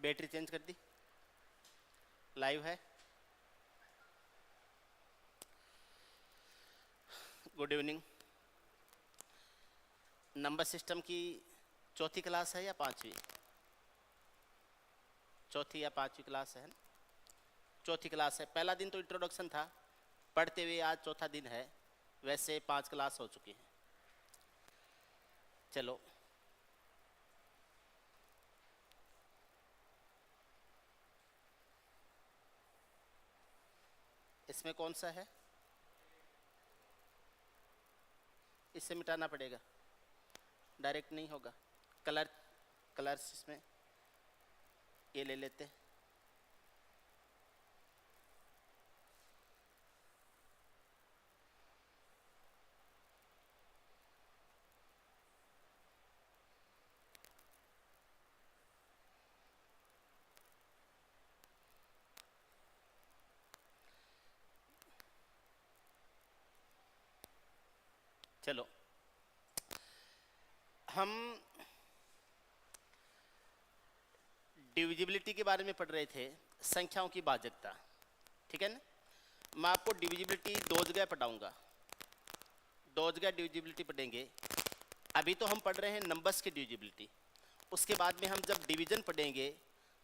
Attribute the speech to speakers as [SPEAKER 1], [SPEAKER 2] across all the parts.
[SPEAKER 1] Battery change कर दी, live है। Good evening. Number system की चौथी क्लास है या पांचवी? चौथी या पांचवी क्लास है ना? चौथी क्लास है। पहला दिन तो इंट्रोडक्शन था, पढ़ते हुए आज चौथा दिन है। वैसे 5 क्लास हो चुकी हैं। चलो इसमें कौन सा है? इससे मिटाना पड़ेगा, डायरेक्ट नहीं होगा। कलर्स इसमें ये ले लेते हैं। चलो हम डिविजिबिलिटी के बारे में पढ़ रहे थे, संख्याओं की भाजकता। ठीक है ना? मैं आपको डिविजिबिलिटी 2 जगह पढ़ाऊंगा, 2 जगह डिविजिबिलिटी पढ़ेंगे। अभी तो हम पढ़ रहे हैं नंबर्स की डिविजिबिलिटी। उसके बाद में हम जब डिवीजन पढ़ेंगे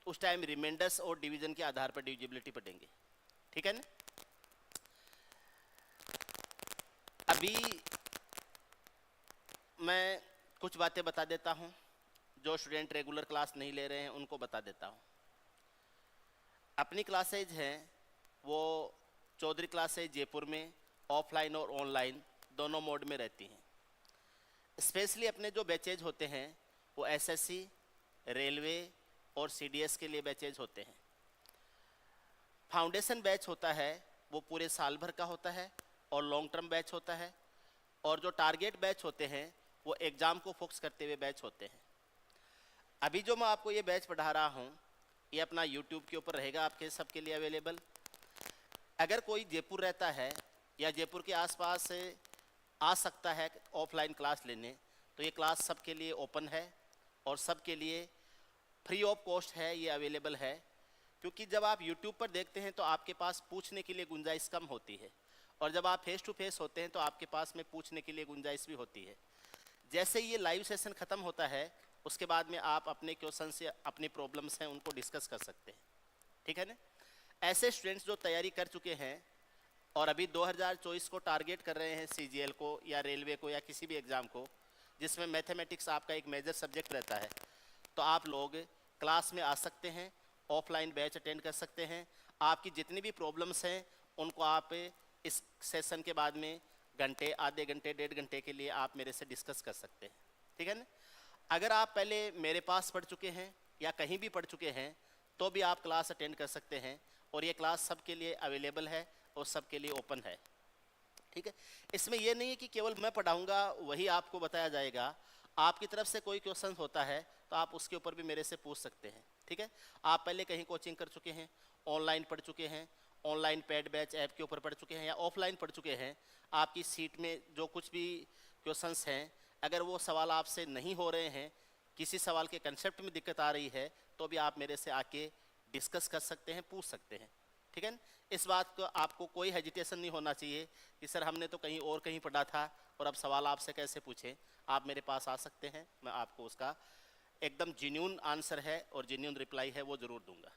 [SPEAKER 1] तो उस टाइम रिमाइंडर्स और डिवीजन के आधार पर डिविजिबिलिटी पढ़ेंगे। ठीक है ना? अभी मैं कुछ बातें बता देता हूं, जो स्टूडेंट रेगुलर क्लास नहीं ले रहे हैं उनको बता देता हूं। अपनी क्लासेज हैं वो चौधरी क्लासेज जयपुर में ऑफलाइन और ऑनलाइन दोनों मोड में रहती हैं। स्पेशली अपने जो बैचेज होते हैं वो एसएससी, रेलवे और सीडीएस के लिए बैचेज होते हैं। फाउंडेशन बैच होता है वो पूरे साल भर का होता है और लॉन्ग टर्म बैच होता है। और जो टारगेट बैच होते हैं वो एग्ज़ाम को फोकस करते हुए बैच होते हैं। अभी जो मैं आपको ये बैच पढ़ा रहा हूँ ये अपना यूट्यूब के ऊपर रहेगा, आपके सबके लिए अवेलेबल। अगर कोई जयपुर रहता है या जयपुर के आसपास से आ सकता है ऑफलाइन क्लास लेने, तो ये क्लास सबके लिए ओपन है और सबके लिए फ्री ऑफ कॉस्ट है, ये अवेलेबल है। क्योंकि जब आप यूट्यूब पर देखते हैं तो आपके पास पूछने के लिए गुंजाइश कम होती है, और जब आप फेस टू फेस होते हैं तो आपके पास में पूछने के लिए गुंजाइश भी होती है। जैसे ये लाइव सेशन ख़त्म होता है उसके बाद में आप अपने क्वेश्चन से अपनी प्रॉब्लम्स हैं उनको डिस्कस कर सकते हैं। ठीक है ना? ऐसे स्टूडेंट्स जो तैयारी कर चुके हैं और अभी 2024 को टारगेट कर रहे हैं सीजीएल को या रेलवे को या किसी भी एग्ज़ाम को जिसमें मैथमेटिक्स आपका एक मेजर सब्जेक्ट रहता है, तो आप लोग क्लास में आ सकते हैं, ऑफलाइन बैच अटेंड कर सकते हैं। आपकी जितनी भी प्रॉब्लम्स हैं उनको आप इस सेशन के बाद में घंटे, आधे घंटे, 1.5 घंटे के लिए आप मेरे से डिस्कस कर सकते हैं। ठीक है ना? अगर आप पहले मेरे पास पढ़ चुके हैं या कहीं भी पढ़ चुके हैं तो भी आप क्लास अटेंड कर सकते हैं, और ये क्लास सबके लिए अवेलेबल है और सबके लिए ओपन है। ठीक है? इसमें यह नहीं है कि केवल मैं पढ़ाऊंगा वही आपको बताया जाएगा। आपकी तरफ से कोई क्वेश्चन होता है तो आप उसके ऊपर भी मेरे से पूछ सकते हैं। ठीक है? आप पहले कहीं कोचिंग कर चुके हैं, ऑनलाइन पढ़ चुके हैं, ऑनलाइन पेड बैच ऐप के ऊपर पढ़ चुके हैं या ऑफलाइन पढ़ चुके हैं, आपकी सीट में जो कुछ भी क्वेश्चंस हैं अगर वो सवाल आपसे नहीं हो रहे हैं, किसी सवाल के कंसेप्ट में दिक्कत आ रही है, तो भी आप मेरे से आके डिस्कस कर सकते हैं, पूछ सकते हैं। ठीक है? इस बात को आपको कोई हेजिटेशन नहीं होना चाहिए कि सर हमने तो कहीं और कहीं पढ़ा था और अब सवाल आपसे कैसे पूछें। आप मेरे पास आ सकते हैं, मैं आपको उसका एकदम जेन्युइन आंसर है और जेन्युइन रिप्लाई है वो ज़रूर दूंगा।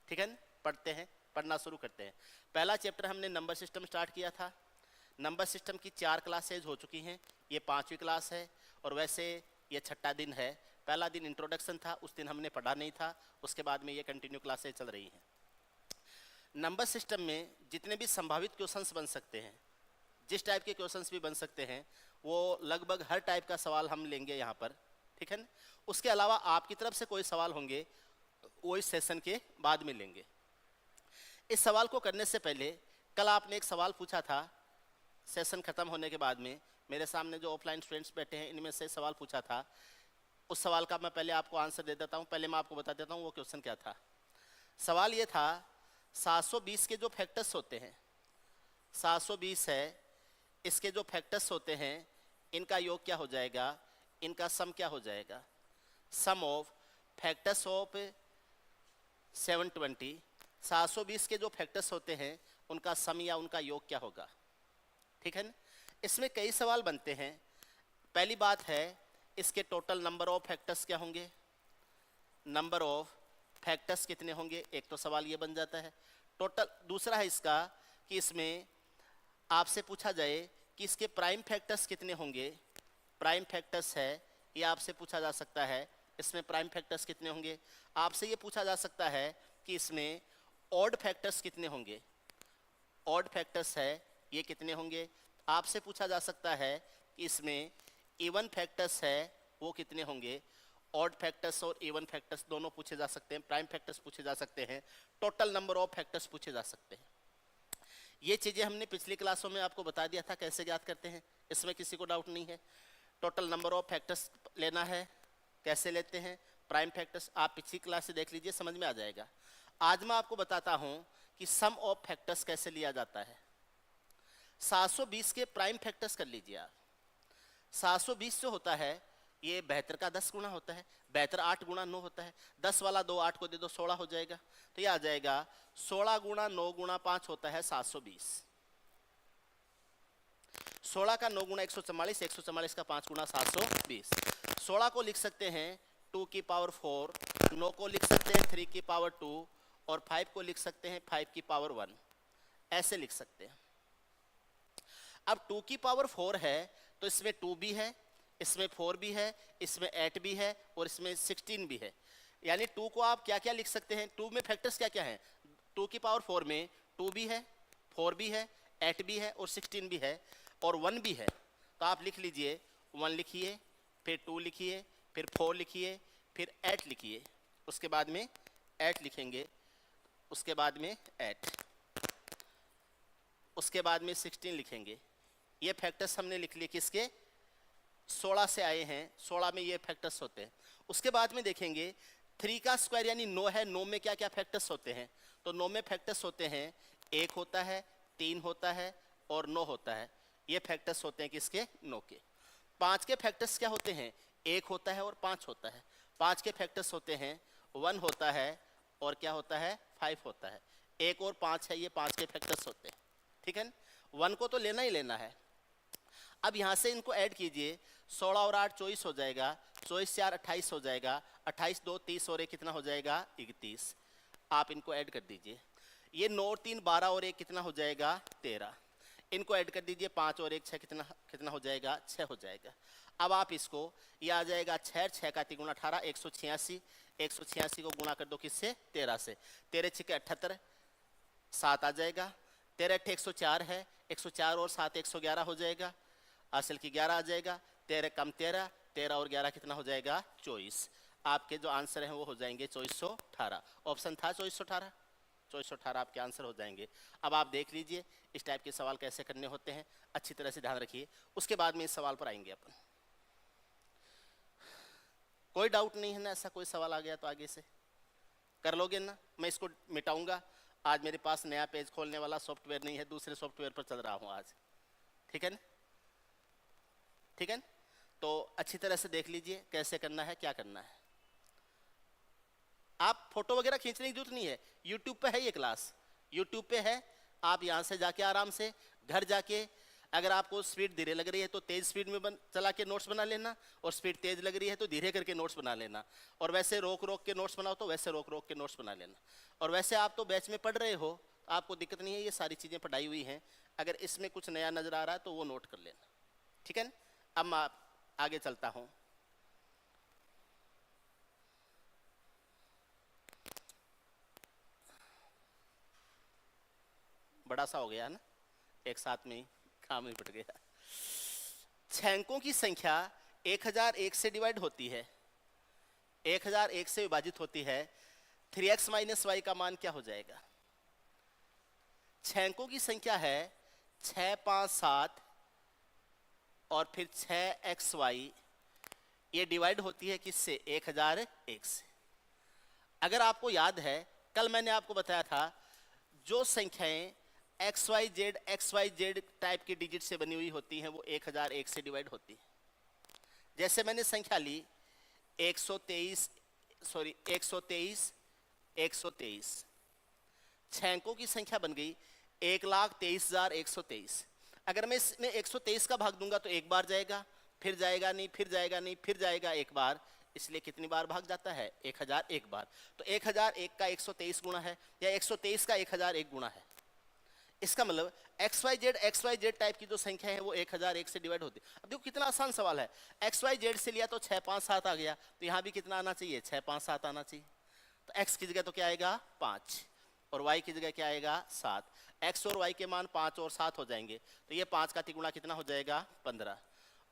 [SPEAKER 1] ठीक है? पढ़ते हैं, पढ़ना शुरू करते हैं। पहला चैप्टर हमने नंबर सिस्टम स्टार्ट किया था। नंबर सिस्टम की 4 क्लासेज हो चुकी हैं, ये 5वीं क्लास है और वैसे ये 6ठा दिन है। पहला दिन इंट्रोडक्शन था, उस दिन हमने पढ़ा नहीं था, उसके बाद में ये कंटिन्यू क्लासेज चल रही हैं। नंबर सिस्टम में जितने भी संभावित क्वेश्चंस बन सकते हैं, जिस टाइप के क्वेश्चंस भी बन सकते हैं, वो लगभग हर टाइप का सवाल हम लेंगे यहाँ पर। ठीक है ना? उसके अलावा आपकी तरफ से कोई सवाल होंगे वो इस सेशन के बाद में लेंगे। इस सवाल को करने से पहले कल आपने एक सवाल पूछा था सेशन ख़त्म होने के बाद में, मेरे सामने जो ऑफलाइन स्टूडेंट्स बैठे हैं इनमें से सवाल पूछा था। उस सवाल का मैं पहले आपको आंसर दे देता हूँ, पहले मैं आपको बता देता हूँ वो क्वेश्चन क्या था। सवाल ये था 720 के जो फैक्टर्स होते हैं, 720 है, इसके जो फैक्टर्स होते हैं इनका योग क्या हो जाएगा, इनका सम क्या हो जाएगा। सम ऑफ फैक्टर्स ऑफ 720, 720 के जो फैक्टर्स होते हैं उनका सम या उनका योग क्या होगा, ठीक है ना। इसमें कई सवाल बनते हैं। पहली बात है इसके टोटल नंबर ऑफ फैक्टर्स क्या होंगे, नंबर ऑफ फैक्टर्स कितने होंगे, एक तो सवाल ये बन जाता है। टोटल दूसरा है इसका कि इसमें आपसे पूछा जाए कि इसके प्राइम फैक्टर्स कितने होंगे, प्राइम फैक्टर्स है ये आपसे पूछा जा सकता है, इसमें प्राइम फैक्टर्स कितने होंगे। आपसे ये पूछा जा सकता है कि इसमें ऑड फैक्टर्स कितने होंगे, ऑड फैक्टर्स है ये कितने होंगे। आपसे पूछा जा सकता है कि इसमें इवन फैक्टर्स है वो कितने होंगे। ऑड फैक्टर्स और इवन फैक्टर्स दोनों पूछे जा सकते हैं, प्राइम फैक्टर्स पूछे जा सकते हैं, टोटल नंबर ऑफ फैक्टर्स पूछे जा सकते हैं। ये चीज़ें हमने पिछली क्लासों में आपको बता दिया था कैसे याद करते हैं, इसमें किसी को डाउट नहीं है। टोटल नंबर ऑफ फैक्टर्स लेना है, कैसे लेते हैं, प्राइम फैक्टर्स आप पिछली क्लास से देख लीजिए, समझ में आ जाएगा। आज मैं आपको बताता हूं कि सम ऑफ फैक्टर्स कैसे लिया जाता है। 720 के प्राइम फैक्टर्स कर लीजिए आप। 720 जो होता है ये 72 का 10 गुना होता है, 72 8 गुना 9 होता है, 10 वाला 2 8 को दे दो 16 हो जाएगा, तो ये आ जाएगा 16 गुना 9 गुना 5 होता है 720। 16 का 9 गुना 144, 144 का 5 गुना 720। 16 को लिख सकते हैं 2 की पावर 4, 9 को लिख सकते हैं 3 की पावर 2 और 5 को लिख सकते हैं 5 की पावर 1, ऐसे लिख सकते हैं। अब 2 की पावर 4 है तो इसमें 2 भी है, इसमें 4 भी है, इसमें 8 भी है और इसमें 16 भी है। यानी 2 को आप क्या क्या लिख सकते हैं, 2 में फैक्टर्स क्या क्या हैं। 2 की पावर 4 में 2 भी है, 4 भी है, 8 भी है और 16 भी है और 1 भी है। तो आप लिख लीजिए 1 लिखिए, फिर 2 लिखिए, फिर 4 लिखिए, फिर 8 लिखिए, उसके बाद में 8 लिखेंगे, उसके बाद में 8, उसके बाद में 16 लिखेंगे। ये फैक्टर्स हमने लिख लिए किसके, 16 से आए हैं, 16 में ये फैक्टर्स होते हैं। उसके बाद में देखेंगे 3 का स्क्वायर यानी 9 है, 9 में क्या क्या फैक्टर्स होते हैं, तो 9 में फैक्टर्स होते हैं 1 होता है, 3 होता है और 9 होता है। ये फैक्टर्स होते हैं किसके, 9 के। 5 के फैक्टर्स क्या होते हैं, 1 होता है और 5 होता है। 5 के फैक्टर्स होते हैं 1 होता है और क्या होता है 5 होता है। 1 और 5 है, ये 5 के फैक्टर्स होते हैं, ठीक है। 1 को तो लेना ही लेना है। अब यहाँ से इनको ऐड कीजिए, 16 और 8 24 हो जाएगा, 24 4 28 हो जाएगा, 28 2 30 और 1 कितना हो जाएगा 31। आप इनको ऐड कर दीजिए, ये 9 और 3 12 और 1 कितना हो जाएगा 13। इनको ऐड कर दीजिए, 5 और 1 6 कितना कितना हो जाएगा 6 हो जाएगा। अब आप इसको, ये आ जाएगा 6 6 का 3 गुना 18, 186, 186 को गुणा कर दो किससे 13 से, 13 6 के 78, 7 आ जाएगा। 13 8 104 है, 104 और 7 111 हो जाएगा, असल की 11 आ जाएगा। 13 कम 13, 13 और 11 कितना हो जाएगा 24। आपके जो आंसर हैं वो हो जाएंगे 2418। ऑप्शन था 2418, 2418 आपके आंसर हो जाएंगे। अब आप देख लीजिए इस टाइप के सवाल कैसे करने होते हैं, अच्छी तरह से ध्यान रखिए। उसके बाद में इस सवाल पर आएंगे अपन। कोई डाउट नहीं है ना, ऐसा कोई सवाल आ गया तो आगे से कर लोगे ना। मैं इसको मिटाऊंगा, आज मेरे पास नया पेज खोलने वाला सॉफ्टवेयर नहीं है, दूसरे सॉफ्टवेयर पर चल रहा हूँ आज, ठीक है ना, ठीक है। तो अच्छी तरह से देख लीजिए कैसे करना है, क्या करना है। आप फोटो वगैरह खींचने की जरूरत नहीं है, यूट्यूब पे है ये क्लास, यूट्यूब पे है। आप यहाँ से जाके आराम से घर जाके, अगर आपको स्पीड धीरे लग रही है तो तेज स्पीड में चला के नोट्स बना लेना, और स्पीड तेज लग रही है तो धीरे करके नोट्स बना लेना, और वैसे रोक रोक के नोट्स बनाओ तो वैसे रोक रोक के नोट्स बना लेना। और वैसे आप तो बैच में पढ़ रहे हो, आपको दिक्कत नहीं है, ये सारी चीज़ें पढ़ाई हुई हैं। अगर इसमें कुछ नया नजर आ रहा है तो वो नोट कर लेना, ठीक है ना। अब मैं आगे चलता हूं। बड़ा सा हो गया ना, एक साथ में ही काम निपट गया। 6 अंकों की संख्या 1001 से डिवाइड होती है, 1001 से विभाजित होती है, 3x माइनस वाई का मान क्या हो जाएगा। 6 अंकों की संख्या है 6 5 7 और फिर 6xy, ये डिवाइड होती है किससे 1001 से। अगर आपको याद है कल मैंने आपको बताया था जो संख्याएं XYZ टाइप की डिजिट से बनी हुई होती हैं वो 1001 से डिवाइड होती है। जैसे मैंने संख्या ली 123, 123। 6 अंकों की संख्या बन गई 1,23,123। अगर मैं इसमें 123 का भाग दूंगा तो एक बार जाएगा, फिर जाएगा नहीं, फिर जाएगा नहीं, फिर जाएगा एक बार, इसलिए कितनी बार भाग जाता है? 1001 बार। तो 1001 का 123 गुणा है, या 123 का 1001 गुणा है। इसका मतलब XYZ टाइप की जो संख्या है वो 1001 से डिवाइड होती है। अब देखो कितना आसान सवाल है। XYZ से लिया तो 6 5 7 आ गया, तो यहाँ भी कितना आना चाहिए? 6 5 7 आना चाहिए। तो x की जगह तो क्या आएगा? 5, और y की जगह क्या आएगा? 7। x और y के मान 5 और 7 हो जाएंगे, तो ये 5 का तिगुना कितना हो जाएगा? 15,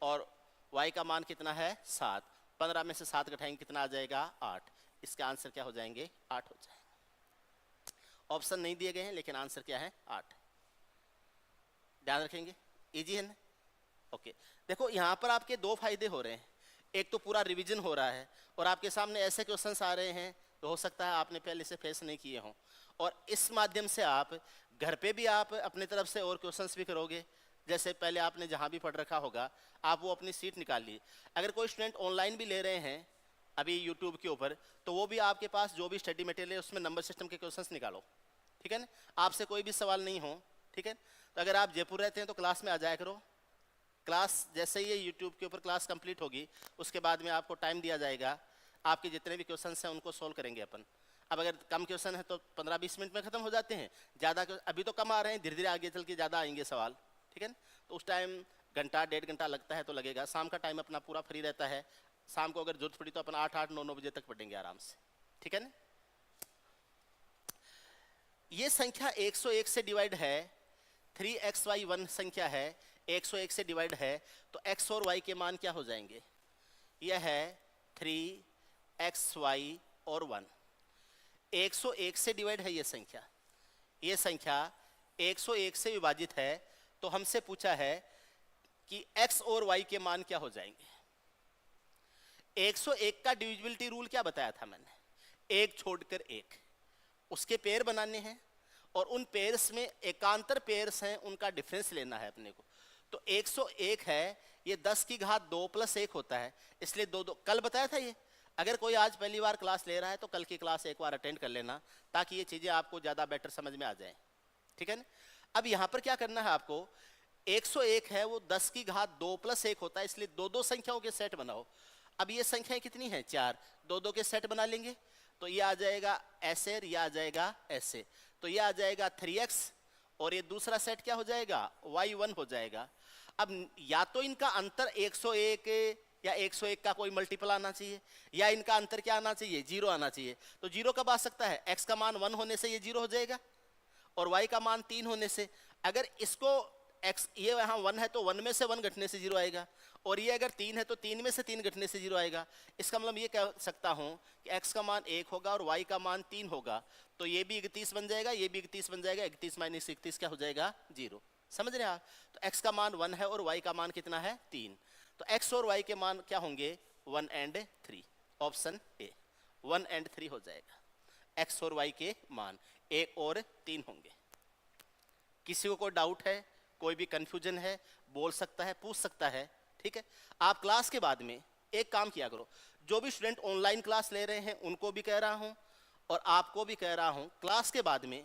[SPEAKER 1] और y का मान कितना है? 7। 15 में से 7 घटाएंगे कितना आ जाएगा? 8। इसका आंसर क्या हो जाएंगे? 8 हो जाएंगे। ऑप्शन नहीं दिए गए हैं, लेकिन आंसर क्या है? 8। ध्यान रखेंगे, इजी है ना? ओके, देखो यहाँ पर आपके दो फायदे हो रहे हैं। एक तो पूरा रिवीजन हो रहा है, और आपके सामने ऐसे क्वेश्चंस आ रहे हैं तो हो सकता है आपने पहले से फेस नहीं किए हों, और इस माध्यम से आप घर पे भी आप अपनी तरफ से और क्वेश्चंस भी करोगे। जैसे पहले आपने जहाँ भी पढ़ रखा होगा, आप वो अपनी सीट निकाल ली। अगर कोई स्टूडेंट ऑनलाइन भी ले रहे हैं अभी यूट्यूब के ऊपर, तो वो भी आपके पास जो भी स्टडी मटेरियल है उसमें नंबर सिस्टम के क्वेश्चंस निकालो, ठीक है ना? आपसे कोई भी सवाल नहीं हो, ठीक है? तो अगर आप जयपुर रहते हैं तो क्लास में आ जाया करो। क्लास जैसे ही ये यूट्यूब के ऊपर क्लास कंप्लीट होगी, उसके बाद में आपको टाइम दिया जाएगा, आपके जितने भी क्वेश्चंस हैं उनको सोल्व करेंगे अपन। अब अगर कम क्वेश्चन है तो 15-20 मिनट में खत्म हो जाते हैं, ज़्यादा अभी तो कम आ रहे हैं, धीरे धीरे आगे चल के ज़्यादा आएंगे सवाल, ठीक है ना? तो उस टाइम घंटा 1.5 घंटा लगता है तो लगेगा। शाम का टाइम अपना पूरा फ्री रहता है, शाम को अगर जरूरत पड़ी तो अपन 8-9 बजे तक पढ़ेंगे आराम से, ठीक है ना? ये संख्या 101 से डिवाइड है, 3xy1 संख्या है, 101 से डिवाइड है, तो x और y के मान क्या हो जाएंगे? यह है 3xy और 1। 101 से डिवाइड है ये संख्या, ये संख्या 101 से विभाजित है, तो हमसे पूछा है कि x और y के मान क्या हो जाएंगे। 101 का डिविजिबिलिटी रूल क्या बताया था मैंने? एक छोड़कर एक, उसके पेयर बनाने हैं, और उन पेयर्स में एकांतर पेयर्स हैं, उनका डिफरेंस लेना है अपने को। तो 101 है, ये 10 की घात 2 + 1 होता है, इसलिए 2 कल बताया था ये। अगर कोई आज पहली बार क्लास ले रहा है तो कल की क्लास एक बार अटेंड कर लेना, ताकि ये चीज़ें आपको ज़्यादा बेटर समझ में आ जाए, ठीक है ना? अब यहाँ पर क्या करना है आपको? 101 है, वो 10 की घात 2 + 1 होता है, इसलिए 2 संख्याओं के सेट बनाओ। अब ये संख्याएं कितनी हैं? 4। 2 के सेट बना लेंगे, तो ये आ जाएगा ऐसे, ये आ जाएगा ऐसे, तो ये आ जाएगा 3x, और ये दूसरा सेट क्या हो जाएगा? y1 हो जाएगा। अब या तो इनका अंतर 101 या 101 का कोई मल्टीपल आना चाहिए, या इनका अंतर क्या आना चाहिए? 0 आना चाहिए। तो 0 कब आ सकता है? x का मान 1 होने से ये 0 हो जाएगा, और y का मान 3 होने से। अगर इसको x, ये यहाँ 1 है तो 1 में से 1 घटने से 0 आएगा, और ये अगर 3 है तो 3 में से 3 घटने से 0 आएगा। इसका मतलब ये कह सकता हूँ कि x का मान 1 होगा और y का मान 3 होगा, तो ये भी 31 बन जाएगा, ये भी 31 बन जाएगा। 31 - 31 क्या हो जाएगा? 0। समझ रहे हैं आप? तो x का मान 1 है और y का मान कितना है? 3। तो x और y के मान क्या होंगे? 1 और 3। ऑप्शन ए 1 और 3 हो जाएगा। x और y के मान 1 और 3 होंगे। किसी को कोई डाउट है, कोई भी कंफ्यूजन है, बोल सकता है, पूछ सकता है, ठीक है? आप क्लास के बाद में एक काम किया करो, जो भी स्टूडेंट ऑनलाइन क्लास ले रहे हैं उनको भी कह रहा हूं और आपको भी कह रहा हूं, क्लास के बाद में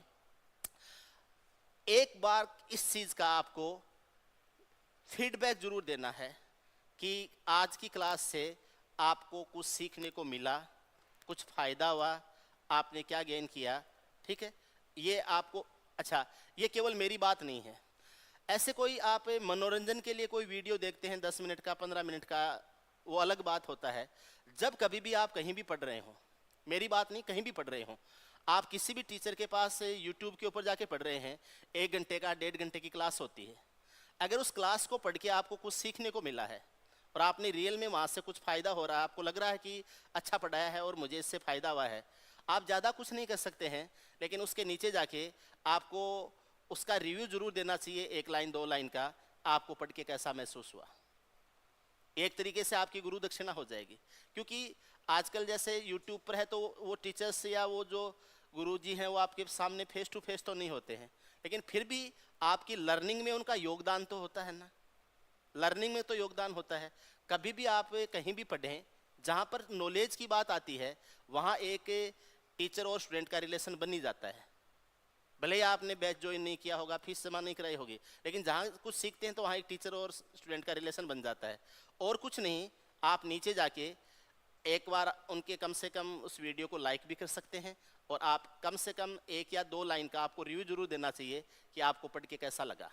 [SPEAKER 1] एक बार इस चीज का आपको फीडबैक जरूर देना है कि आज की क्लास से आपको कुछ सीखने को मिला, कुछ फायदा हुआ, आपने क्या गेन किया, ठीक है? ये आपको, अच्छा, ये केवल मेरी बात नहीं है। ऐसे कोई आप मनोरंजन के लिए कोई वीडियो देखते हैं 10 मिनट का, 15 मिनट का, वो अलग बात होता है। जब कभी भी आप कहीं भी पढ़ रहे हो, मेरी बात नहीं, कहीं भी पढ़ रहे हो, आप किसी भी टीचर के पास यूट्यूब के ऊपर जाके पढ़ रहे हैं, 1 घंटे का, 1.5 घंटे की क्लास होती है। अगर उस क्लास को पढ़ के आपको कुछ सीखने को मिला है और आपने रियल में वहाँ से कुछ फ़ायदा हो रहा है, आपको लग रहा है कि अच्छा पढ़ाया है और मुझे इससे फ़ायदा हुआ है, आप ज़्यादा कुछ नहीं कर सकते हैं, लेकिन उसके नीचे जाके आपको उसका रिव्यू जरूर देना चाहिए, 1 लाइन 2 लाइन का, आपको पढ़ के कैसा महसूस हुआ। एक तरीके से आपकी गुरु दक्षिणा हो जाएगी, क्योंकि आजकल जैसे यूट्यूब पर है तो वो टीचर्स या वो जो गुरुजी हैं वो आपके सामने फेस टू फेस तो नहीं होते हैं, लेकिन फिर भी आपकी लर्निंग में उनका योगदान तो होता है ना। लर्निंग में तो योगदान होता है। कभी भी आप कहीं भी पढ़ें, जहाँ पर नॉलेज की बात आती है वहाँ एक टीचर और स्टूडेंट का रिलेशन बन ही जाता है। भले ही आपने बैच ज्वाइन नहीं किया होगा, फीस जमा नहीं कराई होगी, लेकिन जहाँ कुछ सीखते हैं तो वहाँ एक टीचर और स्टूडेंट का रिलेशन बन जाता है। और कुछ नहीं, आप नीचे जाके एक बार उनके कम से कम उस वीडियो को लाइक भी कर सकते हैं, और आप कम से कम 1 या 2 लाइन का आपको रिव्यू जरूर देना चाहिए कि आपको पढ़ के कैसा लगा।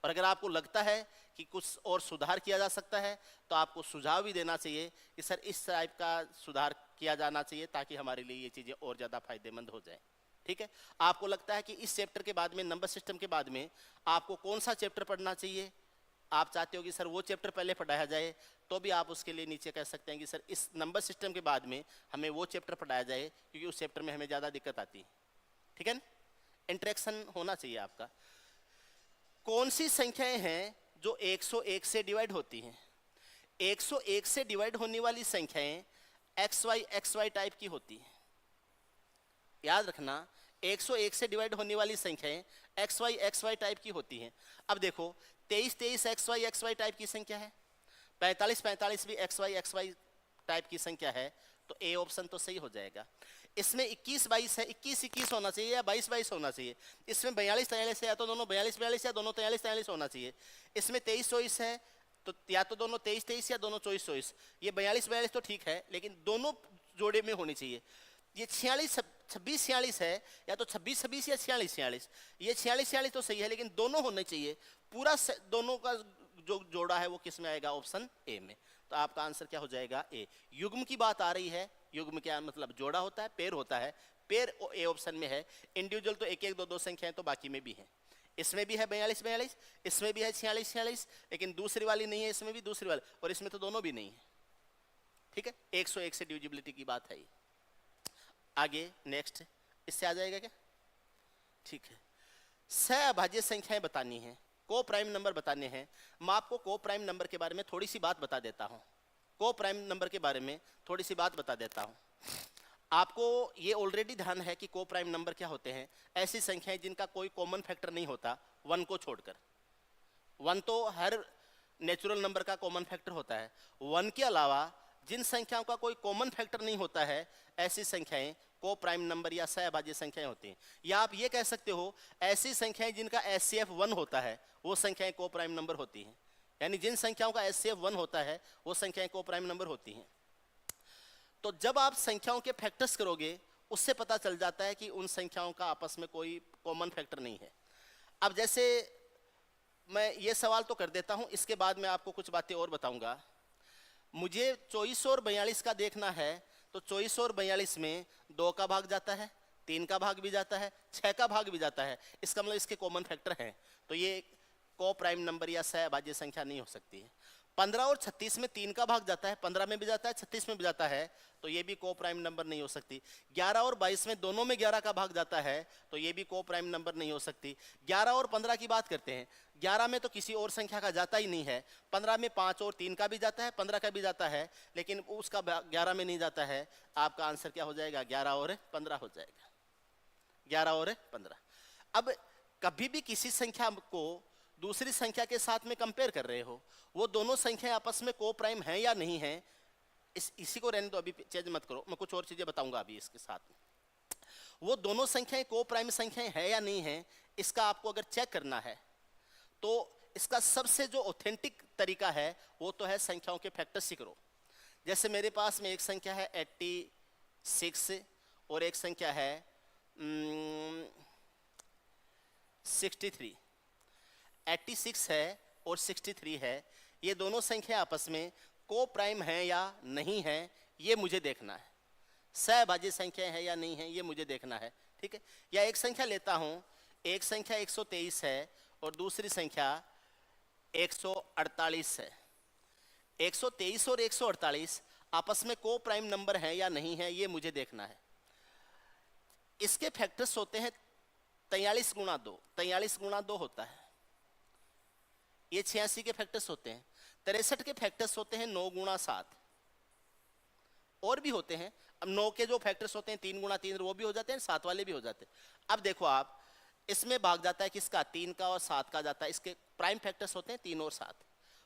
[SPEAKER 1] और अगर आपको लगता है कि कुछ और सुधार किया जा सकता है तो आपको सुझाव भी देना चाहिए कि सर इस टाइप का सुधार किया जाना चाहिए, ताकि हमारे लिए ये चीज़ें और ज़्यादा फायदेमंद हो जाए। ठीक है, आपको लगता है कि इस चैप्टर के बाद में, नंबर सिस्टम के बाद में आपको कौन सा चैप्टर पढ़ना चाहिए, आप चाहते हो कि सर वो चैप्टर पहले पढ़ाया जाए, तो भी आप उसके लिए नीचे कह सकते हैं कि सर इस नंबर सिस्टम के बाद में हमें वो चैप्टर पढ़ाया जाए, क्योंकि उस चैप्टर में हमें ज़्यादा दिक्कत आती है। ठीक है ना, इंटरेक्शन होना चाहिए आपका। कौन सी संख्याएं हैं जो 101 से डिवाइड होती हैं? 101 से डिवाइड होने वाली संख्याएं XY टाइप की होती हैं। याद रखना, 101 से डिवाइड होने वाली संख्याएं XY टाइप की होती हैं। अब देखो, 23 XY टाइप की संख्या है, 45 भी XY टाइप की संख्या है, तो ए ऑप्शन तो सही हो जाएगा। इसमें 21 है, 21 होना चाहिए या 22 होना चाहिए। इसमें 42 है, या तो दोनों 42 या दोनों 43 होना चाहिए। इसमें 23 है, तो या तो दोनों 23 या दोनों 24। ये 42 तो ठीक है, लेकिन दोनों जोड़े में होनी चाहिए। ये 26 है, या तो 26 या 46। ये 46 तो सही है, लेकिन दोनों होने चाहिए। पूरा दोनों का जो जोड़ा है वो किस में आएगा? ऑप्शन ए में। तो आपका आंसर क्या हो जाएगा? ए। युग्म की बात आ रही है, युग्म क्या मतलब? जोड़ा होता है, पेयर होता है, पेयर ए ऑप्शन में है। इंडिविजुअल तो 1 1 2 2 संख्याएं तो बाकी में भी है। इसमें भी है 42, इसमें भी है 46, लेकिन दूसरी वाली नहीं है, इसमें भी दूसरी वाली, और इसमें तो दोनों भी नहीं है। ठीक है, 101 से डिविजिबिलिटी की बात है। आगे नेक्स्ट, इससे आ जाएगा क्या? ठीक है, सहअभाज्य संख्याएं बतानी है, को प्राइम नंबर बताने हैं। मैं आपको को प्राइम नंबर के बारे में थोड़ी सी बात बता देता हूं। को प्राइम नंबर के बारे में थोड़ी सी बात बता देता हूं। आपको ये ऑलरेडी ध्यान है कि को प्राइम नंबर क्या होते हैं? ऐसी संख्याएं जिनका कोई कॉमन फैक्टर नहीं होता, 1 को छोड़कर। 1 तो हर नेचुरल नंबर का कॉमन फैक्टर होता है। 1 के अलावा जिन संख्याओं का कोई कॉमन फैक्टर नहीं होता है, ऐसी संख्याएं को प्राइम नंबर या सहअभाज्य संख्याएं होती हैं। या आप ये कह सकते हो, ऐसी संख्याएं जिनका HCF 1 होता है, वो संख्याएं को प्राइम नंबर होती हैं। यानी जिन संख्याओं का HCF 1 होता है, वो संख्याएं को प्राइम नंबर होती हैं। तो जब आप संख्याओं के फैक्टर्स करोगे, उससे पता चल जाता है कि उन संख्याओं का आपस में कोई कॉमन फैक्टर नहीं है। अब जैसे मैं ये सवाल तो कर देता हूं, इसके बाद मैं आपको कुछ बातें और बताऊंगा। मुझे 24 और 42 का देखना है, तो 24 और 42 में 2 का भाग जाता है, 3 का भाग भी जाता है, 6 का भाग भी जाता है। इसका मतलब इसके कॉमन फैक्टर हैं, तो ये को प्राइम नंबर या सहअभाज्य संख्या नहीं हो सकती है। 15 और 36 में 3 का भाग जाता है, 15 में भी जाता है, 36 में भी जाता है, तो ये भी को प्राइम नंबर नहीं हो सकती। 11 और 22 में दोनों में 11 का भाग जाता है, तो ये भी को प्राइम नंबर नहीं हो सकती। 11 और 15 की बात करते हैं, 11 में तो किसी और संख्या का जाता ही नहीं है। 15 में 5 और 3 का भी जाता है, 15 का भी जाता है, लेकिन उसका 11 में नहीं जाता है। आपका आंसर क्या हो जाएगा? 11 और 15 हो जाएगा। 11 और 15। अब कभी भी किसी संख्या को दूसरी संख्या के साथ में कंपेयर कर रहे हो, वो दोनों संख्याएं आपस में को प्राइम हैं या नहीं है, इसी को रहने दो, अभी चेंज मत करो, मैं कुछ और चीजें बताऊंगा अभी इसके साथ में। वो दोनों संख्याएं को प्राइम संख्याएं हैं या नहीं है, इसका आपको अगर चेक करना है, तो इसका सबसे जो ऑथेंटिक तरीका है वो तो है संख्याओं के फैक्टर्स ही करो। जैसे मेरे पास में एक संख्या है 86 और एक संख्या है 63। 86 है और 63 है, ये दोनों संख्या आपस में को प्राइम है या नहीं है, ये मुझे देखना है। सहअभाज्य संख्या है या नहीं है, ये मुझे देखना है। ठीक है, या एक संख्या लेता हूं, एक संख्या 123 है और दूसरी संख्या 148 है। 123 और 148 आपस में को प्राइम नंबर है या नहीं है, ये मुझे देखना है। इसके फैक्टर्स होते हैं 43 गुणा 2, 43 गुणा 2 होता है। ये 86 के फैक्टर्स होते हैं। 63 के फैक्टर्स होते हैं 9 गुणा 7, और भी होते हैं। अब 9 के जो फैक्टर्स होते हैं 3 गुणा 3, वो भी हो जाते हैं, 7 वाले भी हो जाते हैं। अब देखो आप, इसमें भाग जाता है किसका? 3 का और 7 का जाता है। इसके प्राइम फैक्टर्स होते हैं 3 और 7,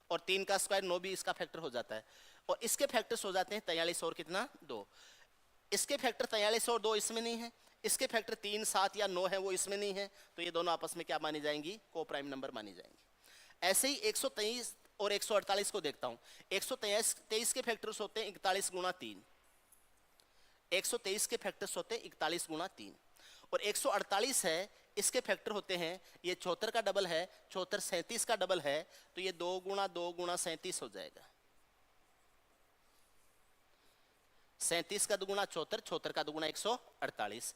[SPEAKER 1] और 3 का स्क्वायर 9 भी इसका फैक्टर हो जाता है। और इसके फैक्टर्स हो जाते हैं 43 और कितना? 2। इसके फैक्टर 43 और 2 इसमें नहीं है, इसके फैक्टर 3, 7 या 9 है वो इसमें नहीं है, तो ये दोनों आपस में क्या मानी जाएंगी? को प्राइम नंबर मानी जाएंगी। ऐसे ही 123 और 148 को देखता हूं। 123 के फैक्टर्स होते हैं 41 गुणा 3, 123 के फैक्टर्स होते हैं 41 गुणा 3, और 148 है, इसके फैक्टर होते हैं, ये 74 का डबल है, 74 37 का डबल है, तो ये 2 गुणा 2 गुणा 37 हो जाएगा। 37 का दुगुना 74, 74 का दुगुना 148।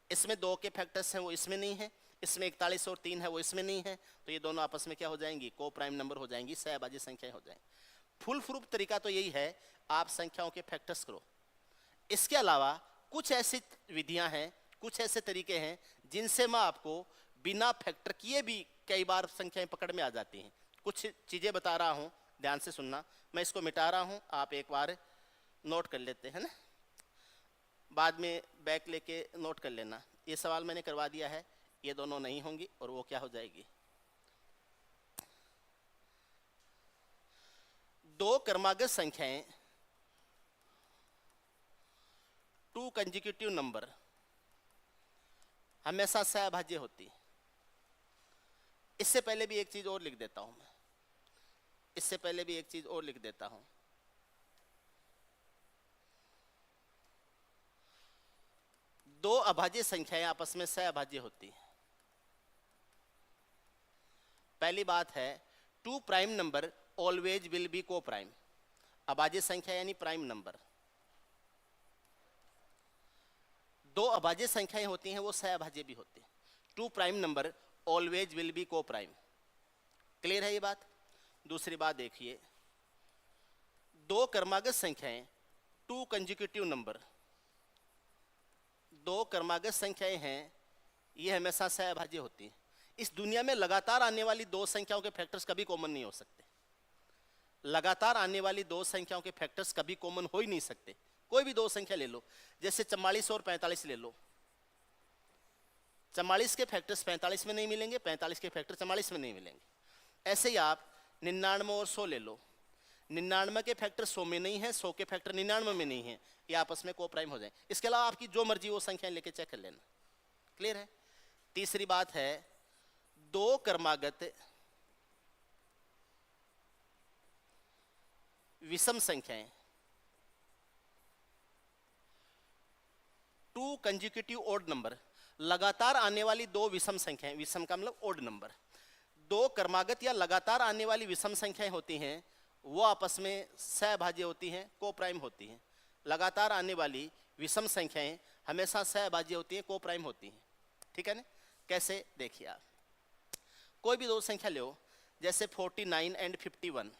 [SPEAKER 1] इसमें 2 के फैक्टर्स हैं वो इसमें नहीं है, इसमें 41 और 3 है वो इसमें नहीं है, तो ये दोनों आपस में क्या हो जाएंगी? को प्राइम नंबर हो जाएंगी, सहभाज्य संख्याएं हो जाएंगी। फुल प्रूफ तरीका तो यही है, आप संख्याओं के फैक्टर्स करो। इसके अलावा कुछ ऐसी विधियां हैं, कुछ ऐसे तरीके हैं जिनसे मैं आपको बिना फैक्टर किए भी कई बार संख्याएं पकड़ में आ जाती हैं। कुछ चीजें बता रहा हूं, ध्यान से सुनना। मैं इसको मिटा रहा हूं, आप एक बार नोट कर लेते हैं ना, बाद में बैक लेके नोट कर लेना। ये सवाल मैंने करवा दिया है, ये दोनों नहीं होंगी और वो क्या हो जाएगी? 2 क्रमागत संख्याएं 2 कंसेक्यूटिव नंबर हमेशा सहभाज्य होती है। इससे पहले भी एक चीज और लिख देता हूं मैं, इससे पहले भी एक चीज और लिख देता हूं। 2 अभाज्य संख्याएं आपस में सहभाज्य होती हैं। पहली बात है 2 prime number always will be को प्राइम। अभाज्य संख्या यानी प्राइम नंबर। 2 अभाज्य संख्याएं होती हैं वो सहभाज्य भी होती हैं। 2 prime number always will be को प्राइम। क्लियर है ये बात? दूसरी बात देखिए, 2 क्रमागत संख्याएं 2 कंसेक्यूटिव नंबर, 2 क्रमागत संख्याएं हैं, ये हमेशा सहभाज्य होती हैं। इस दुनिया में लगातार आने वाली 2 संख्याओं के फैक्टर्स कभी कॉमन नहीं हो सकते। लगातार आने वाली 2 संख्याओं के फैक्टर्स कभी कॉमन हो ही नहीं सकते। कोई भी 2 संख्या ले लो, जैसे 44 और 45 ले लो। 44 के फैक्टर्स 45 में नहीं मिलेंगे, 45 के फैक्टर 44 में नहीं मिलेंगे। ऐसे ही आप 99 और 100 ले लो। 99 के फैक्टर 100 में नहीं है, 100 के फैक्टर 99 में नहीं है, ये आपस में को प्राइम हो जाए। इसके अलावा आपकी जो मर्जी वो संख्या लेके चेक कर लेना। क्लियर है? तीसरी बात है 2 क्रमागत विषम संख्याएं 2 कंसेक्यूटिव ऑड नंबर, लगातार आने वाली 2 विषम संख्याएं, विषम का मतलब ऑड नंबर, 2 क्रमागत या लगातार आने वाली विषम संख्याएं होती हैं, वो आपस में सहभाज्य होती हैं, को प्राइम होती हैं। लगातार आने वाली विषम संख्याएं हमेशा सहभाज्य होती हैं, को प्राइम होती हैं। ठीक है ना? कैसे? देखिए आप कोई भी 2 संख्या लो, जैसे 49 एंड 51।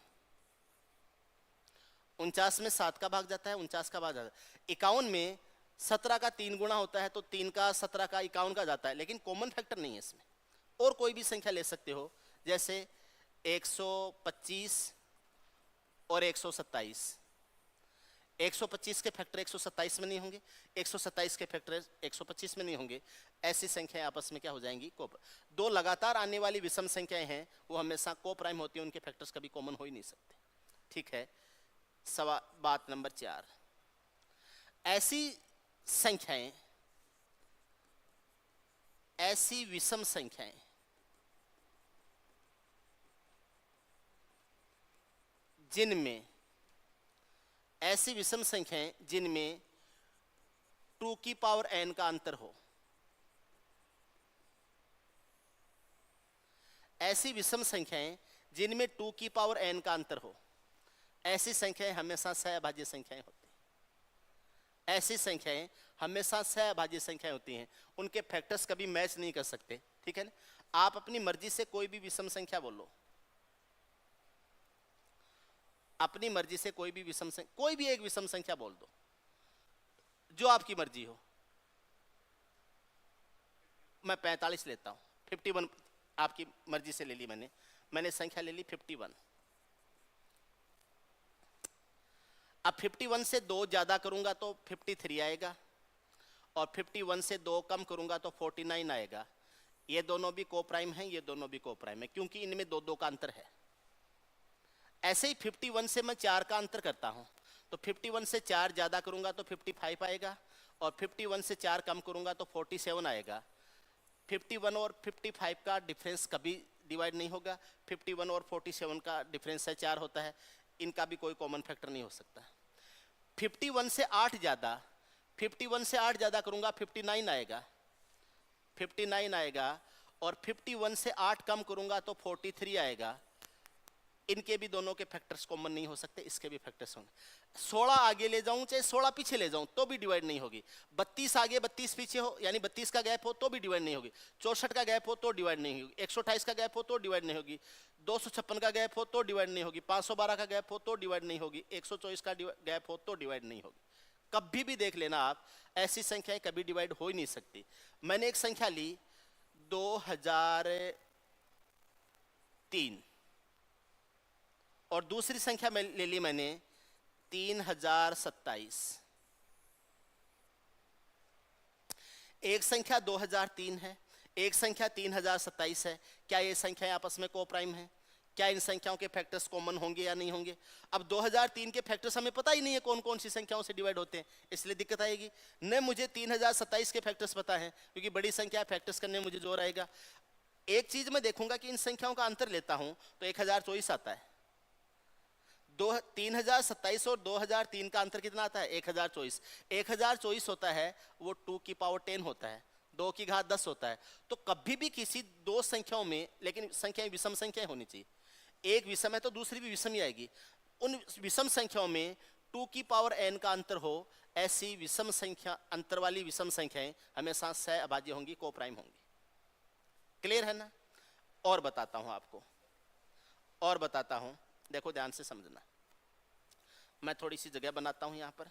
[SPEAKER 1] 49 में 7 का भाग जाता है, 49 का भाग जाता है। 51 में 17 का 3 गुना होता है, तो 3 का 17 का 51 का जाता है, लेकिन कॉमन फैक्टर नहीं है इसमें। और कोई भी संख्या ले सकते हो, जैसे 125 और 127। 125 के फैक्टर 127 में नहीं होंगे, 127 के फैक्टर 125 में नहीं होंगे। ऐसी संख्याएं आपस में क्या हो जाएंगी? को। 2 लगातार आने वाली विषम संख्याएं हैं, वो हमेशा को प्राइम होती हैं, उनके फैक्टर्स कभी कॉमन हो ही नहीं सकते। ठीक है? बात नंबर 4, ऐसी संख्याएं, ऐसी विषम संख्याएं जिनमें, ऐसी विषम संख्याएं जिनमें 2 की पावर n का अंतर हो, ऐसी विषम संख्याएं जिनमें 2 की पावर n का अंतर हो, ऐसी संख्याएं हमेशा सहभाज्य संख्याएं होती हैं। ऐसी संख्याएं हमेशा सहभाज्य संख्याएं होती हैं, उनके फैक्टर्स कभी मैच नहीं कर सकते। ठीक है ना? आप अपनी मर्जी से कोई भी विषम संख्या बोलो, अपनी मर्जी से कोई भी विषम संख्या, कोई भी एक विषम संख्या बोल दो, जो आपकी मर्जी हो। मैं 45 लेता हूं, 51 आपकी मर्जी से ले ली मैंने संख्या ले ली 51। अब 51 से 2 ज्यादा करूंगा तो 53 आएगा, और 51 से 2 कम करूंगा तो 49 आएगा। ये दोनों भी को प्राइम हैं, ये दोनों भी को प्राइम है, क्योंकि इनमें 2 का अंतर है। ऐसे ही 51 से मैं 4 का अंतर करता हूं, तो 51 से 4 ज्यादा करूंगा तो 55 आएगा, और 51 से 4 कम करूंगा तो 47 आएगा। 51 और 55 का डिफरेंस कभी डिवाइड नहीं होगा। 51 और 47 का डिफरेंस है 4 होता है, इनका भी कोई कॉमन फैक्टर नहीं हो सकता। 51 से 8 ज़्यादा, 51 से 8 ज़्यादा करूंगा 59 आएगा, 59 आएगा। और 51 से 8 कम करूंगा तो 43 आएगा। इनके भी दोनों के फैक्टर्स कॉमन नहीं हो सकते, इसके भी फैक्टर्स होंगे। 16 आगे ले जाऊं चाहे 16 पीछे ले जाऊं तो भी डिवाइड नहीं होगी। 32 आगे 32 पीछे हो, यानी 32 का गैप हो तो भी डिवाइड नहीं होगी। 64 का गैप हो तो डिवाइड नहीं होगी। 128 का गैप हो तो डिवाइड नहीं होगी। 256 का गैप हो तो डिवाइड नहीं होगी। 512 का गैप हो तो डिवाइड नहीं होगी। 124 का गैप हो तो डिवाइड नहीं होगी। कभी भी देख लेना आप, ऐसी संख्याएं कभी डिवाइड हो ही नहीं सकती। मैंने एक संख्या ली 2003 और दूसरी संख्या में ले ली मैंने 3027। एक संख्या 2003 है, एक संख्या 3027 है। क्या ये संख्याएं आपस में को प्राइम है? क्या इन संख्याओं के फैक्टर्स कॉमन होंगे या नहीं होंगे? अब 2003 के फैक्टर्स हमें पता ही नहीं है कौन कौन सी संख्याओं से डिवाइड होते हैं, इसलिए दिक्कत आएगी। न मुझे 3027 के फैक्टर्स पता है, क्योंकि बड़ी संख्या फैक्टर्स करने में मुझे जोर आएगा। एक चीज मैं देखूंगा कि इन संख्याओं का अंतर लेता हूं तो 1024 आता है। 3027 और 2003 का अंतर कितना आता है? 1024। 1024 होता है वो 2 की पावर 10 होता है, 2 की घात 10 होता है। तो कभी भी किसी दो संख्याओं में, लेकिन संख्याएं विषम संख्याएं होनी चाहिए, एक विषम है तो दूसरी भी विषम ही आएगी। उन विषम संख्याओं में 2 की पावर n का अंतर हो, ऐसी विषम संख्या, अंतर वाली विषम संख्याएं हमेशा सह अभाज्य होंगी, को प्राइम होंगी। क्लियर है ना? और बताता हूं आपको, और बताता हूं, देखो ध्यान से समझना। मैं थोड़ी सी जगह बनाता हूं यहां पर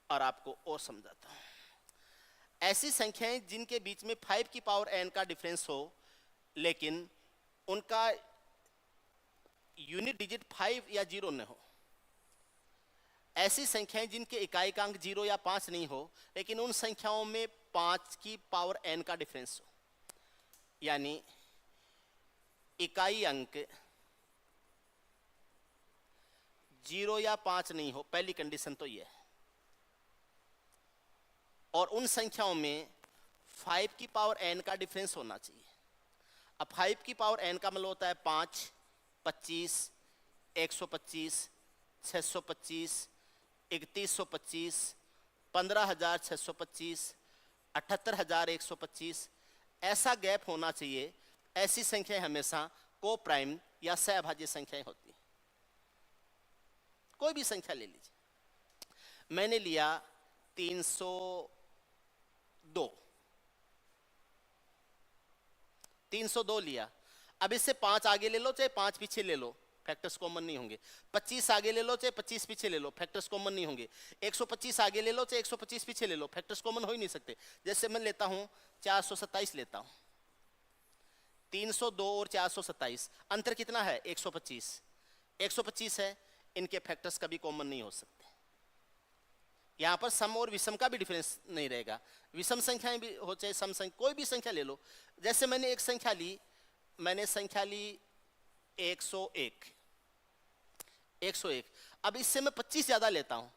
[SPEAKER 1] और आपको और समझाता हूं। ऐसी संख्याएं जिनके बीच में 5 की पावर n का डिफरेंस हो, लेकिन उनका यूनिट डिजिट 5 या 0 न हो। ऐसी संख्याएं जिनके इकाई का अंक 0 या 5 नहीं हो, लेकिन उन संख्याओं में 5 की पावर n का डिफरेंस हो, यानी इकाई अंक 0 या 5 नहीं हो, पहली कंडीशन तो यह है। और उन संख्याओं में 5 की पावर n का डिफरेंस होना चाहिए। अब 5 की पावर n का मतलब होता है 5, 25, 125, 625, 3125, 15625, 78125, ऐसा गैप होना चाहिए। ऐसी संख्याएं हमेशा को प्राइम या सहभाज्य संख्याएं होती हैं। कोई भी संख्या ले लीजिए, मैंने लिया 302 लिया। अब इससे 5 आगे ले लो चाहे 5 पीछे ले लो, फैक्टर्स कॉमन नहीं होंगे। 25 आगे ले लो चाहे 25 पीछे ले लो, फैक्टर्स कॉमन नहीं होंगे। 125 आगे ले लो चाहे 125 पीछे ले लो, फैक्टर्स कॉमन हो ही नहीं सकते। जैसे मैं लेता हूं 427 लेता हूं, 302 और 427 अंतर कितना है? 125। 125 है, इनके फैक्टर्स कभी कॉमन नहीं हो सकते। यहां पर सम और विषम का भी डिफरेंस नहीं रहेगा। विषम संख्याएं भी हो चाहे सम संख्या, कोई भी संख्या ले लो। जैसे मैंने एक संख्या ली, मैंने संख्या ली 101। अब इससे मैं 25 ज्यादा लेता हूं,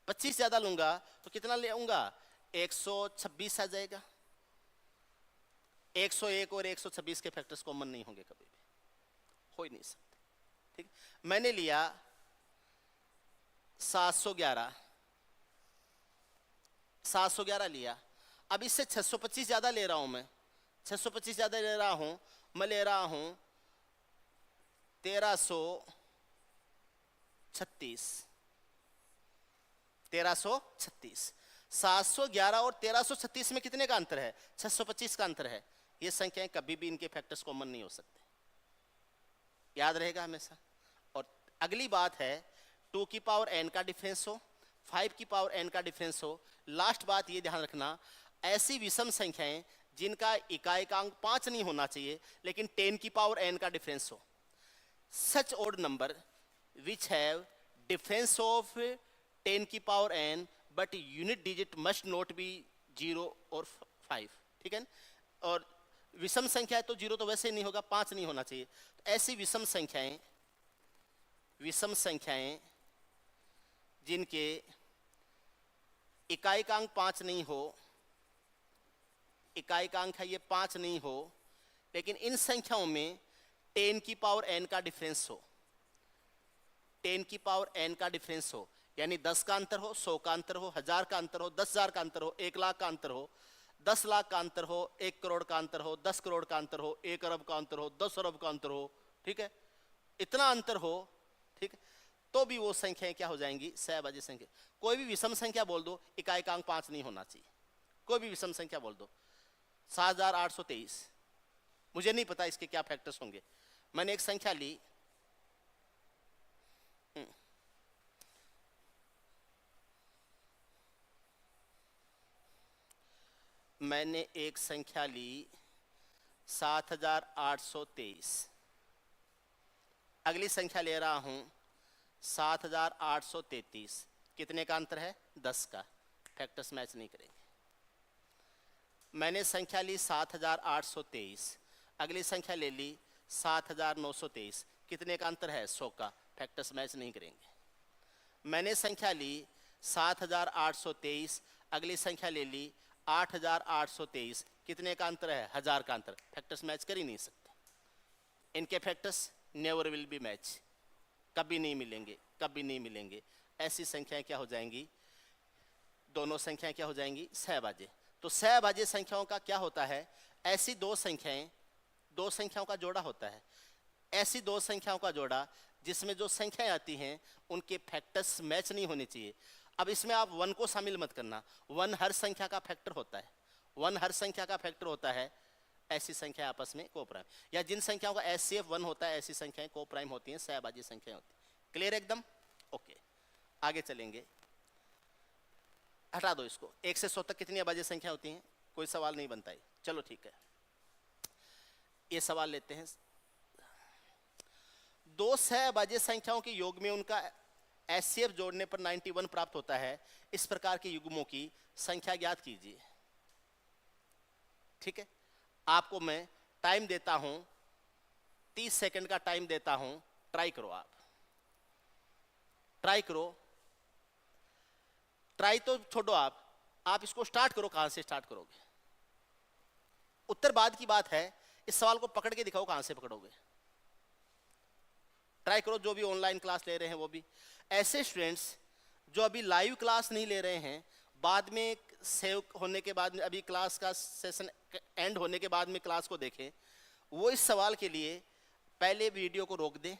[SPEAKER 1] 25 ज्यादा लूंगा तो कितना लेऊंगा? 126 आ जाएगा। 101 और 126 के फैक्टर्स कॉमन नहीं होंगे, कभी भी हो ही नहीं सकते। ठीक, मैंने लिया 711 लिया। अब इससे 625 ज्यादा ले रहा हूं मैं, 625 ज्यादा ले रहा हूं, मैं ले रहा हूं 1336। 711 और 1336 में कितने का अंतर है? 625 का अंतर है। ये संख्याएं कभी भी इनके फैक्टर्स कॉमन नहीं हो सकते, याद रहेगा हमेशा। और अगली बात है 2 की पावर n का डिफरेंस हो, 5 की पावर n का डिफरेंस हो। लास्ट बात ये ध्यान रखना, ऐसी विषम संख्याएं जिनका इकाई का अंक 5 नहीं होना चाहिए, लेकिन 10 की पावर n का डिफरेंस हो। Such odd number which have difference of 10 की power n but unit digit must not be 0 और 5। ठीक है। और विषम संख्या है तो 0 तो वैसे नहीं होगा, 5 नहीं होना चाहिए। तो ऐसी विषम संख्याएं जिनके इकाई का अंक 5 नहीं हो, इकाई का अंक है ये 5 नहीं हो, लेकिन इन संख्याओं में 10 की पावर n का डिफरेंस हो, 10 की पावर n का डिफरेंस हो, यानी 10 का अंतर हो, 100 का अंतर हो, 1000 का अंतर हो, 10,000 का अंतर हो, 1 लाख का अंतर हो, 10 लाख का अंतर हो, 1 करोड़ का अंतर हो, 10 करोड़ का अंतर हो, 1 अरब का अंतर हो, 10 अरब का अंतर हो, ठीक है, इतना अंतर हो, ठीक है, तो भी वो संख्याएं क्या हो जाएंगी, सहभाज्य संख्या। कोई भी विषम संख्या बोल दो, इकाई का अंक 5 नहीं होना चाहिए। कोई भी विषम संख्या बोल दो, 7,823, मुझे नहीं पता इसके क्या फैक्टर्स होंगे। मैंने एक संख्या ली, मैंने एक संख्या ली 7,823, अगली संख्या ले रहा हूं 7,833, कितने का अंतर है, 10 का, फैक्टर्स मैच नहीं करेंगे। मैंने संख्या ली 7,823, अगली संख्या ले ली 7,923, कितने का अंतर है, 100 का, फैक्टर्स मैच नहीं करेंगे। मैंने संख्या ली 7,823, अगली संख्या ले ली 8,823, कितने का अंतर है, 1000 का अंतर, फैक्टर्स मैच कर ही नहीं सकते। इनके factors never will be match, कभी नहीं मिलेंगे, कभी नहीं मिलेंगे। ऐसी संख्याएं क्या हो जाएंगी, दोनों संख्याएं क्या हो जाएंगी, सहभाज्य। तो सहभाज्य संख्याओं का क्या होता है, ऐसी दो संख्याएं, दो संख्याओं का जोड़ा होता है, ऐसी दो संख्याओं का जोड़ा जिसमें जो संख्याएं आती हैं उनके फैक्टर्स मैच नहीं होने चाहिए। अब इसमें आप 1 को शामिल मत करना, 1 हर संख्या का फैक्टर होता है, 1 हर संख्या का फैक्टर होता है। ऐसी संख्या आपस में को प्राइम, या जिन संख्याओं का एचसीएफ 1 होता है ऐसी संख्याएं को प्राइम होती हैं, सहभाज्य संख्याएं होती हैं। क्लियर एकदम, ओके। आगे चलेंगे, हटा दो इसको। 1 से 100 तक कितनी अभाज्य संख्या होती हैं, कोई सवाल नहीं बनता है, चलो ठीक है। ये सवाल लेते हैं, दो सहभाज्य संख्याओं के योग में उनका एचसीएफ जोड़ने पर 91 प्राप्त होता है, इस प्रकार के युग्मों की संख्या ज्ञात कीजिए। ठीक है, आपको मैं टाइम देता हूं, 30 सेकंड का टाइम देता हूं, ट्राई करो, आप ट्राई करो, ट्राई तो छोड़ो, आप इसको स्टार्ट करो। कहां से स्टार्ट करोगे, उत्तर बाद की बात है, इस सवाल को पकड़ के दिखाओ कहां से पकड़ोगे। ट्राई करो, जो भी ऑनलाइन क्लास ले रहे हैं वो भी। ऐसे स्टूडेंट्स जो अभी लाइव क्लास नहीं ले रहे हैं, बाद में सेव होने के बाद में, अभी क्लास का सेशन एंड होने के बाद में क्लास को देखें, वो इस सवाल के लिए पहले वीडियो को रोक दें,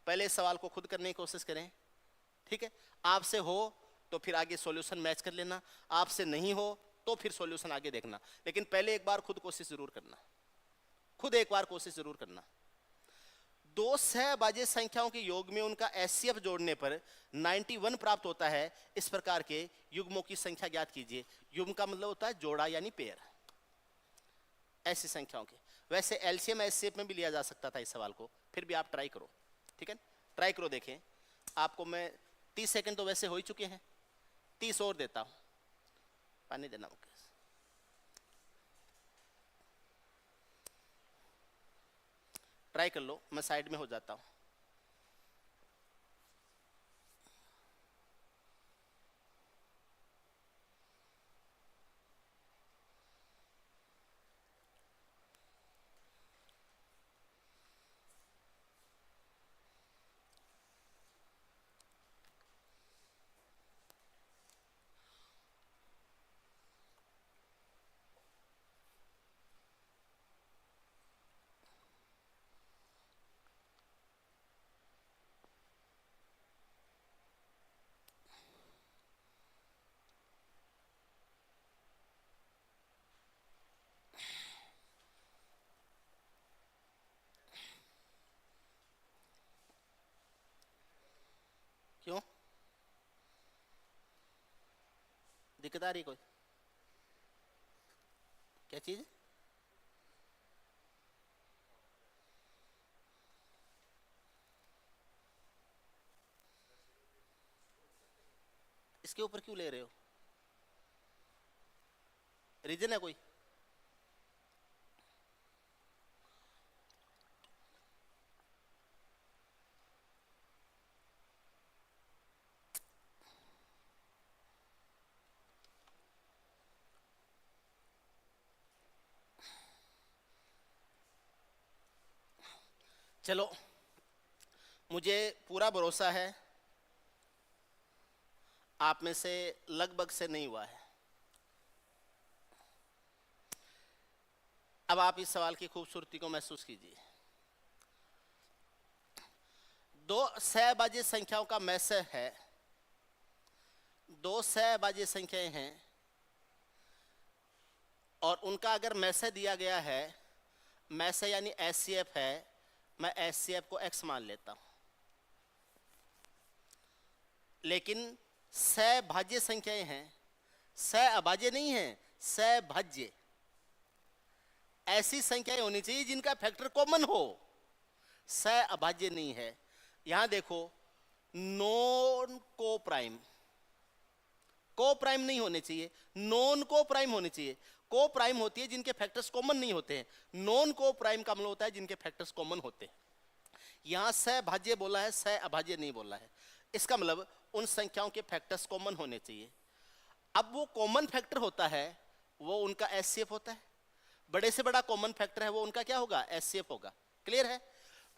[SPEAKER 1] पहले इस सवाल को खुद करने की कोशिश करें। ठीक है, आपसे हो तो फिर आगे सॉल्यूशन मैच कर लेना, आपसे नहीं हो तो फिर सॉल्यूशन आगे देखना, लेकिन पहले एक बार खुद कोशिश जरूर करना, खुद एक बार कोशिश जरूर करना। दो सहभाज्य संख्याओं के योग में उनका एचसीएफ जोड़ने पर 91 प्राप्त होता है, इस प्रकार के युग्मों की संख्या ज्ञात कीजिए। युग्म का मतलब होता है जोड़ा यानी पेयर, ऐसी संख्याओं के। वैसे एलसीएम एचसीएफ में भी लिया जा सकता था इस सवाल को, फिर भी आप ट्राई करो। ठीक है, ट्राई करो, देखें। आपको मैं 30 सेकंड तो वैसे हो ही चुके हैं, 30 और देता हूं, पानी देना मुझे। ट्राई कर लो, मैं साइड में हो जाता हूं। क्यों, दिक्कत आ रही कोई, क्या चीज? इसके ऊपर क्यों ले रहे हो, रीजन है कोई? चलो, मुझे पूरा भरोसा है आप में से लगभग से नहीं हुआ है। अब आप इस सवाल की खूबसूरती को महसूस कीजिए। दो सहभाज्य संख्याओं का मैसे है, दो सहभाज्य संख्याएं हैं और उनका अगर मैसे दिया गया है, मैसे यानी एचसीएफ है, मैं एचसीएफ को x मान लेता हूं। लेकिन सहभाज्य संख्याएं हैं, सहअभाज्य नहीं है, सहभाज्य। ऐसी संख्याएं होनी चाहिए जिनका फैक्टर कॉमन हो, सहअभाज्य नहीं है। यहां देखो, नॉन को प्राइम, को प्राइम नहीं होने चाहिए, नॉन को प्राइम होने चाहिए। को प्राइम होती है जिनके फैक्टर्स कॉमन नहीं होते हैं, नॉन को प्राइम का मतलब होता है जिनके फैक्टर्स कॉमन होते हैं। यहां सहभाज्य बोला है, सहअभाज्य नहीं बोला है। इसका मतलब उन संख्याओं के फैक्टर्स कॉमन होने चाहिए। अब वो कॉमन फैक्टर होता है, वो उनका एचसीएफ होता है। बड़े से बड़ा कॉमन फैक्टर है, वो उनका क्या होगा, एचसीएफ होगा। क्लियर है?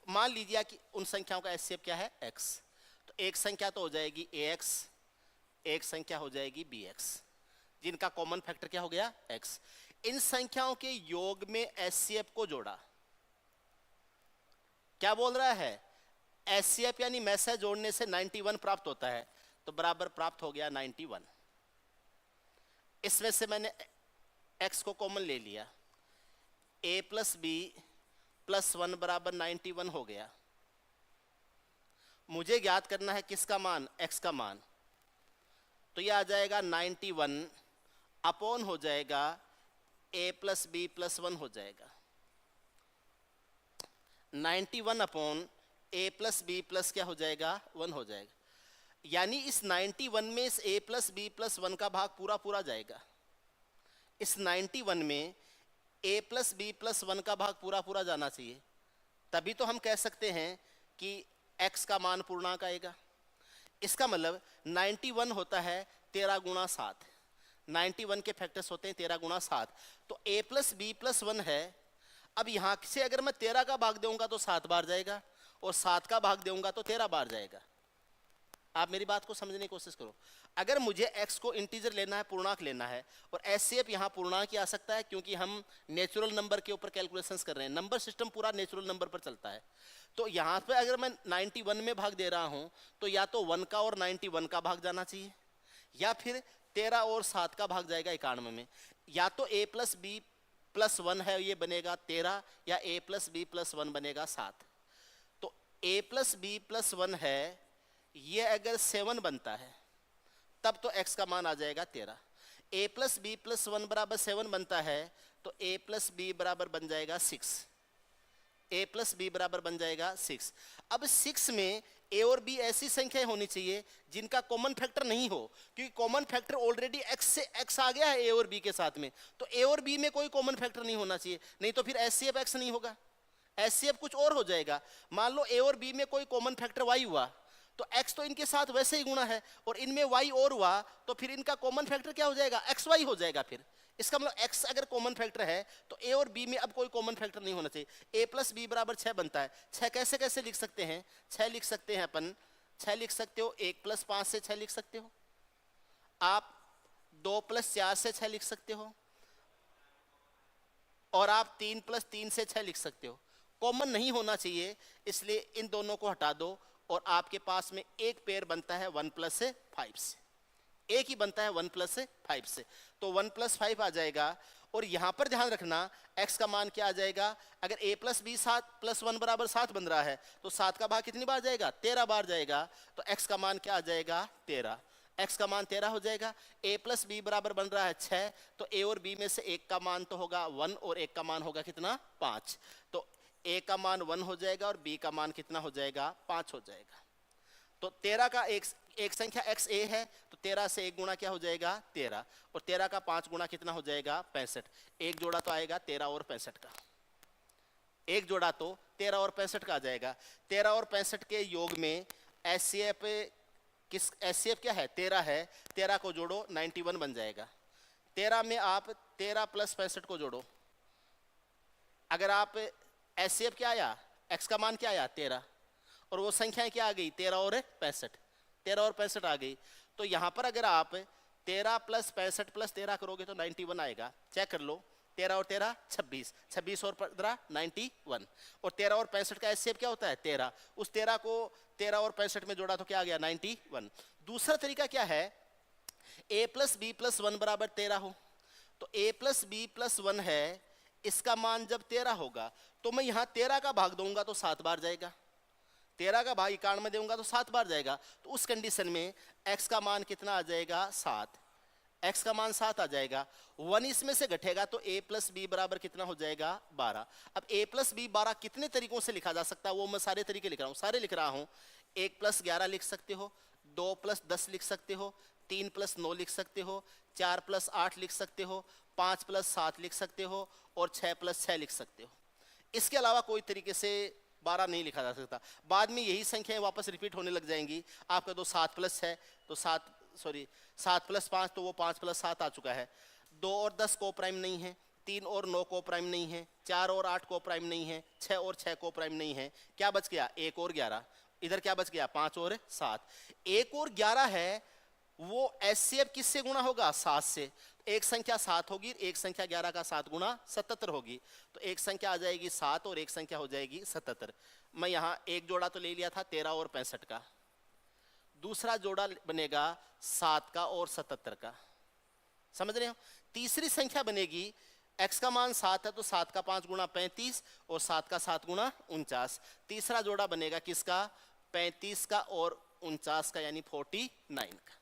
[SPEAKER 1] मान लीजिए कि उन संख्याओं का एचसीएफ क्या है, x। तो एक संख्या तो हो जाएगी ax, एक संख्या हो जाएगी bx, जिनका कॉमन फैक्टर क्या हो गया, x। इन संख्याओं के योग में एचसीएफ को जोड़ा। क्या बोल रहा है, एचसीएफ यानी मैसे जोड़ने से 91 प्राप्त होता है, तो बराबर प्राप्त हो गया 91। इसमें से मैंने x को कॉमन ले लिया, a प्लस बी प्लस 1 बराबर 91 हो गया। मुझे ज्ञात करना है किसका मान, x का मान। तो यह आ जाएगा 91 अपॉन हो जाएगा a प्लस बी प्लस 1 हो जाएगा, 91 upon a plus B plus क्या हो जाएगा, 1 हो जाएगा। यानी इस 91 में इस a प्लस बी प्लस 1 का भाग पूरा पूरा जाएगा। इस 91 में a प्लस बी प्लस 1 का भाग पूरा पूरा जाना चाहिए, तभी तो हम कह सकते हैं कि x का मान पूर्णांक आएगा। इसका मतलब 91 होता है 13 गुणा 7, 91 के फैक्टर्स होते हैं 13 गुणा 7। तो a प्लस बी प्लस 1 है। अब यहाँ से अगर मैं 13 का भाग दूंगा तो 7 बार जाएगा, और 7 का भाग दूंगा तो 13 बार जाएगा। आप मेरी बात को समझने की कोशिश करो। अगर मुझे x को इंटीजर लेना है, पूर्णांक लेना है, और एचसीएफ यहाँ पूर्णांक ही आ सकता है क्योंकि हम नेचुरल नंबर के ऊपर कैलकुलेशंस कर रहे हैं, नंबर सिस्टम पूरा नेचुरल नंबर पर चलता है। तो यहाँ पे अगर मैं 91 में भाग दे रहा हूँ तो या तो 1 का और 91 का भाग जाना चाहिए, या फिर 13 और 7 का भाग जाएगा 91 में। या तो a प्लस बी प्लस 1 है, ये बनेगा 13, या a प्लस बी प्लस 1 बनेगा 7। तो a प्लस बी प्लस 1 है, ये अगर 7 बनता है तब तो x का मान आ जाएगा 13। a प्लस बी प्लस 1 बराबर 7 बनता है तो a प्लस बी बराबर बन जाएगा 6, a प्लस बी बराबर बन जाएगा 6। अब 6 में a और b ऐसी संख्याएं होनी चाहिए जिनका कॉमन फैक्टर नहीं हो, क्योंकि कॉमन फैक्टर ऑलरेडी x से x आ गया है a और b के साथ में, तो a और b में कोई कॉमन फैक्टर नहीं होना चाहिए, नहीं तो फिर एचसीएफ x नहीं होगा, एचसीएफ कुछ और हो जाएगा। मान लो a और b में कोई कॉमन फैक्टर y हुआ, तो x तो इनके साथ वैसे ही गुणा है, और इनमें y और हुआ, तो फिर इनका कॉमन फैक्टर क्या हो जाएगा, xy हो जाएगा। फिर इसका मतलब x अगर कॉमन फैक्टर है तो a और b में अब कोई कॉमन फैक्टर नहीं होना चाहिए। a प्लस बी बराबर 6 बनता है। 6 कैसे कैसे लिख सकते हैं, 6 लिख सकते हैं अपन, 6 लिख सकते हो 1 प्लस 5 से 6 लिख सकते हो, आप 2 प्लस 4 से 6 लिख सकते हो, और आप 3 प्लस 3 से 6 लिख सकते हो। कॉमन नहीं होना चाहिए, इसलिए इन दोनों को हटा दो और आपके पास में एक पेयर बनता है 1 प्लस 5 से, एक ही बनता है 1 प्लस 5 से, तो 1 प्लस 5 आ जाएगा। और यहां पर ध्यान रखना x का मान क्या आ जाएगा, अगर a प्लस बी 7 प्लस 1 बराबर 7 बन रहा है तो 7 का भाग कितनी बार जाएगा, 13 बार जाएगा, तो x का मान क्या आ जाएगा, 13। x का मान 13 हो जाएगा। a प्लस बी बराबर बन रहा है 6, तो a और b में से एक का मान तो होगा 1 और एक का मान होगा कितना, 5। तो a का मान 1 हो जाएगा और b का मान कितना हो जाएगा, 5 हो जाएगा। तो 13 का एक संख्या x a है, तो 13 से एक गुणा क्या हो जाएगा, 13, और 13 का 5 गुणा कितना हो जाएगा, 65। एक जोड़ा तो आएगा 13 और 65 का, एक जोड़ा तो 13 और 65 का आ जाएगा। 13 और 65 के योग में एचसीएफ क्या है, 13 है, 13 को जोड़ो 91 बन जाएगा। 13 में आप 13 प्लस 65 को जोड़ो, अगर आप एचसीएफ क्या आया x का मान क्या आया 13, और वो संख्याएं क्या आ गई 13 और 65, 13 और 65 आ गई। तो यहाँ पर अगर आप 13 प्लस 65 प्लस 13 करोगे तो 91 आएगा। चेक कर लो, 13 और 13 26, 26 और 15 91, और 13 और 65 का एचसीएफ क्या होता है 13, उस 13 को 13 और 65 में जोड़ा तो क्या आ गया 91। दूसरा तरीका क्या है, a प्लस बी प्लस 1 बराबर 13 हो, तो a प्लस बी प्लस 1 है, इसका मान जब 13 होगा तो मैं यहाँ 13 का भाग दूंगा तो 7 बार जाएगा, 13 का भाग 91 दूंगा तो 7 बार जाएगा। तो उस कंडीशन में x का मान कितना आ जाएगा 7, x का मान 7 आ जाएगा। 1 इसमें से घटेगा तो a प्लस बी बराबर कितना हो जाएगा 12। अब a प्लस बी 12 कितने तरीकों से लिखा जा सकता है, वो मैं सारे तरीके लिख रहा हूँ, सारे लिख रहा हूँ। 1 प्लस 11 लिख सकते हो, 2 प्लस 10 लिख सकते हो, 3 प्लस 9 लिख सकते हो, 4 प्लस 8 लिख सकते हो, 5 प्लस 7 लिख सकते हो, और 6 प्लस 6 लिख सकते हो। इसके अलावा कोई तरीके से 12 नहीं लिखा जा सकता। बाद में यही संख्याएं वापस रिपीट होने लग जाएंगी। आपका तो 7 प्लस है तो 7 प्लस 5 तो वो 5 प्लस 7 आ चुका है। 2 और 10 को प्राइम नहीं है, 3 और 9 को प्राइम नहीं है, 4 और 8 को प्राइम नहीं है, 6 और 6 को प्राइम नहीं है। क्या बच गया 1 और 11, इधर क्या बच गया 5 और 7। 1 और 11 है, वो एचसीएफ किससे गुणा होगा 7 से। एक संख्या 7 होगी, एक संख्या 11 का 7 गुणा 77 होगी, तो एक संख्या आ जाएगी 7 और एक संख्या हो जाएगी 77। मैं यहाँ एक जोड़ा तो ले लिया था 13 और 65 का, दूसरा जोड़ा बनेगा 7 का और 77 का, समझ रहे हो। तीसरी संख्या बनेगी, x का मान 7 है तो 7 का 5 गुणा 35 और 7 का 7 गुणा 49। तीसरा जोड़ा बनेगा किसका 35 का और 49 का, यानी 49 का।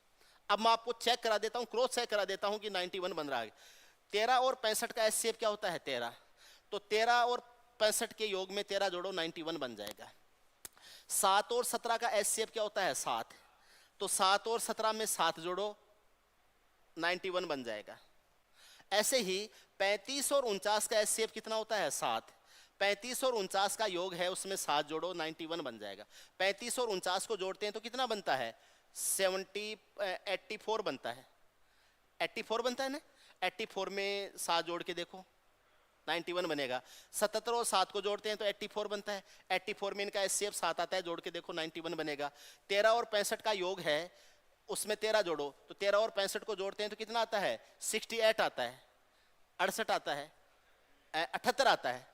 [SPEAKER 1] अब मैं आपको चेक करा देता हूं, क्रॉस चेक करा देता हूं कि 91 बन रहा है। 13 और 65 का एचसीएफ क्या होता है 13, तो 13 और 65 के योग में 13 जोड़ो 91 बन जाएगा। 7 और 17 का एचसीएफ क्या होता है 7, तो 7 और 17 में 7 जोड़ो 91 बन जाएगा। ऐसे ही 35 और 49 का एचसीएफ कितना होता है 7, 35 और 49 का योग है उसमें 7 जोड़ो 91 बन जाएगा। 35 और 49 को जोड़ते हैं तो कितना बनता है 84 बनता है, 84 बनता है ना। 84 में 7 जोड़ के देखो 91 बनेगा। 77 और 7 को जोड़ते हैं तो 84 बनता है, 84 में इनका एचसीएफ 7 आता है, जोड़ के देखो 91 बनेगा। 13 और 65 का योग है उसमें 13 जोड़ो, तो 13 और 65 को जोड़ते हैं तो कितना आता है 68 आता है, 68 आता है, 78 आता है,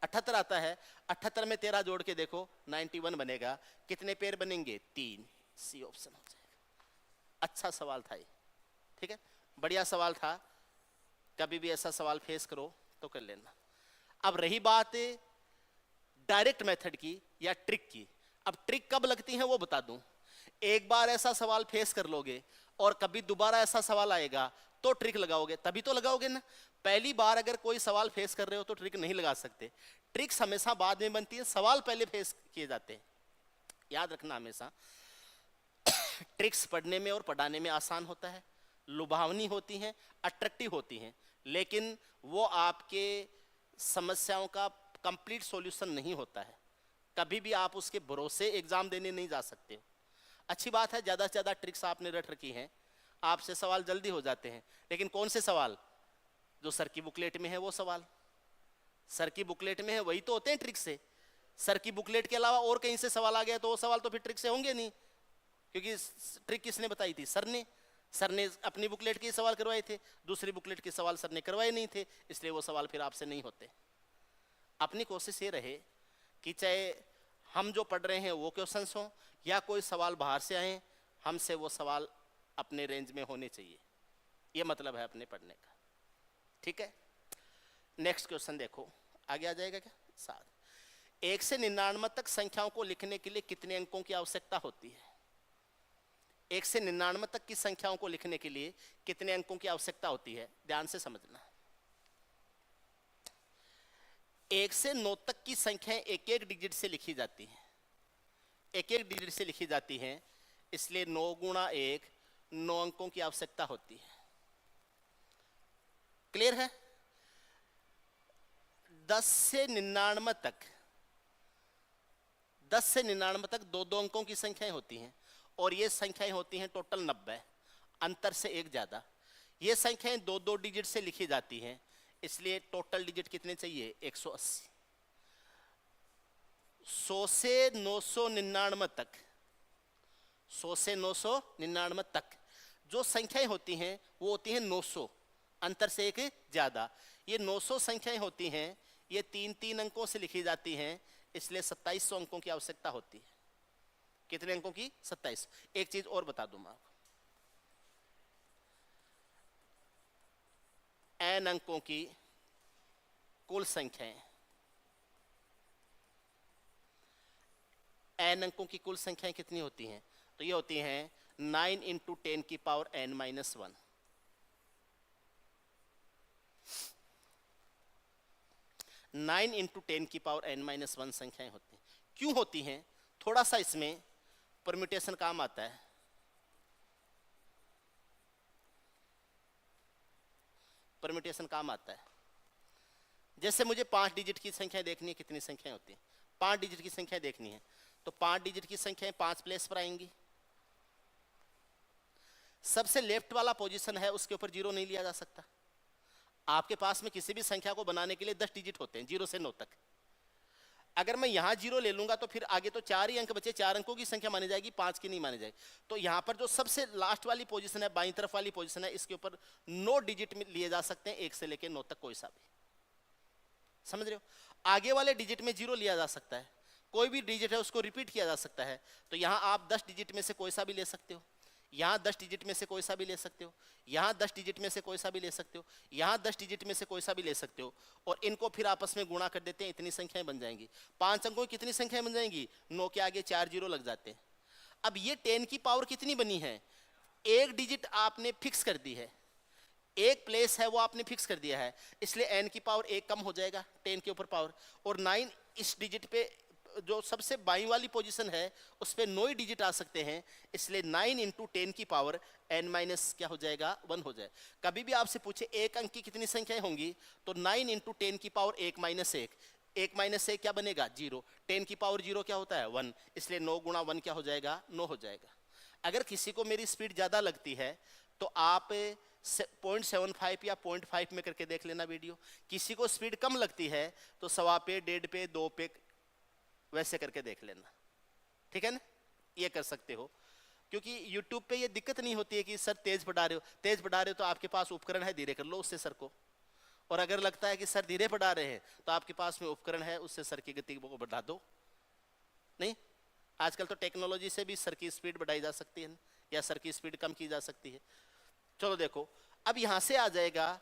[SPEAKER 1] 78 आता है। 78 में 13 जोड़ के देखो 91 बनेगा। कितने पेयर बनेंगे 3, सी ऑप्शन हो जाएगा। अच्छा सवाल था ये, ठीक है, बढ़िया सवाल था। कभी भी ऐसा सवाल फेस करो तो कर लेना। अब रही बात डायरेक्ट मेथड की या ट्रिक की, अब ट्रिक कब लगती है वो बता दूं। एक बार ऐसा सवाल फेस कर लोगे और कभी दोबारा ऐसा सवाल आएगा तो ट्रिक लगाओगे, तभी तो लगाओगे ना। पहली बार अगर कोई सवाल फेस कर रहे हो तो ट्रिक नहीं लगा सकते, ट्रिक्स हमेशा बाद में बनती है, सवाल पहले फेस किए जाते हैं। याद रखना हमेशा, ट्रिक्स पढ़ने में और पढ़ाने में आसान होता है, लुभावनी होती हैं, अट्रैक्टिव होती हैं, लेकिन वो आपके समस्याओं का कंप्लीट सॉल्यूशन नहीं होता है। कभी भी आप उसके भरोसे एग्जाम देने नहीं जा सकते हो। अच्छी बात है, ज़्यादा से ज़्यादा ट्रिक्स आपने रट रखी हैं, आपसे सवाल जल्दी हो जाते हैं, लेकिन कौन से सवाल जो सर की बुकलेट में है वो सवाल, सर की बुकलेट में है वही तो होते हैं ट्रिक से। सर की बुकलेट के अलावा और कहीं से सवाल आ गया तो वो सवाल तो फिर ट्रिक से होंगे नहीं, क्योंकि ट्रिक किसने बताई थी, सर ने। सर ने अपनी बुकलेट के सवाल करवाए थे, दूसरी बुकलेट के सवाल सर ने करवाए नहीं थे, इसलिए वो सवाल फिर आपसे नहीं होते। अपनी कोशिश ये रहे कि चाहे हम जो पढ़ रहे हैं वो क्वेश्चंस हों या कोई सवाल बाहर से आए, हमसे वो सवाल अपने रेंज में होने चाहिए, ये मतलब है अपने पढ़ने का, ठीक है। नेक्स्ट क्वेश्चन देखो, आगे आ जाएगा क्या 7। 1 से 99 तक संख्याओं को लिखने के लिए कितने अंकों की आवश्यकता होती है। 1 से 99 तक की संख्याओं को लिखने के लिए कितने अंकों की आवश्यकता होती है, ध्यान से समझना। 1 से 9 तक की संख्याएं एक एक डिजिट से लिखी जाती हैं, एक एक डिजिट से लिखी जाती हैं, इसलिए 9 गुणा 1 9 अंकों की आवश्यकता होती है। क्लियर है। 10 से 99 तक 2-2 अंकों की संख्याएं होती हैं, और ये संख्याएं होती हैं टोटल 90, अंतर से एक ज्यादा। ये संख्याएं 2-2 डिजिट से लिखी जाती हैं, इसलिए टोटल डिजिट कितने चाहिए 180। 100 से 999 तक, 100 से 999 तक जो संख्याएं होती हैं वो होती हैं 900, अंतर से एक ज्यादा। ये 900 संख्याएं होती हैं, ये 3-3 अंकों से लिखी जाती हैं, इसलिए 2700 अंकों की आवश्यकता होती है। कितने अंकों की? 27। एक चीज और बता दूं मैं आपको, n अंकों की कुल संख्याएं, n अंकों की कुल संख्याएं कितनी होती हैं? तो ये होती हैं 9 × 10 की पावर n-1। 9 × 10 की पावर n-1 संख्याएं होती हैं। क्यों होती हैं? थोड़ा सा इसमें परम्यूटेशन काम आता है। परम्यूटेशन काम आता है। जैसे मुझे 5 डिजिट की संख्या देखनी है, कितनी संख्याएं होती हैं? 5 डिजिट की संख्या देखनी है, तो 5 डिजिट की संख्याएं 5 प्लेस पर आएंगी। सबसे लेफ्ट वाला पोजीशन है, उसके ऊपर 0 नहीं लिया जा सकता। आपके पास में किसी भी संख्या को बनाने के लिए 10 डिजिट होते हैं, 0 से 9 तक। अगर मैं यहां 0 ले लूंगा तो फिर आगे तो 4 ही अंक बचे, 4 अंकों की संख्या मानी जाएगी, 5 की नहीं मानी जाएगी। तो यहां पर जो सबसे लास्ट वाली पोजीशन है, बाईं तरफ वाली पोजीशन है, इसके ऊपर 9 डिजिट में लिए जा सकते हैं, 1 से लेकर 9 तक, कोई सा भी। समझ रहे हो? आगे वाले डिजिट में 0 लिया जा सकता है, कोई भी डिजिट है उसको रिपीट किया जा सकता है। तो यहां आप 10 डिजिट में से कोई सा भी ले सकते हो, यहां 10 डिजिट में से कोई सा भी ले सकते हो, यहां 10 डिजिट में से कोई सा भी ले सकते हो, यहां 10 डिजिट में से कोई सा भी ले सकते हो, और इनको फिर आपस में गुणा कर देते हैं, इतनी संख्याएं बन जाएंगी। 5 अंकों की कितनी संख्याएं बन जाएंगी? 9 के आगे 4 0 लग जाते हैं। अब ये 10 की पावर कितनी बनी है? एक डिजिट आपने फिक्स कर दी है, एक प्लेस है वो आपने फिक्स कर दिया है, इसलिए n की पावर 1 कम हो जाएगा 10 के ऊपर पावर, और 9 इस डिजिट पे जो सबसे बाईं वाली पोजीशन है उस पे 9 ही डिजिट आ सकते हैं, इसलिए 9 × 10 की पावर n- क्या हो जाएगा? 1 हो जाए। कभी भी आपसे पूछे एक अंक की कितनी संख्याएं होंगी, तो 9 × 10 की पावर 1 - 1, 1 - 1 क्या बनेगा? 0। 10 की पावर 0 क्या होता है? 1, इसलिए 9 × 1 क्या हो जाएगा? 9 हो जाएगा। अगर किसी को मेरी स्पीड ज्यादा लगती है तो आप 0.75 या 0.5 में करके देख लेना वीडियो। किसी को स्पीड कम लगती है तो 1.25 पे, 1.5 पे, 2 पे वैसे करके देख लेना, ठीक है ना? ये कर सकते हो, क्योंकि YouTube पे ये दिक्कत नहीं होती है कि सर तेज बढ़ा रहे हो, तेज बढ़ा रहे हो तो आपके पास उपकरण है, धीरे कर लो उससे सर को। और अगर लगता है कि सर धीरे बढ़ा रहे हैं तो आपके पास में उपकरण है, उससे सर की गति को बढ़ा दो। नहीं, आजकल तो टेक्नोलॉजी से भी सर की स्पीड बढ़ाई जा सकती है या सर की स्पीड कम की जा सकती है। चलो देखो, अब यहां से आ जाएगा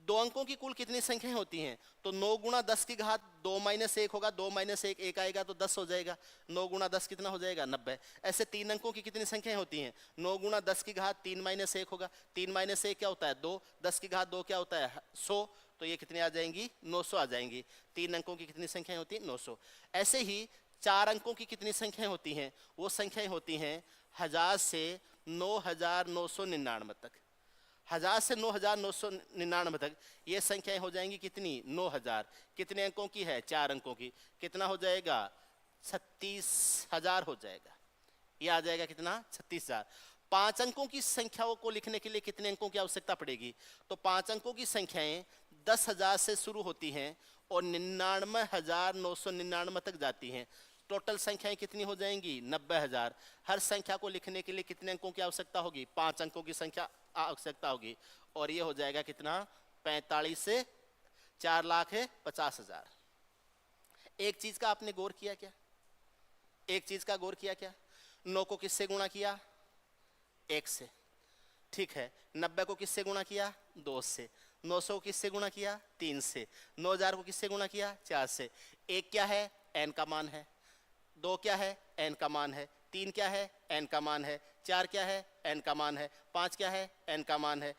[SPEAKER 1] 2 अंकों की कुल कितनी संख्याएं होती हैं? तो 9 × 10 की घात 2 - 1 होगा, 2 - 1, 1 आएगा तो 10 हो जाएगा। 9 × 10 कितना हो जाएगा? 90। ऐसे 3 अंकों की कितनी संख्याएं होती हैं? 9 × 10 की घात 3 - 1 होगा, 3 - 1 क्या होता है? 2, 10 की घात 2 क्या होता है? 100। तो ये कितने आ जाएंगी? 900 आ जाएंगी। 3 अंकों की कितनी संख्याएं होती हैं? 900। ऐसे ही 4 अंकों की कितनी संख्याएं होती हैं? वो संख्याएं होती हैं 1000 से 9999 तक। 1000 से 9999 तक ये संख्याएं हो जाएंगी कितनी? 9000। कितने अंकों की है? 4 अंकों की। कितना हो जाएगा? 36000 हो जाएगा। ये आ जाएगा कितना? 36000। 5 अंकों की संख्याओं को लिखने के लिए कितने अंकों की आवश्यकता पड़ेगी? तो 5 अंकों की संख्याएं 10,000 से शुरू होती हैं और 99,999 तक जाती हैं। टोटल संख्याएं कितनी हो जाएंगी? 90,000। हर संख्या को लिखने के लिए कितने अंकों की आवश्यकता होगी? 5 अंकों की संख्या आवश्यकता होगी, और ये हो जाएगा कितना? 45 से 4,50,000। एक चीज का आपने गौर किया क्या? एक चीज का गौर किया क्या? 9 को किससे गुणा किया? 1 से। ठीक है। 90 को किससे गुणा किया? 2 से। 900 को किससे गुणा किया? 3 से। 9000 को किससे गुणा किया? 4 से। 1 क्या है? n का मान है। 2 क्या है? n का मान है। 3 क्या है? n का मान है। 4 क्या है? n का मान है। 5 क्या है? n का मान है।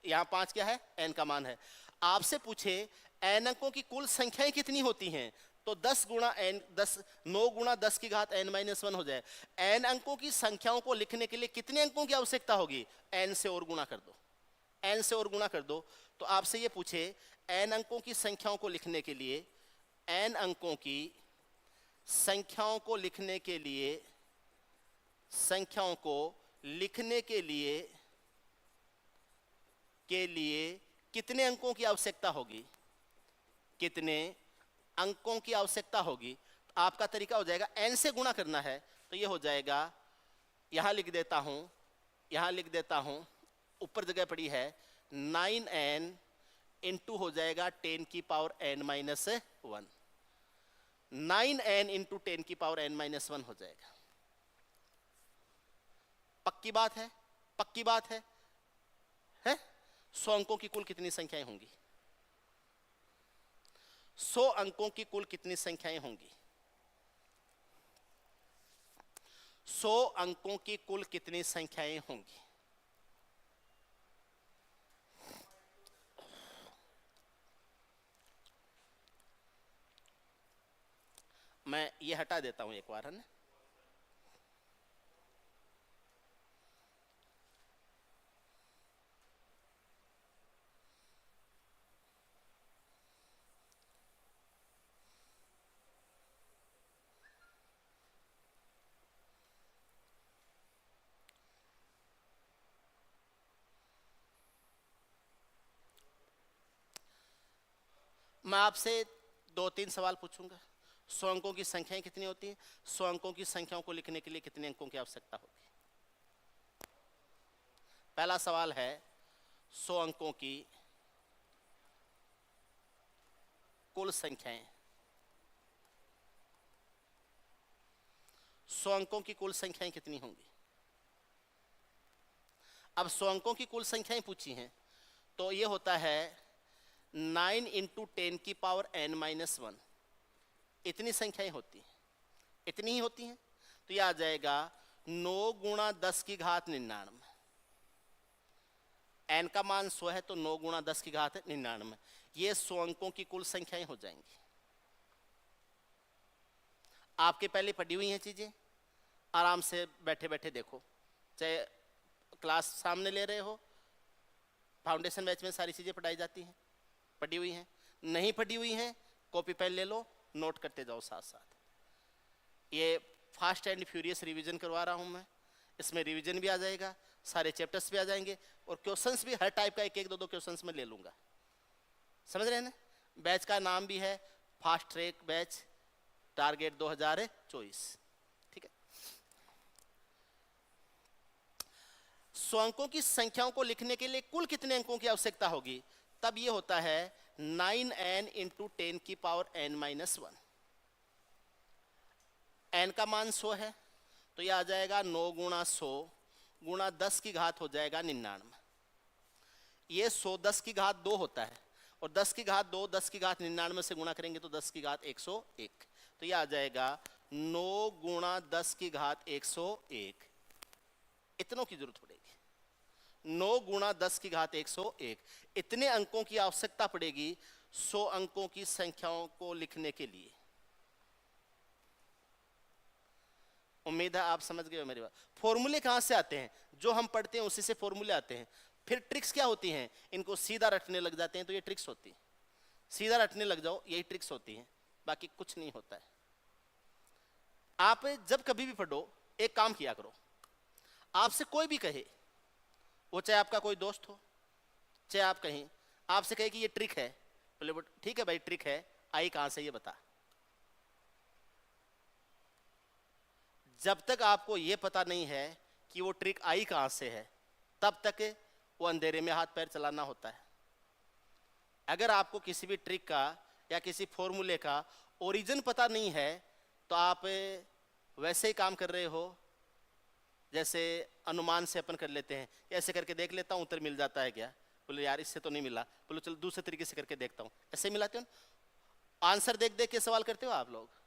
[SPEAKER 1] यहाँ 5 क्या है? n का मान है। आपसे पूछे n अंकों की कुल संख्याएं कितनी होती हैं, तो 10 गुणा n 10 9 × 10 की घात n-1 हो जाए। n अंकों की संख्याओं को लिखने के लिए कितने अंकों की आवश्यकता होगी? n से और गुणा कर दो, n से और गुणा कर दो। तो आपसे ये पूछे n अंकों की संख्याओं को लिखने के लिए, n अंकों की संख्याओं को लिखने के लिए, संख्याओं को लिखने के लिए कितने अंकों की आवश्यकता होगी? कितने अंकों की आवश्यकता होगी? आपका तरीका हो जाएगा n से गुणा करना है तो ये हो जाएगा, यहां लिख देता हूं, यहां लिख देता हूं, ऊपर जगह पड़ी है 9n इंटू हो जाएगा 10 की power n minus 1, 9n into 10 की पावर n माइनस 1 हो जाएगा। पक्की बात है, पक्की बात है? 100 अंकों की कुल कितनी संख्याएं होंगी? 100 अंकों की कुल कितनी संख्याएं होंगी? 100 अंकों की कुल कितनी संख्याएं होंगी? मैं ये हटा देता हूं एक बार, है ना? मैं आपसे 2-3 सवाल पूछूंगा। 100 अंकों की संख्याएं कितनी होती हैं? 100 अंकों की संख्याओं को लिखने के लिए कितने अंकों की आवश्यकता होती है? पहला सवाल है 100 अंकों की कुल संख्याएं। 100 अंकों की कुल संख्याएं कितनी होंगी? अब 100 अंकों की कुल संख्याएं पूछी हैं तो ये होता है 9 इंटू 10 की पावर n माइनस 1, इतनी संख्याएं होती हैं, इतनी ही होती हैं। तो ये आ जाएगा 9 गुणा 10 की घात 99, n का मान 100 है तो 9 गुणा 10 की घात 99, ये 100 अंकों की कुल संख्याएं हो जाएंगी। आपके पहले पढ़ी हुई हैं चीजें, आराम से बैठे बैठे देखो, चाहे क्लास सामने ले रहे हो, फाउंडेशन बैच में सारी चीजें पढ़ाई जाती हैं, पढ़ी हुई हैं। नहीं पढ़ी हुई हैं कॉपी पेन ले लो, नोट करते जाओ साथ साथ। ये फास्ट एंड फ्यूरियस रिवीजन करवा रहा हूं मैं, इसमें रिवीजन भी आ जाएगा, सारे चैप्टर्स भी आ जाएंगे और क्वेश्चंस भी हर टाइप का 1-1, 2-2 क्वेश्चंस में ले लूंगा। समझ रहे हैं ना? बैच का नाम भी है फास्ट ट्रैक बैच टारगेट 2024। ठीक है। 100 अंकों की संख्याओं को लिखने के लिए कुल कितने अंकों की आवश्यकता होगी? तब ये होता है 9n इंटू 10 की पावर n माइनस 1। n का मान 100 है तो ये आ जाएगा 9 गुणा 100 गुणा 10 की घात हो जाएगा 99। ये 100 10 की घात 2 होता है और 10 की घात 2 10 की घात 99 से गुणा करेंगे तो 10 की घात 101, तो ये आ जाएगा 9 गुणा 10 की घात 101। इतनों की जरूरत पड़ेगी, 9 गुणा 10 की घात 101, इतने अंकों की आवश्यकता पड़ेगी 100 अंकों की संख्याओं को लिखने के लिए। उम्मीद है आप समझ गए हो मेरी बात। फॉर्मूले कहां से आते हैं? जो हम पढ़ते हैं उसी से फॉर्मूले आते हैं। फिर ट्रिक्स क्या होती हैं? इनको सीधा रटने लग जाते हैं तो ये ट्रिक्स होती है। सीधा रटने लग जाओ, यही ट्रिक्स होती हैं, बाकी कुछ नहीं होता है। आप जब कभी भी पढ़ो एक काम किया करो, आपसे कोई भी कहे, वो चाहे आपका कोई दोस्त हो, चाहे आप कहीं आपसे कहे कि ये ट्रिक है, बोले ठीक है भाई ट्रिक है, आई कहां से ये बता। जब तक आपको ये पता नहीं है कि वो ट्रिक आई कहां से है, तब तक वो अंधेरे में हाथ पैर चलाना होता है। अगर आपको किसी भी ट्रिक का या किसी फॉर्मूले का ओरिजिन पता नहीं है तो आप वैसे ही काम कर रहे हो जैसे अनुमान से अपन कर लेते हैं, ऐसे करके देख लेता हूं उत्तर मिल जाता है क्या, बोले यार इससे तो नहीं मिला, बोलो चलो दूसरे तरीके से करके देखता हूं, ऐसे मिलाते हो। आंसर देख देख के सवाल करते हो आप लोग।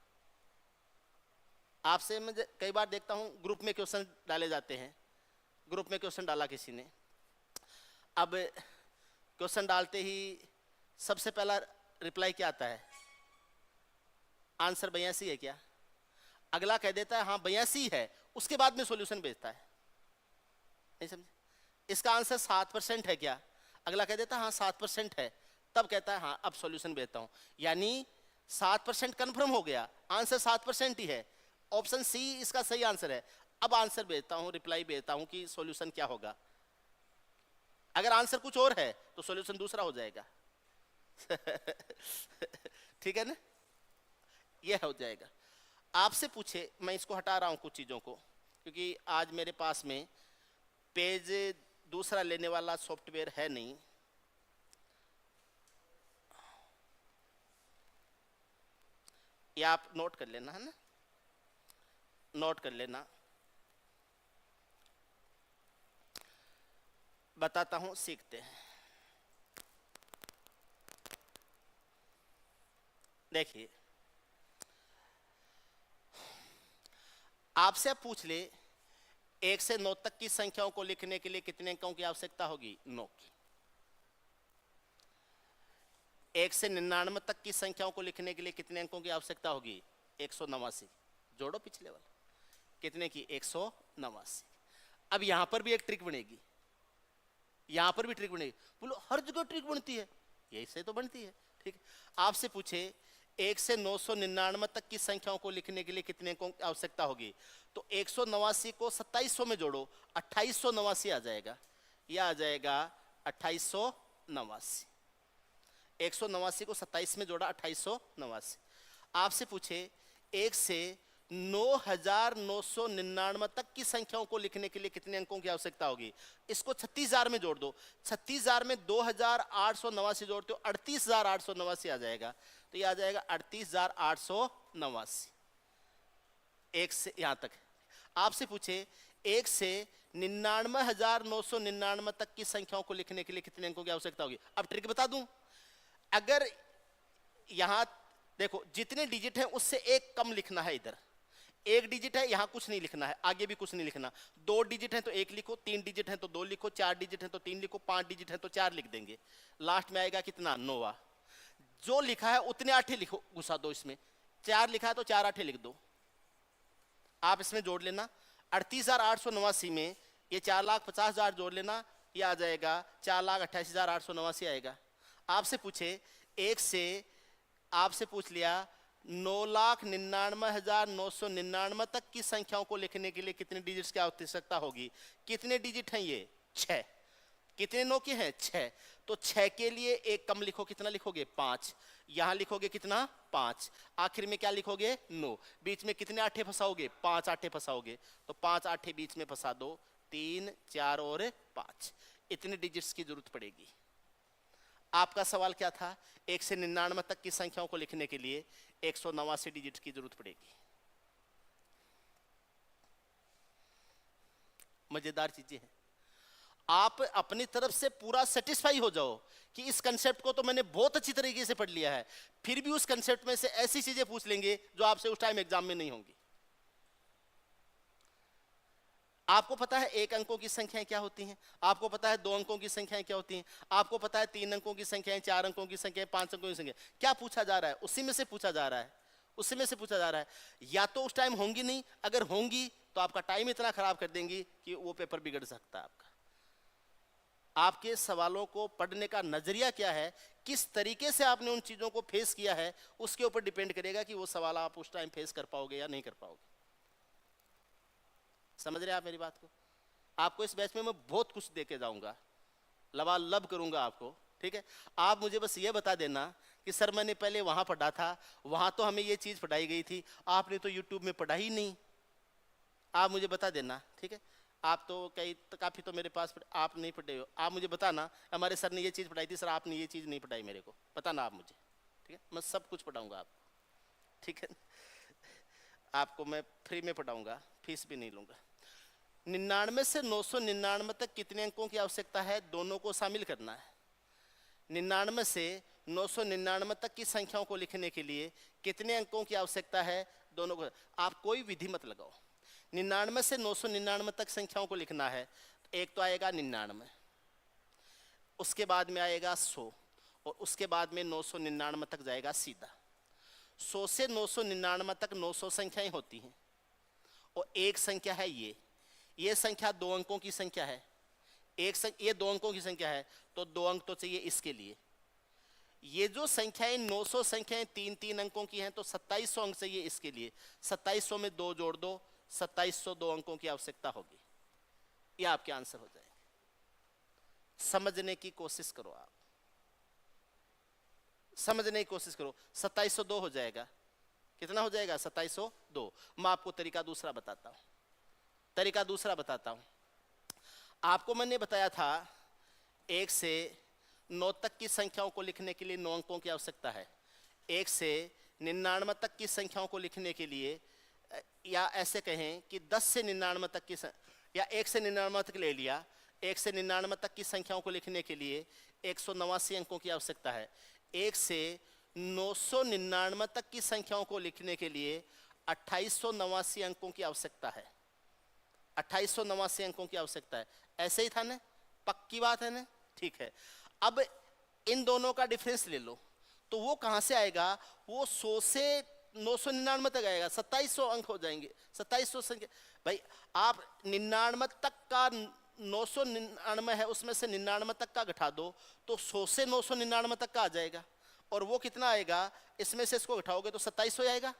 [SPEAKER 1] आपसे मैं कई बार देखता हूं ग्रुप में क्वेश्चन डाले जाते हैं, ग्रुप में क्वेश्चन डाला किसी ने, अब क्वेश्चन डालते ही सबसे पहला रिप्लाई क्या आता है? आंसर 82 है क्या? अगला कह देता है हाँ 82 है, उसके बाद में सॉल्यूशन भेजता है। नहीं समझे? इसका आंसर 7% है क्या? अगला कह देता है हाँ 7% है, तब कहता है हाँ अब सॉल्यूशन भेजता हूं। यानी 7% कंफर्म हो गया, आंसर 7% ही है, ऑप्शन सी इसका सही आंसर है। अब आंसर भेजता हूं, रिप्लाई भेजता हूं कि सॉल्यूशन क्या होगा। अगर आंसर कुछ और है तो सॉल्यूशन दूसरा हो जाएगा। ठीक है ना? यह हो जाएगा। आपसे पूछे, मैं इसको हटा रहा हूं कुछ चीजों को, क्योंकि आज मेरे पास में पेज दूसरा लेने वाला सॉफ्टवेयर है नहीं। ये आप नोट कर लेना, है ना, नोट कर लेना। बताता हूं, सीखते हैं। देखिए, आपसे पूछ ले 1 से 9 तक की संख्याओं को लिखने के लिए कितने अंकों की आवश्यकता होगी? 9 की। 1 से 99 तक की संख्याओं को लिखने के लिए कितने अंकों की आवश्यकता होगी? 189। जोड़ो पिछले वाला, कितने की? 189। अब यहां पर भी एक ट्रिक बनेगी, यहां पर भी ट्रिक बनेगी। बोलो हर जगह ट्रिक बनती है, यही से तो बनती है। ठीक है, आपसे पूछे 1 से 999 तक की संख्याओं को लिखने के लिए कितने अंकों की आवश्यकता होगी? तो 189 को 2700 में जोड़ो, 2889 आ जाएगा। यह आ जाएगा 2889। 189 को 27 में जोड़ा, 2889। आपसे पूछे 1 से 9999 तक की संख्याओं को लिखने के लिए कितने अंकों की आवश्यकता होगी? इसको 36000 में जोड़ दो। 36000 में 2889 जोड़ते हो, 38889 आ जाएगा। तो ये आ जाएगा 38889। 1 से यहां तक। आपसे पूछे 1 से 99,999 तक की संख्याओं को लिखने के लिए कितने अंकों की आवश्यकता होगी? अब ट्रिक बता दूं, अगर यहां देखो जितने डिजिट हैं उससे एक कम लिखना है। इधर 1 डिजिट है, यहां कुछ नहीं लिखना है, आगे भी कुछ नहीं लिखना। 2 डिजिट है तो 1 लिखो, 3 डिजिट है तो 2 लिखो, 4 डिजिट है तो 3 लिखो, 5 डिजिट है तो 4 लिख देंगे। लास्ट में आएगा कितना? 9। जो लिखा है उतने आठे लिखो, घुसा दो इसमें। 4 लिखा है तो 4 आठे लिख दो। आप इसमें जोड़ लेना 38,889 में ये 4,50,000 जोड़ लेना, ये आ जाएगा 4,88,889 आएगा। आपसे पूछे 1 से, आपसे पूछ लिया 9,99,999 तक की संख्याओं को लिखने के लिए कितने डिजिट्स की आवश्यकता होगी? कितने डिजिट हैं ये? 6। कितने 9 के हैं? 6। तो 6 के लिए एक कम लिखो, कितना लिखोगे? 5। यहां लिखोगे कितना? 5। आखिर में क्या लिखोगे? 9। बीच में कितने आठे फंसाओगे? 5 आठे फंसाओगे। तो 5 आठे बीच में फंसा दो, 3 4 और 5। इतने डिजिट्स की जरूरत पड़ेगी। आपका सवाल क्या था? 1 से 99 तक की संख्याओं को लिखने के लिए 189 डिजिट की जरूरत पड़ेगी। मजेदार चीजें हैं। आप अपनी तरफ से पूरा सेटिस्फाई हो जाओ कि इस कंसेप्ट को तो मैंने बहुत अच्छी तरीके से पढ़ लिया है, फिर भी उस कंसेप्ट में से ऐसी चीजें पूछ लेंगे जो आपसे उस टाइम एग्जाम में नहीं होंगी। आपको पता है 1 अंकों की संख्याएं क्या होती हैं? आपको पता है 2 अंकों की संख्याएं क्या होती हैं? आपको पता है 3 अंकों की संख्याएं, 4 अंकों की संख्याएं, 5 अंकों की संख्या। क्या पूछा जा रहा है? उसी में से पूछा जा रहा है, उसी में से पूछा जा रहा है। या तो उस टाइम होंगी नहीं, अगर होंगी तो आपका टाइम इतना खराब कर देंगी कि वो पेपर बिगड़ सकता है आपका। आपके सवालों को पढ़ने का नजरिया क्या है, किस तरीके से आपने उन चीजों को फेस किया है, उसके ऊपर डिपेंड करेगा कि वो सवाल आप उस टाइम फेस कर पाओगे या नहीं कर पाओगे। समझ रहे हैं आप मेरी बात को? आपको इस बैच में मैं बहुत कुछ दे के जाऊंगा, लबालब करूंगा आपको। ठीक है, आप मुझे बस ये बता देना कि सर मैंने पहले वहां पढ़ा था, वहां तो हमें ये चीज पढ़ाई गई थी, आपने तो यूट्यूब में पढ़ा ही नहीं। आप मुझे बता देना। ठीक है, आप तो काफी तो मेरे पास आप नहीं पढ़े हो, आप मुझे बताना हमारे सर ने ये चीज पढ़ाई थी, सर आपने ये चीज नहीं पढ़ाई मेरे को, बताना आप मुझे। ठीक है, मैं सब कुछ पढ़ाऊंगा आपको। ठीक है, आपको मैं फ्री में पढ़ाऊंगा, फीस भी नहीं लूंगा। 99 से 999 तक कितने अंकों की आवश्यकता है? दोनों को शामिल करना है। 99 से 999 तक की संख्याओं को लिखने के लिए कितने अंकों की आवश्यकता है? दोनों को। आप कोई विधि मत लगाओ। 99 से 999 तक संख्याओं को लिखना है, एक तो आएगा 99, उसके बाद में आएगा 100, और उसके बाद में 999 तक जाएगा सीधा। 100 से 999 तक 900 संख्याएं होती हैं, और एक संख्या है ये संख्या 2 अंकों की संख्या है। ये 2 अंकों की संख्या है, तो 2 अंक तो चाहिए इसके लिए। ये जो संख्याएं 900 संख्याएं 3-3 अंकों की हैं, तो 2700 अंक चाहिए इसके लिए। 2700 में 2 जोड़ दो, 2702 अंकों की आवश्यकता होगी। ये आपके आंसर हो जाएंगे। समझने की कोशिश करो, आप समझने की कोशिश करो। 2702 हो जाएगा, कितना हो जाएगा 2702। मैं आपको तरीका दूसरा बताता हूं, तरीका दूसरा बताता हूं। आपको मैंने बताया था 1 से 9 तक की संख्याओं को लिखने के लिए 9 अंकों की आवश्यकता है। 1 से 99 तक की संख्याओं को लिखने के लिए, या ऐसे कहें कि 10 से 99 तक की, या 1 से 99 तक ले लिया, 1 से 99 तक की संख्याओं को लिखने के लिए 189 अंकों की आवश्यकता है। 1 से 999 तक की संख्याओं को लिखने के लिए 2889 अंकों की आवश्यकता है। 2889 अंकों की आवश्यकता है। ऐसे ही था ना, पक्की बात है ना? ठीक है। अब इन दोनों का डिफरेंस ले लो, तो वो कहां से आएगा? वो 100 से 999 तक आएगा, 2700 अंक हो जाएंगे। 2700 संख्या भाई, आप 99 तक का 999 है, उसमें से 99 तक का घटा दो तो 100 से 999 तक का आ जाएगा। और वो कितना आएगा? इसमें से इसको घटाओगे तो 2700 आएगा,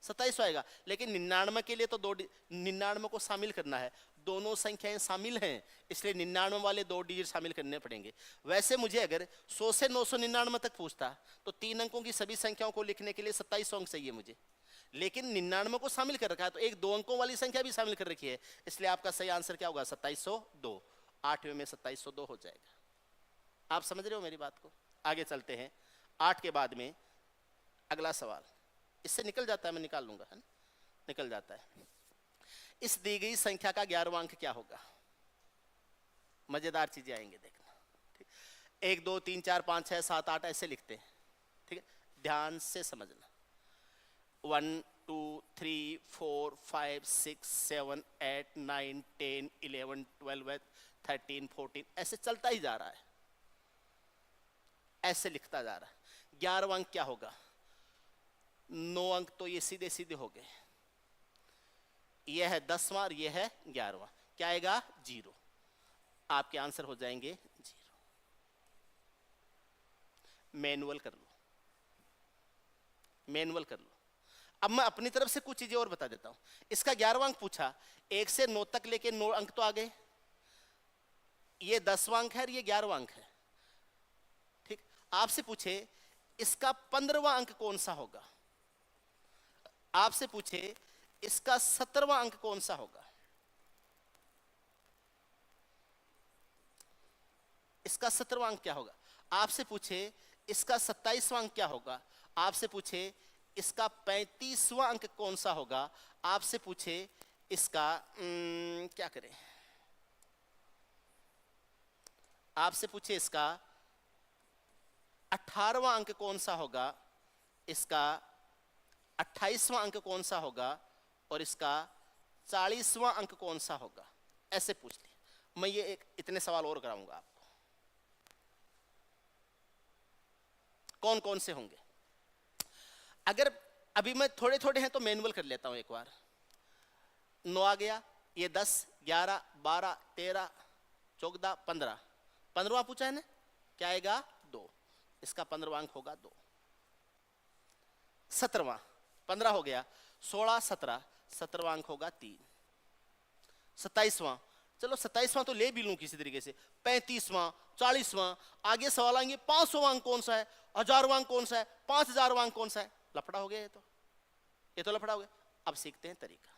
[SPEAKER 1] 2700 आएगा। लेकिन 99 के लिए तो 99 को शामिल करना है, दोनों संख्याएं शामिल हैं, इसलिए 99 वाले 2 डिजिट शामिल करने पड़ेंगे। वैसे मुझे अगर 100 से 999 तक पूछता तो 3 अंकों की सभी संख्याओं को लिखने के लिए 2700 अंक चाहिए मुझे, लेकिन 99 को शामिल कर रखा है तो एक 2 अंकों वाली संख्या भी शामिल कर रखी है, इसलिए आपका सही आंसर क्या होगा? 2702। 8वें में 2702 हो जाएगा। आप समझ रहे हो मेरी बात को? आगे चलते हैं। 8 के बाद में अगला सवाल, इससे निकल जाता है, मैं निकाल लूंगा, है ना? निकल जाता है। इस दी गई संख्या का 11वां अंक क्या होगा? मजेदार चीजें आएंगे, देखना। ठीक, 1 2 3 4 5 6 7 8 ऐसे लिखते हैं, ठीक है? ध्यान से समझना। 1 2 3 4 5 6 7 8 9 10 11 12 13 14 ऐसे चलता ही जा रहा है, ऐसे लिखता जा रहा है। 11वां अंक क्या होगा? 9 अंक तो ये सीधे सीधे हो गए, यह है 10वां और यह है 11वां। क्या आएगा? 0। आपके आंसर हो जाएंगे 0। मैनुअल कर लो, मैनुअल कर लो। अब मैं अपनी तरफ से कुछ चीजें और बता देता हूं। इसका 11वां अंक पूछा, 1 से 9 तक लेके 9 अंक तो आ गए, ये 10वां अंक है और ये 11वां अंक है, ठीक? आपसे पूछे इसका 15वां अंक कौन सा होगा, आपसे पूछे इसका 17वां अंक कौन सा होगा, इसका 17वां अंक क्या होगा? आपसे पूछे इसका 27वां अंक क्या होगा, आपसे पूछे इसका 35वां अंक कौन सा होगा, आपसे पूछे इसका क्या करें, आपसे पूछे इसका 18वां अंक कौन सा होगा, इसका 28वां अंक कौन सा होगा और इसका 40वां अंक कौन सा होगा, ऐसे पूछ लिया। मैं ये इतने सवाल और कराऊंगा आपको, कौन कौन से होंगे। अगर अभी मैं थोड़े थोड़े हैं तो मैनुअल कर लेता हूं एक बार। 9 आ गया, ये 10 11 12 13 14 15, 15वां पूछा है ना, क्या आएगा? 2। इसका 15वां अंक होगा 2। 17वां, 15 हो गया, 16 17, 17वां अंक होगा 3। 27वां, चलो 27वां तो ले भी लूं किसी तरीके से, 35वां 40वां, आगे सवाल आएंगे 500वां अंक कौन सा है, 1000वां अंक कौन सा है, 5000वां अंक कौन सा है। लफड़ा हो गया ये तो लफड़ा हो गया। अब सीखते हैं तरीका।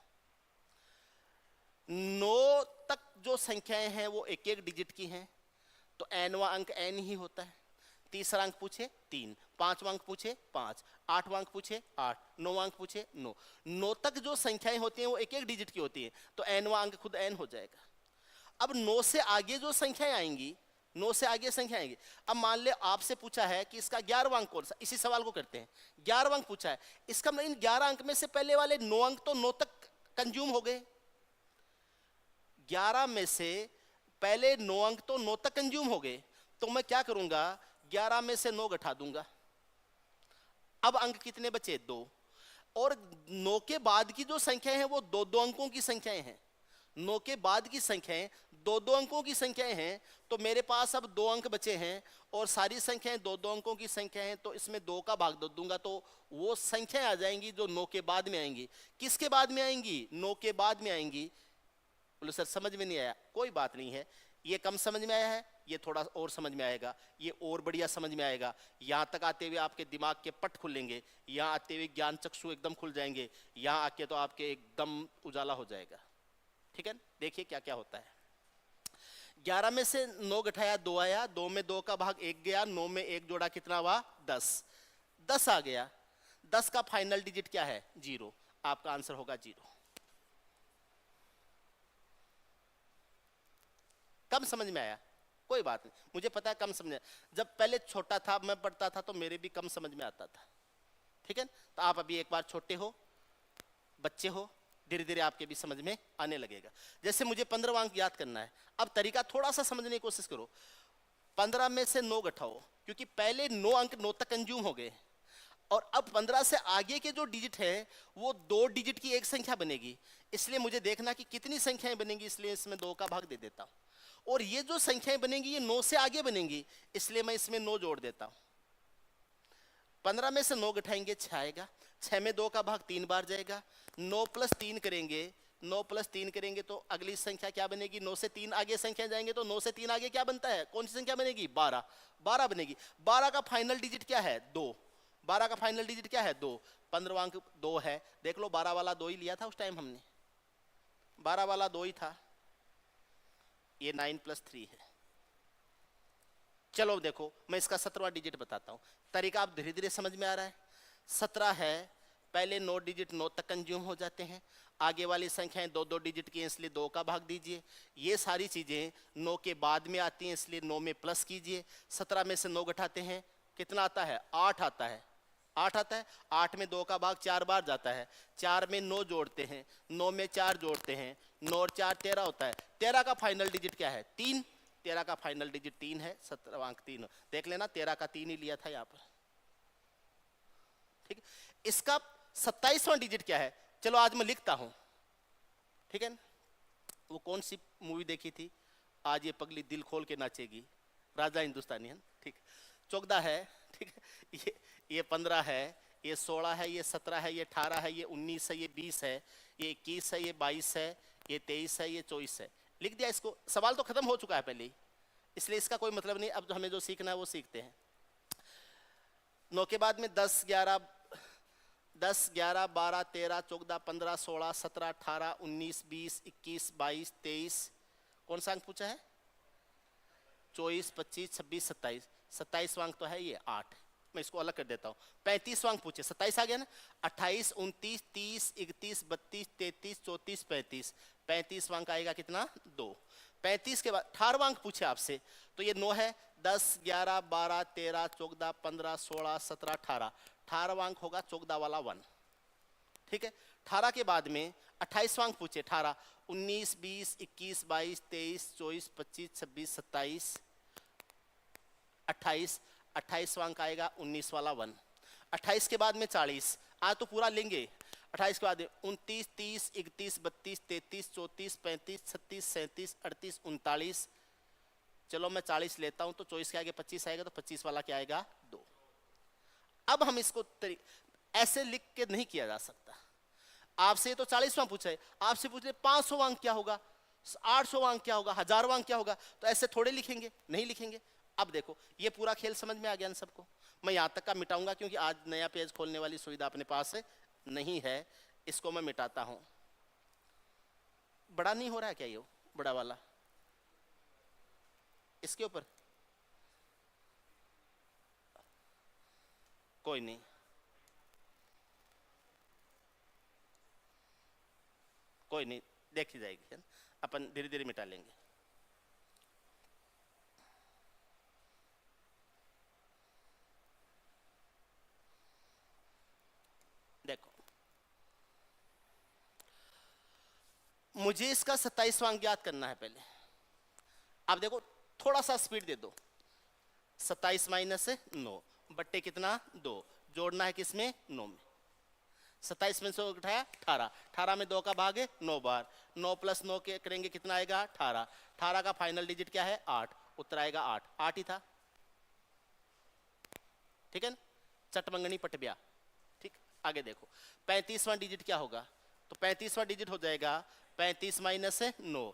[SPEAKER 1] 9 तक जो संख्याएं हैं वो एक एक डिजिट की हैं, तो nवां अंक n ही होता है। तीसरा अंक पूछे 3, 5वां अंक पूछे 5, 8वां अंक पूछे 8, 9वां अंक पूछे 9। 9 तक जो संख्याएं होती हैं वो एक एक डिजिट की होती हैं, तो nवां अंक खुद n हो जाएगा। अब 9 से आगे जो संख्याएं आएंगी, 9 से आगे संख्या आएंगी। अब मान ले आपसे पूछा है कि इसका 11वां अंक कौन सा, इसी सवाल को करते हैं। 11वां अंक पूछा है, इसका मतलब इन 11 अंक में से पहले वाले 9 अंक तो 9 तक कंज्यूम हो गए। 11 में से पहले 9 अंक तो 9 तक कंज्यूम हो गए, तो मैं क्या करूंगा, 11 में से 9 घटा दूंगा। अब अंक कितने बचे? 2। और 9 के बाद की जो संख्याएं हैं वो 2-2 अंकों की संख्याएं हैं। 9 के बाद की संख्याएं 2-2 अंकों की संख्याएं हैं, तो मेरे पास अब 2 अंक बचे हैं और सारी संख्याएं 2-2 अंकों की संख्या हैं, तो इसमें 2 का भाग दे दूंगा तो वो संख्याएं आ जाएंगी जो 9 के बाद में आएंगी। किसके बाद में आएंगी? 9 के बाद में आएंगी। बोले सर समझ में नहीं आया, कोई बात नहीं है, ये कम समझ में आया है, ये थोड़ा और समझ में आएगा, ये और बढ़िया समझ में आएगा। यहाँ तक आते हुए आपके दिमाग के पट खुलेंगे, यहाँ आते हुए ज्ञान चक्षु एकदम खुल जाएंगे, यहाँ आके तो आपके एकदम उजाला हो जाएगा। ठीक है, देखिए क्या क्या होता है। 11 में से 9 घटाया 2 आया, 2 में 2 का भाग 1 गया, 9 में 1 जोड़ा कितना हुआ 10, 10 आ गया। 10 का फाइनल डिजिट क्या है 0, आपका आंसर होगा 0। कम समझ में आया, कोई बात नहीं, मुझे पता है कम समझ में। जब पहले छोटा था मैं पढ़ता था तो मेरे भी कम समझ में आता था। ठीक है, तो आप अभी एक बार छोटे हो, बच्चे हो, धीरे धीरे आपके भी समझ में आने लगेगा। जैसे मुझे 15 अंक याद करना है, अब तरीका थोड़ा सा समझने की कोशिश करो। 15 में से 9 घटाओ, क्योंकि पहले 9 अंक 9 तक कंज्यूम हो गए, और अब 15 से आगे के जो डिजिट है वो 2 डिजिट की एक संख्या बनेगी, इसलिए मुझे देखना कि कितनी संख्याएं बनेंगी, इसलिए इसमें 2 का भाग दे देता हूं। और ये जो संख्याएं बनेंगी ये 9 से आगे बनेंगी, इसलिए मैं इसमें 9 जोड़ देता हूं। 15 में से 9 घटाएंगे 6 आएगा, 6 में 2 का भाग 3 बार जाएगा, 9 + 3 करेंगे, 9 + 3 करेंगे तो अगली संख्या क्या बनेगी, 9 से 3 आगे संख्या जाएंगे तो 9 से 3 आगे क्या बनता है, कौन सी संख्या बनेगी 12, 12 बनेगी। 12 का फाइनल डिजिट क्या है 2, 12 का फाइनल डिजिट क्या है 2, 15वां अंक 2 है, देख लो 12 वाला 2 ही लिया था उस टाइम हमने, 12 वाला 2 ही था, ये 9 + 3 है। चलो देखो मैं इसका 17वां डिजिट बताता हूं, तरीका आप धीरे धीरे समझ में आ रहा है। 17 है, पहले 9 डिजिट 9 तक कंज्यूम हो जाते हैं, आगे वाली संख्याएं 2-2 डिजिट की हैं इसलिए 2 का भाग दीजिए, ये सारी चीजें 9 के बाद में आती हैं इसलिए 9 में प्लस कीजिए। 17 में से 9 घटाते हैं कितना आता है 8 आता है, 8 आता है, 8 में 2 का भाग 4 बार जाता है, 4 में 9 जोड़ते हैं, 9 में 4 जोड़ते हैं, 9 और 4 13 होता है। 13 का फाइनल डिजिट क्या है 3, 13 का फाइनल डिजिट 3 है, 17वां अंक 3 देख लेना, 13 का 3 ही लिया था यहाँ पर। ठीक है, इसका 27वां डिजिट क्या है, चलो आज मैं लिखता हूं। ठीक है, वो कौन सी मूवी देखी थी, आज ये पगली दिल खोल के नाचेगी, राजा हिंदुस्तानी है। ठीक, 14 है, ठीक है, ये 15 है, ये 16 है, ये 17 है, ये 18 है, ये 19 है, ये 20 है, ये 21 है, ये 22 है, ये 23 है, ये 24 है। लिख दिया इसको, सवाल तो खत्म हो चुका है पहले ही, इसलिए इसका कोई मतलब नहीं। अब हमें जो सीखना है वो सीखते हैं। 9 के बाद में 10 11 12 13 14 15 16 17 18 19 20 21 22 23, कौन सा अंक पूछा है 24 25 26 27, 27वां अंक तो है ये 8, मैं इसको अलग कर देता हूँ। 35वां अंक पूछे, 27 आ गया ना, 28 29 30 31 32 33 34 35, 35वां अंक आएगा कितना 2। 35 के बाद 18वां अंक पूछे आपसे तो ये 9 है, 10 11 12 13 14 15 16 17 18, 18वां अंक होगा 14 वाला 1। ठीक है, 18 के बाद में 28वां अंक पूछे, 18 19 20 21 22 23 24 25 26 27 28, 28वां अंक आएगा 19 वाला 1। 28 के बाद में 40, आज तो पूरा लेंगे। 28 के बाद 29 30 31 32 33 34 35 36 37 38 39, चलो मैं 40 लेता हूं तो 24 के आगे 25 आएगा तो 25 वाला क्या आएगा 2। अब हम इसको ऐसे लिख के नहीं किया जा सकता। आपसे तो 40वां पूछा है, आपसे पूछ ले 500वां अंक क्या होगा, 800वां अंक क्या होगा, 1000वां अंक क्या होगा, तो ऐसे थोड़े लिखेंगे, नहीं लिखेंगे। अब देखो ये पूरा खेल समझ में आ गया इन सबको। मैं यहां तक का मिटाऊंगा क्योंकि आज नया पेज खोलने वाली सुविधा अपने पास नहीं है, इसको मैं मिटाता हूं। बड़ा नहीं हो रहा है क्या ये बड़ा वाला, इसके ऊपर कोई नहीं, कोई नहीं, देखी जाएगी, अपन धीरे धीरे मिटा लेंगे। देखो मुझे इसका 27वां अंक याद करना है पहले। अब देखो थोड़ा सा स्पीड दे दो, 27 माइनस 9 बट्टे कितना 2, जोड़ना है किसमें 9 में। 27 में से उठाया 18, 18 में 2 का भाग है 9 बार, 9 + 9 के करेंगे कितना आएगा 18, 18 का फाइनल डिजिट क्या है 8, उत्तर आएगा 8, 8 ही था। ठीक है ना, चटमंगनी पटबिया। ठीक, आगे देखो 35वां डिजिट क्या होगा, तो 35वां डिजिट हो जाएगा 35 माइनस 9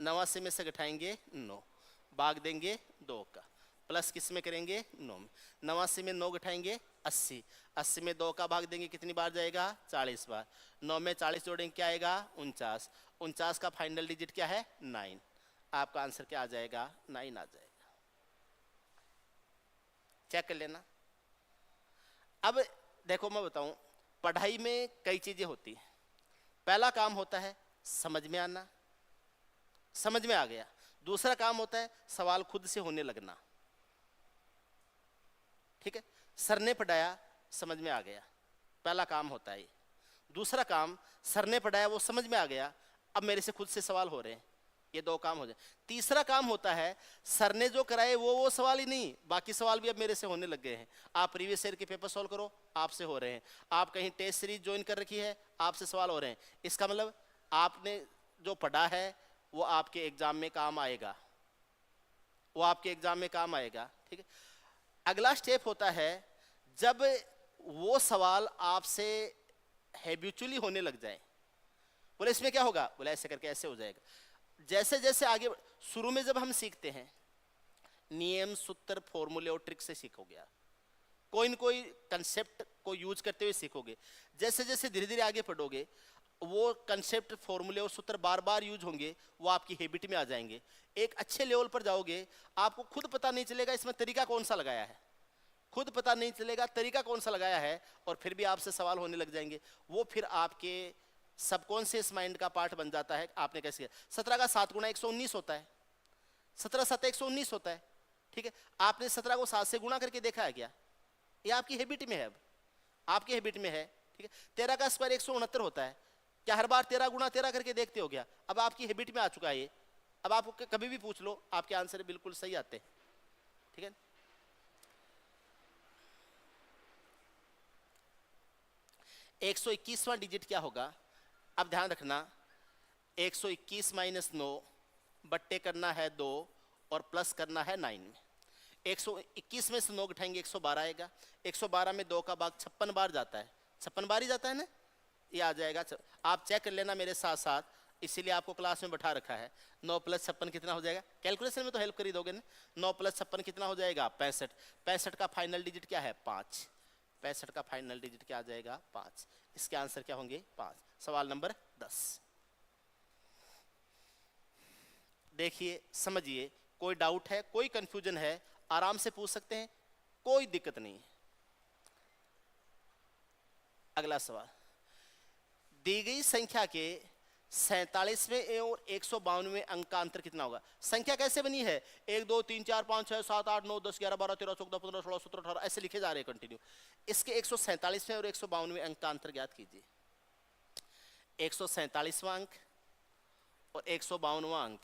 [SPEAKER 1] 89 में से घटाएंगे 9, भाग देंगे 2 का, प्लस किस में करेंगे 9 में। 89 में 9 घटाएंगे 80, 80 में 2 का भाग देंगे कितनी बार जाएगा 40 बार। 9 में 40 जोड़ेंगे क्या आएगा 49, 49 का फाइनल डिजिट क्या है 9। आपका आंसर क्या आ जाएगा 9 आ जाएगा। चेक कर लेना। अब देखो मैं बताऊं, पढ़ाई में कई चीजें होती हैं। पहला काम होता है समझ में आना, समझ में आ गया। दूसरा काम होता है सवाल खुद से होने लगना, ठीक है। सर ने पढ़ाया समझ में आ गया, पहला काम होता है ये। दूसरा काम सर ने पढ़ाया वो समझ में आ गया, अब मेरे से खुद से सवाल हो रहे हैं, ये 2 काम हो जाए। तीसरा काम होता है सर ने जो कराए वो सवाल ही नहीं, बाकी सवाल भी अब मेरे से होने लग गए हैं। आप प्रीवियस ईयर के पेपर सॉल्व करो, आपसे हो रहे हैं। आप कहीं टेस्ट सीरीज ज्वाइन कर रखी है, आपसे सवाल हो रहे हैं। इसका मतलब आपने जो पढ़ा है वो आपके एग्जाम में काम आएगा, वो आपके एग्जाम में काम आएगा, ठीक है। अगला स्टेप होता है जब वो सवाल आपसे हैबिचुअली होने लग जाए। बोले इसमें क्या होगा, बोले ऐसे करके ऐसे हो जाएगा। जैसे जैसे आगे शुरू में जब हम सीखते हैं नियम सूत्र फॉर्मूले और ट्रिक से सीखोगे, कोई न कोई कंसेप्ट को यूज करते हुए सीखोगे। जैसे जैसे धीरे धीरे आगे पढ़ोगे वो कंसेप्ट फॉर्मूले और सूत्र बार बार यूज होंगे, वो आपकी हैबिट में आ जाएंगे। एक अच्छे लेवल पर जाओगे, आपको खुद पता नहीं चलेगा इसमें तरीका कौन सा लगाया है, खुद पता नहीं चलेगा तरीका कौन सा लगाया है, और फिर भी आपसे सवाल होने लग जाएंगे। वो फिर आपके सबकॉन्शियस माइंड का पार्ट बन जाता है। आपने कैसे 17 का 7 गुणा 119 होता है, 17 7 119 होता है, ठीक है। आपने 17 को 7 से गुणा करके देखा है क्या, ये आपकी हैबिट में है, अब आपकी हैबिट में है, ठीक है। 13 का स्क्वायर 169 होता है, क्या हर बार 13 गुणा 13 करके देखते हो क्या, अब आपकी हैबिट में आ चुका है ये। अब आपको कभी भी पूछ लो आपके आंसर बिल्कुल सही आते हैं, ठीक है। 121वां डिजिट क्या होगा, अब ध्यान रखना। 121 माइनस 9 बट्टे करना है 2 और प्लस करना है 9 में। 121 में से 9 घटाएंगे 112 आएगा। 112 में 2 का भाग 56 बार जाता है, 56 बार ही जाता है ना, ये आ जाएगा। आप चेक कर लेना मेरे साथ साथ, इसीलिए आपको क्लास में बैठा रखा है। 9 + 56 कितना हो जाएगा, कैलकुलेशन में तो हेल्प कर ही दोगे ना। 9 + 56 कितना हो जाएगा 65। 65 का फाइनल डिजिट क्या है 5। 65 का फाइनल डिजिट क्या आ जाएगा 5। इसके आंसर क्या होंगे 5। सवाल नंबर 10 देखिए, समझिए। कोई डाउट है, कोई कंफ्यूजन है, आराम से पूछ सकते हैं, कोई दिक्कत नहीं है। अगला सवाल, दी गई संख्या के 47वें और 152वें अंक का अंतर कितना होगा। संख्या कैसे बनी है, 1 2 3 4 5 6 7 8 9 10 11 12 13 14 15 16 17 18 ऐसे लिखे जा रहे हैं कंटिन्यू। इसके 147वें और 152वें अंक का अंतर ज्ञात कीजिए। 147वां अंक और 152वां अंक,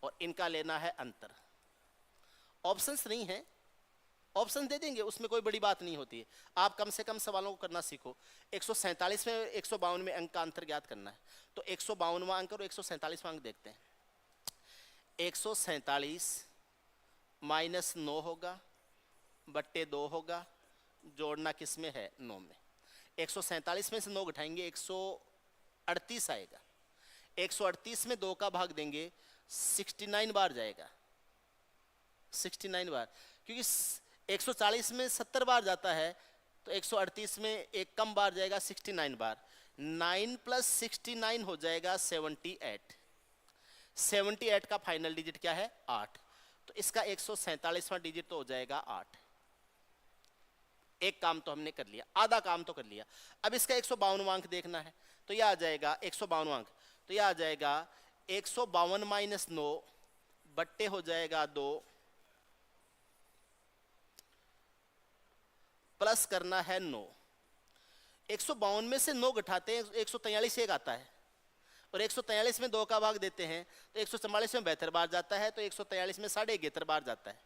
[SPEAKER 1] और इनका लेना है अंतर। ऑप्शंस नहीं है, ऑप्शन दे देंगे, उसमें कोई बड़ी बात नहीं होती है। आप कम से कम सवालों को करना सीखो। 147वें और 152वें अंक का अंतर ज्ञात करना है। तो 152वां अंक और 147वां अंक देखते हैं। 147 माइनस 9 होगा बट्टे 2 होगा, जोड़ना किस में है 9 में। 147 में से 9 घटाएंगे 138 आएगा। 138 में 2 का भाग देंगे 69 बार जाएगा, 69 बार, क्योंकि 140 में 70 बार जाता है, तो 138 में एक कम बार जाएगा 69 बार। 9 + 69 हो जाएगा 78। 78 का फाइनल डिजिट क्या है 8। तो इसका 147वां डिजिट तो हो जाएगा 8। एक काम तो हमने कर लिया, आधा काम तो कर लिया। अब इसका 152वां अंक देखना है, तो यह आ जाएगा 152वां अंक, तो यह आ जाएगा 152 माइनस 9 बट्टे हो जाएगा 2 प्लस करना है 9। 152 में से 9 घटाते हैं 143 एक आता है, और 143 में 2 का भाग देते हैं तो 144 में 72 बार जाता है, तो 143 में 71.5 बार जाता है।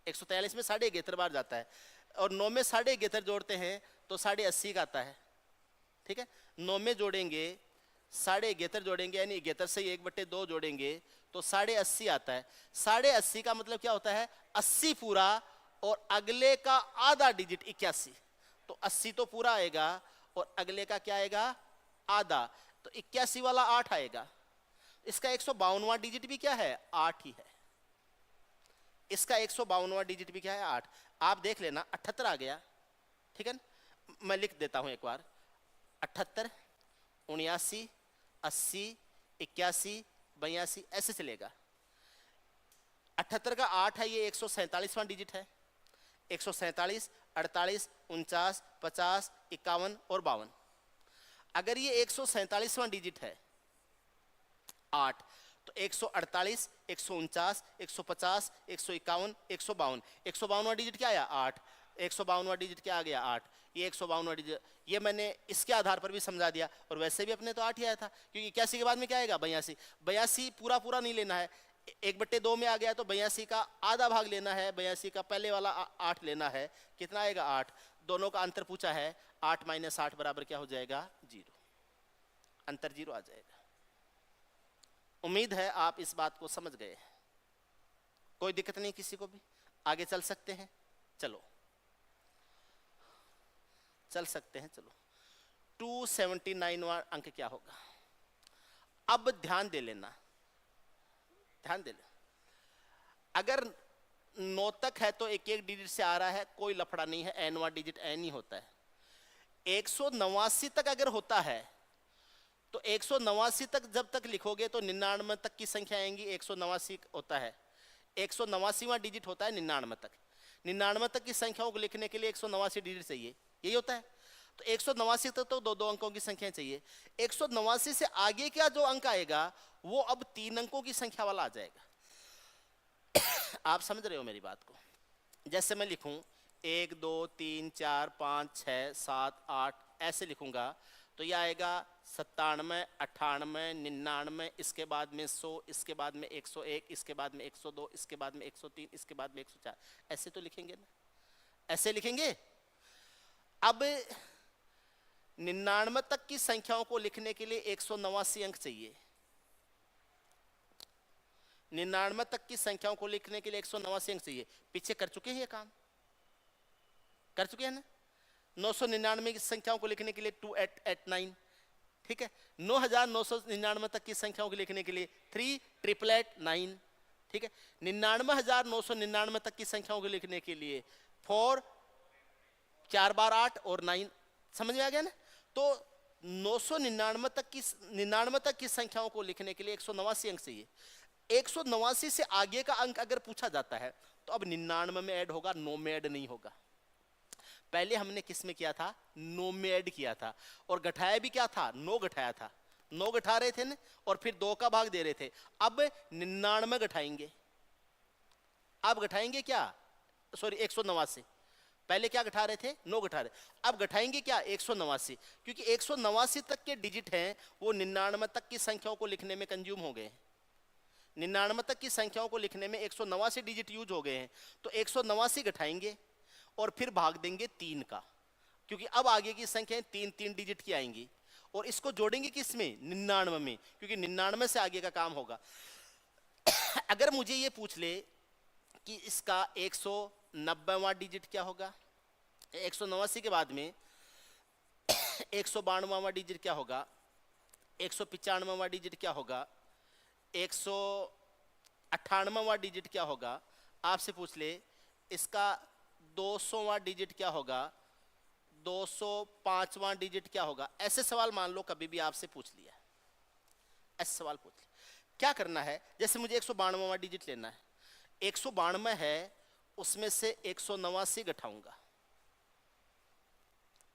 [SPEAKER 1] 143 में 71.5 बार जाता है, और 9 में 71.5 जोड़ते हैं तो 80 का आता है, ठीक है। 9 में जोड़ेंगे 71.5 जोड़ेंगे, यानी 71 से 1/2 जोड़ेंगे तो 80 आता है। 80 का मतलब क्या होता है 80 पूरा, और अगले का आधा डिजिट 81। तो 80 तो पूरा आएगा और अगले का क्या आएगा आधा, तो 81 वाला 8 आएगा। इसका 152वां डिजिट भी क्या है, 8 ही है। इसका 152वां डिजिट भी क्या है, 8। आप देख लेना 78 आ गया, ठीक है ना। मैं लिख देता हूं एक बार, 78, 79, 80, 81, 82 ऐसे चलेगा। 78 का 8 है, ये 147वां डिजिट है। 147, 48, 49, 50, 51 और 52। अगर ये 147वां डिजिट है 8, तो 148, 149, 150, 151, 152। 152वां डिजिट क्या आया, 8। 152वां डिजिट क्या आ गया, 8। ये 152वां डिजिट, ये मैंने इसके आधार पर भी समझा दिया। और वैसे भी अपने तो 8 ही आया था, क्योंकि 81 के बाद में क्या आएगा, 82। 82 पूरा पूरा नहीं लेना है, 1/2 में आ गया तो 82 का आधा भाग लेना है, 82 का पहले वाला 8 लेना है। कितना आएगा, 8। दोनों का अंतर पूछा है, 8 - 8 बराबर क्या हो जाएगा, 0। अंतर 0 आ जाएगा। उम्मीद है आप इस बात को समझ गए। कोई दिक्कत नहीं किसी को भी, आगे चल सकते हैं। चलो चल सकते हैं, चलो। 279वां अंक क्या होगा, अब ध्यान दे लेना, ध्यान दे लेना। अगर 9 तक है तो एक एक डिजिट से आ रहा है, कोई लफड़ा नहीं है, एनवां डिजिट एन ही होता है। 189 तक अगर होता है तो 189 तक जब तक लिखोगे तो 99 तक की संख्या आएंगी। 189 होता है, 189वां डिजिट होता है 99 तक। 99 तक की संख्याओं को लिखने के लिए 189 डिजिट चाहिए, यही होता है। तो 189 तक तो दो अंकों की संख्या चाहिए। 189 से आगे का जो अंक आएगा वो अब 3 अंकों की संख्या वाला आ जाएगा। आप समझ रहे हो मेरी बात को। जैसे मैं लिखूं 1 2 3 4 5 6 7 8 ऐसे लिखूंगा तो यह आएगा 97, 98, 99, इसके बाद में 100, इसके बाद में 101, इसके बाद में 102, इसके बाद में 103, इसके बाद में 104। ऐसे तो लिखेंगे ना, ऐसे लिखेंगे। अब 99 तक की संख्याओं को लिखने के लिए 189 अंक चाहिए। 99 तक की संख्याओं को लिखने के लिए 189 अंक चाहिए। पीछे कर चुके हैं ये काम, कर चुके हैं ना। 999 की संख्याओं को लिखने के लिए 2889, ठीक है। 9999 तक की संख्याओं को लिखने के लिए 3889, ठीक है। 99999 तक की संख्याओं को लिखने के लिए 4 4 बार 8 और 9। समझ में आ गया ना। तो 999 तक की 99 तक की संख्याओं को लिखने के लिए 189 अंक चाहिए। 189 से आगे का अंक अगर पूछा जाता है तो अब 99 में ऐड होगा, 9 में ऐड नहीं होगा। पहले हमने किस में किया था, 9 में ऐड किया था। और घटाया भी क्या था, 9 घटाया था। 9 घटा रहे थे ना, और फिर 2 का भाग दे रहे थे। अब 99 घटाएंगे। अब घटाएंगे क्या, सॉरी 189। पहले क्या घटा रहे थे, 9 घटा रहे। अब घटाएंगे क्या, 189, क्योंकि 189 तक के डिजिट हैं वो 99 तक की संख्याओं को लिखने में कंज्यूम हो गए। 99 तक की संख्याओं को लिखने में 189 डिजिट यूज हो गए हैं। तो 189 घटाएंगे और फिर भाग देंगे 3 का, क्योंकि अब आगे की संख्याएं 3 डिजिट की आएंगी। और इसको जोड़ेंगे किस में, 99 में, क्योंकि 99 से आगे का काम होगा। अगर मुझे ये पूछ ले कि इसका 190वां डिजिट क्या होगा, 189 के बाद में 192वां डिजिट क्या होगा, 195वां डिजिट क्या होगा, 198वां डिजिट क्या होगा, आपसे पूछ ले इसका 200वां डिजिट क्या होगा, 205वां डिजिट क्या होगा। ऐसे सवाल मान लो कभी भी आपसे पूछ लिया, ऐसे सवाल पूछ लिया, क्या करना है। जैसे मुझे 192वां डिजिट लेना है, 192 है, उसमें से 189 घटाऊंगा।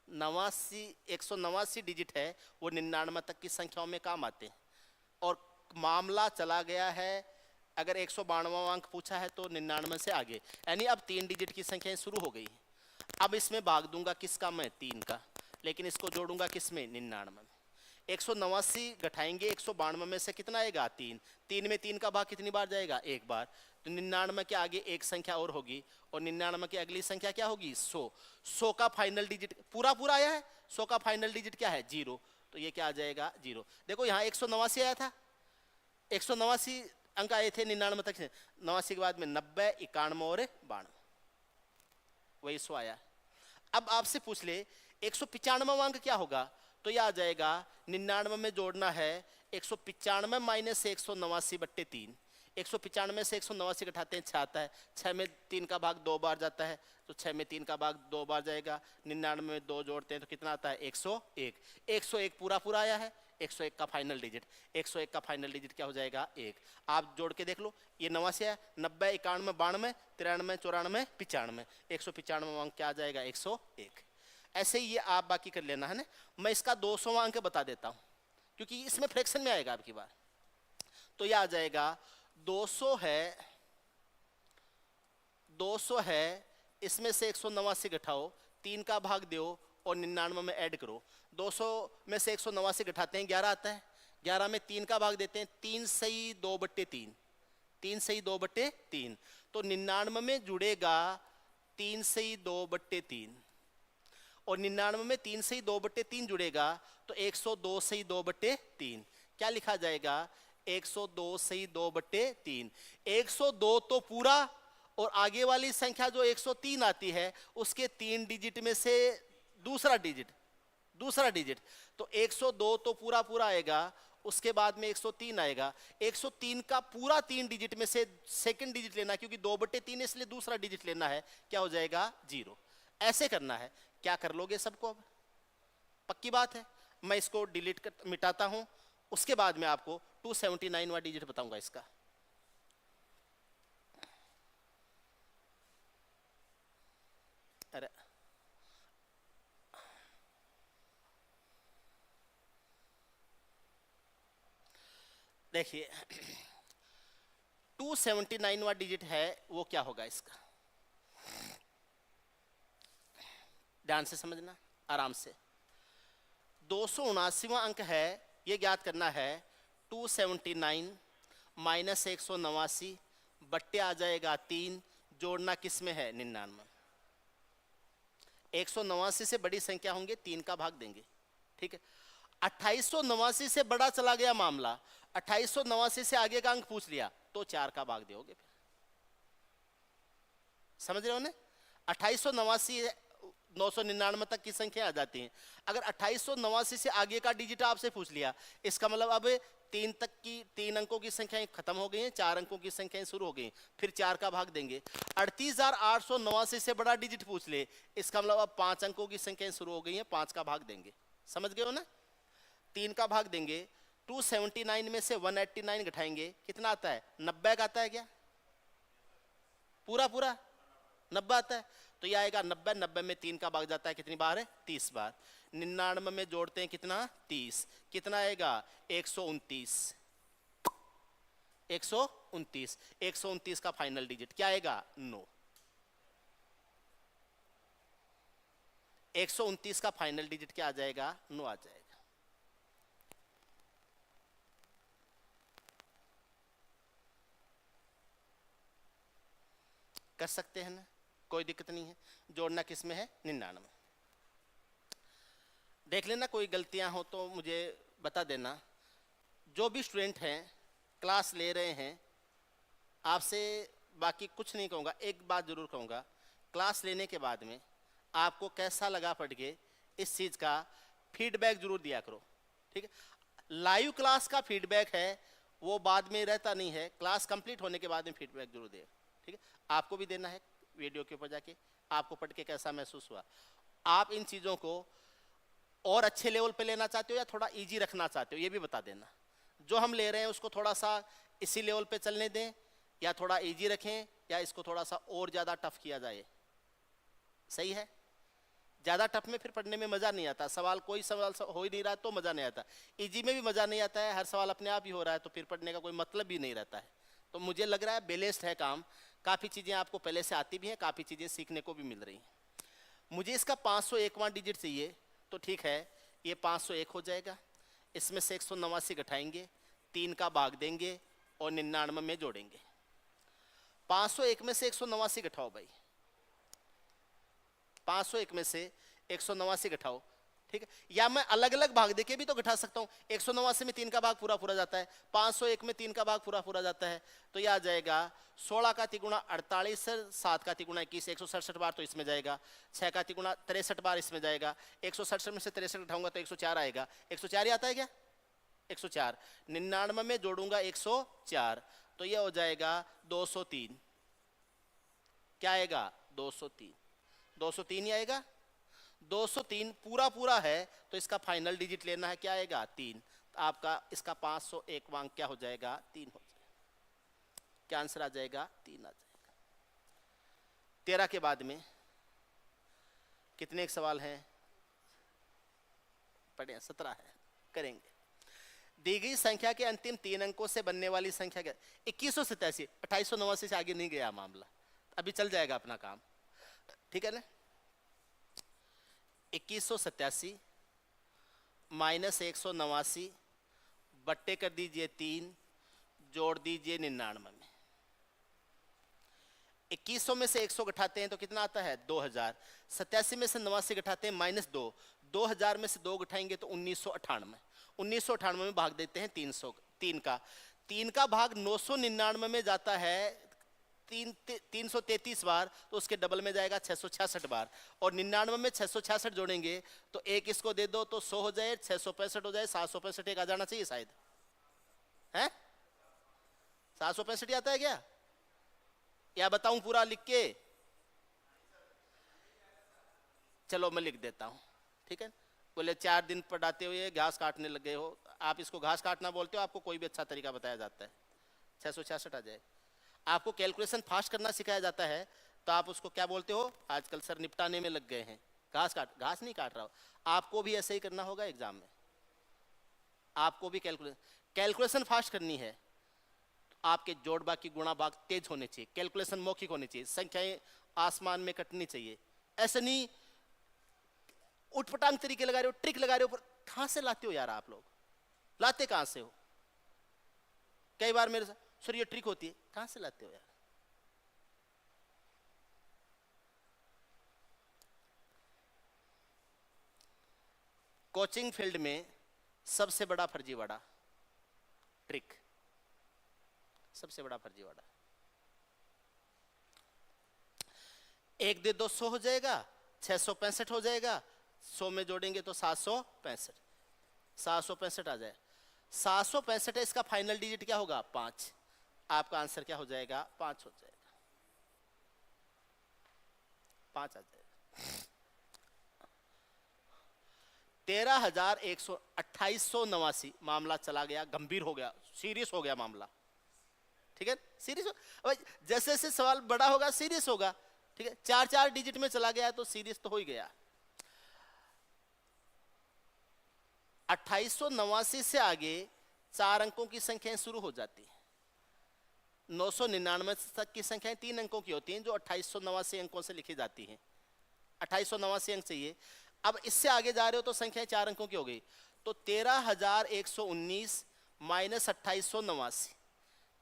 [SPEAKER 1] 189 डिजिट है, वो 99 तक की संख्याओं में काम आते हैं। और मामला चला गया है, अगर 192वां अंक पूछा है तो 99 से आगे, यानी अब 3 डिजिट की संख्याएं शुरू हो गई। अब इसमें भाग दूंगा किसका, मैं 3 का, लेकिन इसको जोड़ूंगा किसमें, 99 में। 189 घटाएंगे 192 में से, कितना आएगा, 3। 3 में 3 का भाग कितनी बार जाएगा, 1 बार। तो 99 के आगे एक संख्या और होगी, और 99 की अगली संख्या क्या होगी, 100। 100 का फाइनल डिजिट पूरा पूरा आया है, 100 का फाइनल डिजिट क्या है, 0। तो ये क्या आ जाएगा, 0। देखो यहाँ 189 आया था, 189 अंक आए थे 99 तक से। 89 के बाद में 90, 91 और 92, वही 100 आया। अब आपसे पूछ ले 195वां अंक क्या होगा, तो यह आ जाएगा 99 में जोड़ना है 195 माइनस 189/3, 195 से 189 घटाते हैं 6 आता है, 6 में 3 का भाग 2 बार जाता है, तो 6 में 3 का भाग 2 बार जाएगा, 99 में 2 जोड़ते हैं तो कितना आता है 101, 101 पूरा पूरा आया है, 101 का फाइनल डिजिट, 101 का फाइनल डिजिट क्या हो जाएगा 1। आप जोड़ के देख लो, ये 89 है, 90, 91, 92, 93, 94, 95, 195 अंक क्या आ जाएगा 101। ऐसे ही ये आप बाकी कर लेना है ना। मैं इसका 200वां अंक बता देता हूँ क्योंकि इसमें फ्रैक्शन में आएगा आपकी बार, तो यह आ जाएगा 200 है, इसमें से 189 घटाओ, 3 का भाग दो और 99 में ऐड करो। 200 में से 189 घटाते हैं 11 आता है, 11 में 3 का भाग देते हैं, 3 सही 2/3, 3 सही 2/3, तो 99 में जुड़ेगा 3 सही 2/3 और 99 में 3 सही 2/3 जुड़ेगा तो 102 सही 2/3 क्या लिखा जाएगा 102 सही 2/3। 102 तो पूरा और आगे वाली संख्या जो 103 आती है उसके 3 डिजिट में से दूसरा डिजिट, तो 102 तो पूरा पूरा आएगा, उसके बाद में 103 आएगा, 103 का पूरा 3 डिजिट में से सेकंड डिजिट लेना क्योंकि 2/3 इसलिए दूसरा डिजिट लेना है, क्या हो जाएगा 0। ऐसे करना है, क्या कर लोगे सबको अब पक्की बात है। मैं इसको डिलीट कर मिटाता हूं, उसके बाद में आपको 279वां डिजिट बताऊंगा इसका। अरे देखिए 279वां डिजिट है वो क्या होगा इसका, ध्यान से समझना आराम से। 279वां अंक है, ये ज्ञात करना है 279 माइनस 189 बट्टे आ जाएगा 3, जोड़ना किस में है 99। 189 से बड़ी संख्या होंगे 3 का भाग देंगे, ठीक है। 2889 से बड़ा चला गया मामला, 2889 से आगे का अंक पूछ लिया तो 4 का भाग दोगे, फिर समझ रहे हो ना। 2889 999 तक की संख्या आ जाती है। अगर 2889 से आगे का डिजिट आपसे पूछ लिया, इसका मतलब अब 3 तक की 3 अंकों की संख्याएं खत्म हो गई हैं, 4 अंकों की संख्याएं शुरू हो गई, फिर 4 का भाग देंगे। 38,889 से बड़ा डिजिट पूछ ले, इसका मतलब अब 5 अंकों की संख्याएं शुरू हो गई हैं, 5 का भाग देंगे, समझ गए हो ना। 3 का भाग देंगे, 279 में से 189 घटाएंगे, कितना आता है 90 का आता है क्या, पूरा पूरा 90 आता है, तो यह आएगा 90, 90 में 3 का भाग जाता है कितनी बार है 30 बार। 99 में जोड़ते हैं कितना 30, कितना आएगा 129, 129, 129 का फाइनल डिजिट क्या आएगा 9। 129 का फाइनल डिजिट क्या आ जाएगा 9 आ जाएगा। कर सकते हैं ना, कोई दिक्कत नहीं है। जोड़ना किस में है 99। देख लेना कोई गलतियां हो तो मुझे बता देना। जो भी स्टूडेंट हैं क्लास ले रहे हैं, आपसे बाकी कुछ नहीं कहूँगा, एक बात जरूर कहूँगा, क्लास लेने के बाद में आपको कैसा लगा पढ़ के इस चीज़ का फीडबैक जरूर दिया करो, ठीक है। लाइव क्लास का फीडबैक है वो बाद में रहता नहीं है, क्लास कंप्लीट होने के बाद में फीडबैक जरूर दे, ठीक है। आपको भी देना है वीडियो के ऊपर जाके, आपको पढ़ के कैसा महसूस हुआ, आप इन चीज़ों को और अच्छे लेवल पे लेना चाहते हो या थोड़ा इजी रखना चाहते हो ये भी बता देना। जो हम ले रहे हैं उसको थोड़ा सा इसी लेवल पे चलने दें या थोड़ा इजी रखें या इसको थोड़ा सा और ज़्यादा टफ किया जाए, सही है। ज़्यादा टफ में फिर पढ़ने में मज़ा नहीं आता, सवाल कोई सवाल हो ही नहीं रहा तो मज़ा नहीं आता, इजी में भी मज़ा नहीं आता है, हर सवाल अपने आप ही हो रहा है तो फिर पढ़ने का कोई मतलब भी नहीं रहता है। तो मुझे लग रहा है बैलेंस्ड है काम, काफ़ी चीज़ें आपको पहले से आती भी हैं, काफ़ी चीज़ें सीखने को भी मिल रही हैं। मुझे इसका 501वां डिजिट चाहिए तो ठीक है, ये 501 हो जाएगा, इसमें से 189 घटाएंगे, 3 का भाग देंगे और 99 में जोड़ेंगे। 501 में से 189 घटाओ भाई, 501 में से 189 घटाओ, ठीक है। या मैं अलग अलग भाग देके भी तो घटा सकता हूँ। 189 में 3 का भाग पूरा पूरा जाता है, 501 में 3 का भाग पूरा पूरा जाता है, तो यह आ जाएगा 16 का तिगुणा 48, 7 का तिगुणा 21, 167 बार तो इसमें जाएगा, 6 का तिगुणा 63 बार इसमें जाएगा, 167 में से 63 घटाऊंगा तो 104 आएगा। 104 ही आता है क्या 104, 99 में जोड़ूंगा 104 तो ये हो जाएगा 203। क्या आएगा? 203। 203 ही आएगा। 203 पूरा पूरा है तो इसका फाइनल डिजिट लेना है, क्या आएगा? 3। तो आपका इसका 501 वांग क्या हो जाएगा? 3 हो जाएगा। क्या आंसर आ जाएगा? 3 आ जाएगा। 13 के बाद में कितने एक सवाल हैं? पढ़े 17 है, करेंगे। दी गई संख्या के अंतिम 3 अंकों से बनने वाली संख्या क्या? 2187। 2889 से आगे नहीं गया मामला, अभी चल जाएगा अपना काम, ठीक है ना। 2187 माइनस 189 बट्टे कर दीजिए 3, जोड़ दीजिए 99 में। 2100 में से 100 घटाते हैं तो कितना आता है? 2000। 87 में से 89 घटाते हैं -2। 2000 में से 2 घटाएंगे तो 1998। 1998 में भाग देते हैं 3 का भाग 999 में जाता है 333 बार, तो उसके डबल में जाएगा 666 बार। और 99 में 666 जोड़ेंगे तो एक इसको दे दो तो 100 हो जाए, 665 हो जाए, 765 एक आ जाना चाहिए शायद, है? 765 ही आता है क्या? या बताऊं पूरा लिख के? चलो मैं लिख देता हूं, ठीक है। बोले 4 दिन पढ़ाते हुए घास काटने लगे हो, आप इसको घास काटना बोलते हो, आपको कोई भी अच्छा तरीका बताया जाता है, 666 आ जाए। आपको कैलकुलेशन फास्ट करना सिखाया जाता है तो आप उसको क्या बोलते हो? आजकल सर निपटाने में लग गए हैं, घास नहीं काट रहा हो। आपको भी ऐसे ही करना होगा एग्जाम में, आपको भी कैलकुलेशन फास्ट करनी है। आपके जोड़ भाग की गुणा भाग तेज होने चाहिए, कैलकुलेशन मौखिक होनी चाहिए, संख्याएं आसमान में कटनी चाहिए। ऐसे नहीं उठपटांग तरीके लगा रहे हो, ट्रिक लगा रहे हो, पर कहां से लाते हो यार आप लोग? लाते कहां से हो? कई बार मेरे साथ, सर ये ट्रिक होती है, कहां से लाते हो यार? कोचिंग फील्ड में सबसे बड़ा फर्जीवाड़ा ट्रिक, सबसे बड़ा फर्जीवाड़ा। 1 दे 200 हो जाएगा, 665 हो जाएगा, 100 में जोड़ेंगे तो 765, 765 आ जाए। 765 है, इसका फाइनल डिजिट क्या होगा? 5। आपका आंसर क्या हो जाएगा? 5 हो जाएगा, 5 आ जाएगा। 13,128 मामला चला गया, गंभीर हो गया, सीरियस हो गया मामला, ठीक है। सीरियस जैसे जैसे सवाल बड़ा होगा सीरियस होगा, ठीक है। 4 डिजिट में चला गया तो सीरियस तो हो ही गया। 2889 से आगे 4 अंकों की संख्याएं शुरू हो जाती है। 999 तक की संख्याएं 3 अंकों की होती हैं जो 2889 अंकों से लिखी जाती हैं। 2889 अंक चाहिए। अब इससे आगे जा रहे हो तो संख्याएं 4 अंकों की हो गई, तो 13,119 माइनस 2889,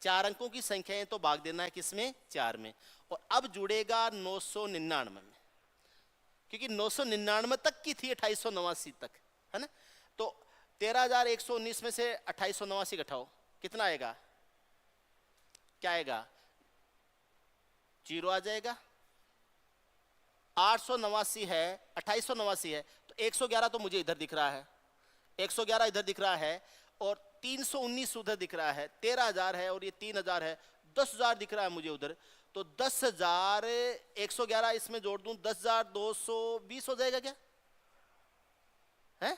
[SPEAKER 1] 4 अंकों की संख्याएं तो भाग देना है किसमें? 4 में। और अब जुड़ेगा 999 में, क्योंकि 999 तक की थी 2889 तक, है ना। तो 13,119 में से 2889 घटाओ, कितना आएगा? क्या आएगा? 0 आ जाएगा। 889 है, 2889 है, तो 111 तो मुझे इधर दिख रहा है, 111 इधर दिख रहा है, और 319 उधर दिख रहा है, 13,000 है, और ये 3,000 है, 10,000 दिख रहा है मुझे उधर। तो 10,000 111 इसमें जोड़ दूं, 10,220 हो जाएगा क्या? है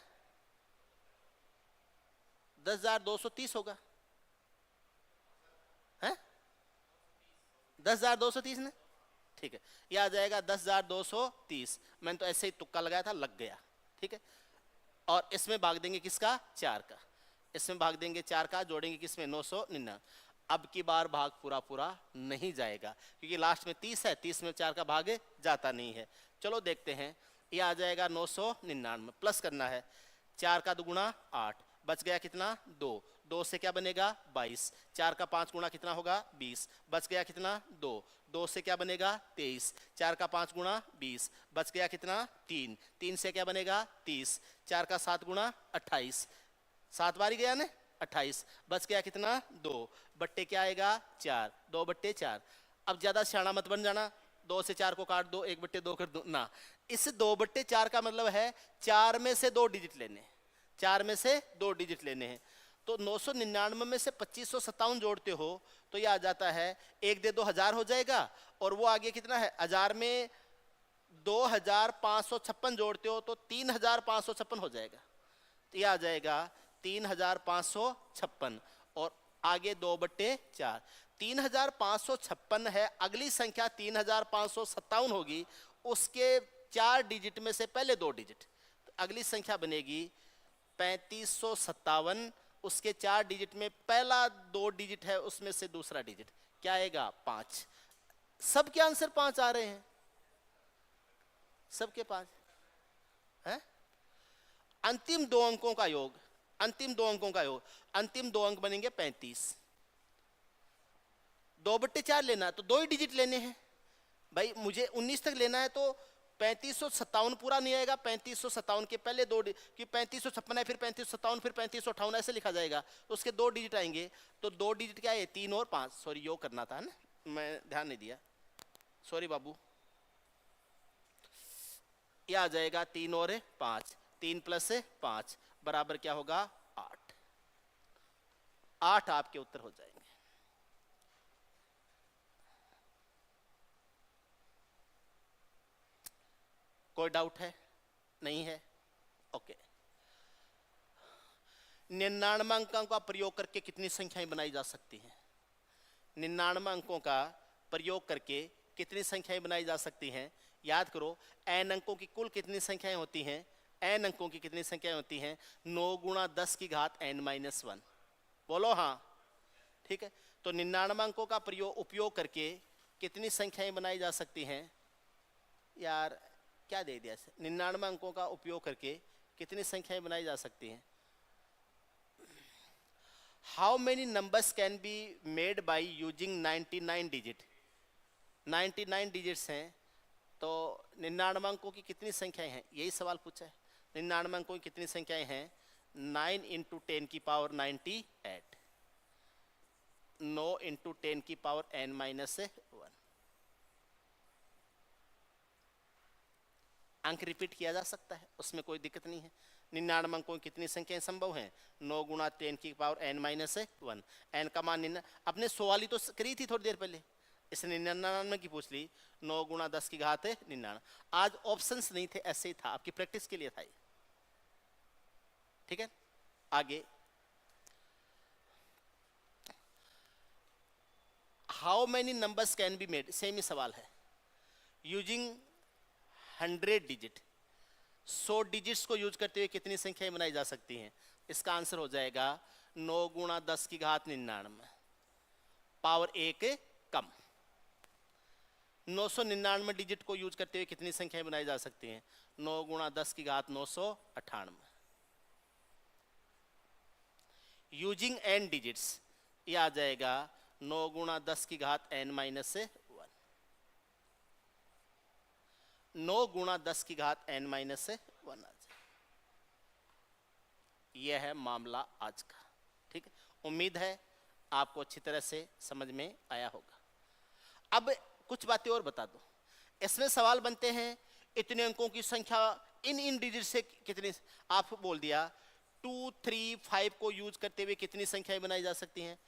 [SPEAKER 1] 10,230 होगा, है 10,230 ने, ठीक है। यह आ जाएगा 10,230। मैंने तो ऐसे ही तुक्का लगाया था, लग गया, ठीक है। और इसमें भाग देंगे किसका? 4 का। इसमें भाग देंगे 4 का, जोड़ेंगे किसमें? 999। अब की बार भाग पूरा पूरा नहीं जाएगा, क्योंकि लास्ट में 30 है, 30 में 4 का भाग जाता नहीं है। चलो देखते हैं, यह आ जाएगा 999, प्लस करना है, 4 का 2 गुणा 8, बच गया कितना? 2। 2 से क्या बनेगा? 22। 4 का 5 गुणा कितना होगा? 20। बच गया कितना? 2। 2 से क्या बनेगा? 23। 4 का 5 गुणा 20, बच गया कितना? 3। 3 से क्या बनेगा? 30। 4 का 7 गुणा 28, 7 बार ही गया ना, 28। बच गया कितना? 2। बट्टे क्या आएगा? 4। 2 बट्टे 4। अब ज्यादा सियाना मत बन जाना, 2 से 4 को काट दो, 1 बट्टे 2 कर दो ना। इस 2 बट्टे 4 का मतलब है 4 में से 2 डिजिट लेने, 4 में से 2 डिजिट लेने हैं। तो 999 में से 2557 जोड़ते हो तो ये आ जाता है 1 दे 2 1000 हो जाएगा, और वो आगे कितना है, 1000 में 2556 जोड़ते हो तो 3556 हो जाएगा। तो ये आ जाएगा 3556, और आगे 2/4, 3556 है। अगली संख्या 3557 होगी, उसके 4 डिजिट में से पहले 2 डिजिट, तो अगली संख्या बनेगी 3557, उसके 4 डिजिट में पहला 2 डिजिट है, उसमें से दूसरा डिजिट क्या आएगा, 5। सबके आंसर 5 आ रहे हैं, सबके 5 है। अंतिम 2 अंकों का योग, अंतिम 2 अंकों का योग, अंतिम 2 अंक बनेंगे 35। 2/4 लेना तो 2 ही डिजिट लेने हैं भाई, मुझे 19 तक लेना है, तो 3557 पूरा नहीं आएगा, 3557 के पहले 2 कि 3556 है, फिर 3557, फिर 3558 ऐसे लिखा जाएगा, तो उसके 2 डिजिट आएंगे। तो 2 डिजिट क्या है, 3 और 5, सॉरी योग करना था ना, मैं ध्यान नहीं दिया, सॉरी बाबू। यह आ जाएगा 3 और 5, 3 + 5 बराबर क्या होगा, 8। 8 आपके उत्तर हो जाएंगे। कोई डाउट है, नहीं है, ओके। 99 अंकों का प्रयोग करके कितनी संख्याएं बनाई जा सकती हैं? 99 अंकों का प्रयोग करके कितनी संख्याएं बनाई जा सकती हैं? याद करो, n अंकों की कुल कितनी संख्याएं होती हैं? n अंकों की कितनी संख्याएं होती हैं? 9 × 10 की घात n-1। बोलो हाँ, ठीक है। तो 99 अंकों का उपयोग करके कितनी संख्याएं बनाई जा सकती हैं? यार क्या दे दिया, 99 अंकों का उपयोग करके कितनी संख्याएं बनाई जा सकती हैं? How many numbers can be made by using 99 digit? 99 digits हैं, तो 99 अंकों की कितनी संख्याएं हैं, यही सवाल पूछा है। 99 अंकों की कितनी संख्याएं हैं? 9 × 10 की पावर 98, 9 × 10 की पावर n-1। अंक रिपीट किया जा सकता है, उसमें कोई दिक्कत नहीं है। 99 अंकों की कितनी संख्याएं संभव हैं? 9 × 10 की पावर n-1। n का मान अपने 100 वाली तो करी थी थोड़ी देर पहले, इसने 99 की पूछ ली, 9 × 10 की घात 99। आज ऑप्शंस नहीं थे, ऐसे ही था, आपकी प्रैक्टिस के लिए था, ठीक है। आगे, how many numbers can be made, same ही सवाल है, यूजिंग 100 डिजिट। 100 डिजिट्स को यूज करते हुए कितनी संख्याएं बनाई जा सकती हैं? इसका आंसर हो जाएगा 9 × 10 की घात 99, पावर 1 कम। 999 डिजिट को यूज करते हुए कितनी संख्याएं बनाई जा सकती हैं? 9 × 10 की घात 998। यूजिंग n डिजिट्स, ये आ जाएगा 9 × 10 की घात n-1। 9 × 10 की घात n-1 आ जाए। यह है मामला आज का, ठीक है। उम्मीद है आपको अच्छी तरह से समझ में आया होगा। अब कुछ बातें और बता दो, इसमें सवाल बनते हैं इतने अंकों की संख्या इन डिजिट से कितनी, आप बोल दिया 2, 3, 5 को यूज करते हुए कितनी संख्याएं बनाई जा सकती हैं?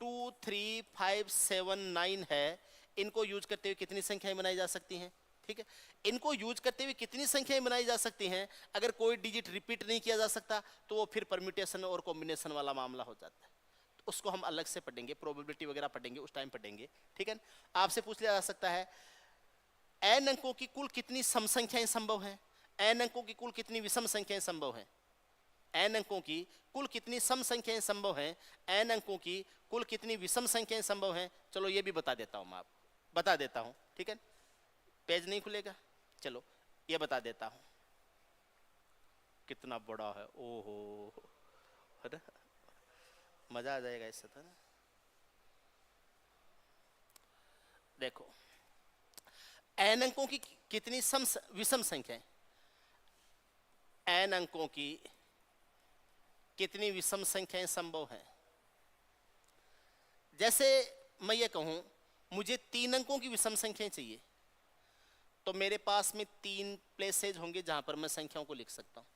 [SPEAKER 1] 2, 3, 5, 7, 9 है, इनको यूज करते हुए कितनी संख्याएं बनाई जा सकती हैं? ठीक है, इनको यूज करते हुए कितनी संख्याएं बनाई जा सकती हैं? अगर कोई डिजिट रिपीट नहीं किया जा सकता तो वो फिर परम्यूटेशन और कॉम्बिनेशन वाला मामला हो जाता है, तो उसको हम अलग से पढ़ेंगे, प्रोबेबिलिटी वगैरह पढ़ेंगे, उस टाइम पढ़ेंगे, ठीक है। आपसे पूछ लिया जा सकता है n अंकों की कुल कितनी सम संख्याएं संभव हैं? n अंकों की कुल कितनी विषम संख्याएं संभव हैं? n अंकों की कुल कितनी सम संख्याएं संभव हैं? n अंकों की कुल कितनी विषम संख्याएं संभव हैं? चलो ये भी बता देता हूं, मैं आपको बता देता हूं, ठीक है। पेज नहीं खुलेगा, चलो ये बता देता हूं। कितना बड़ा है, ओहो, मजा आ जाएगा इससे तो ना। देखो, n अंकों की कितनी विषम संख्याएं, n अंकों की कितनी विषम संख्याएं संभव हैं? जैसे मैं ये कहूं मुझे 3 अंकों की विषम संख्याएं चाहिए, तो मेरे पास में 3 प्लेसेज होंगे जहां पर मैं संख्याओं को लिख सकता हूं।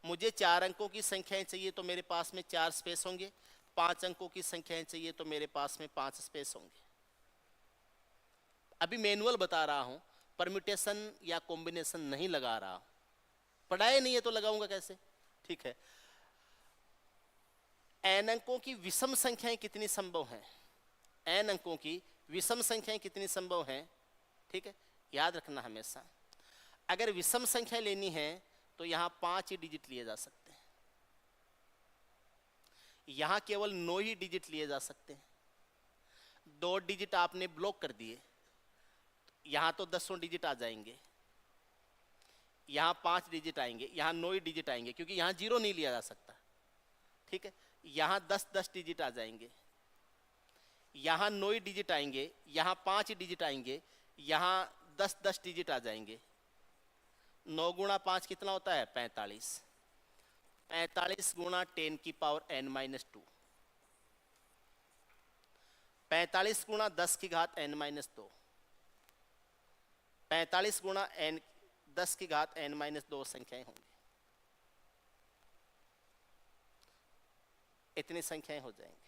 [SPEAKER 1] मुझे 4 अंकों की संख्याएं चाहिए तो मेरे पास में 4 स्पेस होंगे, 5 अंकों की संख्याएं चाहिए तो मेरे पास में 5 स्पेस होंगे। अभी मैनुअल बता रहा हूं, परम्यूटेशन या कॉम्बिनेशन नहीं लगा रहा हूं, पढ़ाए नहीं है तो लगाऊंगा कैसे? ठीक है, n अंकों की विषम संख्याएं कितनी संभव हैं? n अंकों की विषम संख्याएं कितनी संभव हैं? ठीक है, याद रखना हमेशा, अगर विषम संख्या लेनी है तो यहां 5 ही डिजिट लिए जा सकते हैं, यहां केवल 9 ही डिजिट लिए जा सकते हैं। 2 डिजिट आपने ब्लॉक कर दिए, यहां तो 10 डिजिट आ जाएंगे, यहां 5 डिजिट आएंगे, यहां 9 ही डिजिट आएंगे क्योंकि यहां 0 नहीं लिया जा सकता। ठीक है, यहां 10 डिजिट आ जाएंगे, यहां 9 ही डिजिट आएंगे, यहां 5 डिजिट आएंगे, यहां 10 डिजिट आ जाएंगे। 9 गुणा 5 कितना होता है? 45। 45 गुणा 10 की पावर n-2, 45 गुणा 10 की घात n-2, 45 गुणा 10 की घात n-2 संख्याएं होंगी। इतनी संख्याएं हो जाएंगी।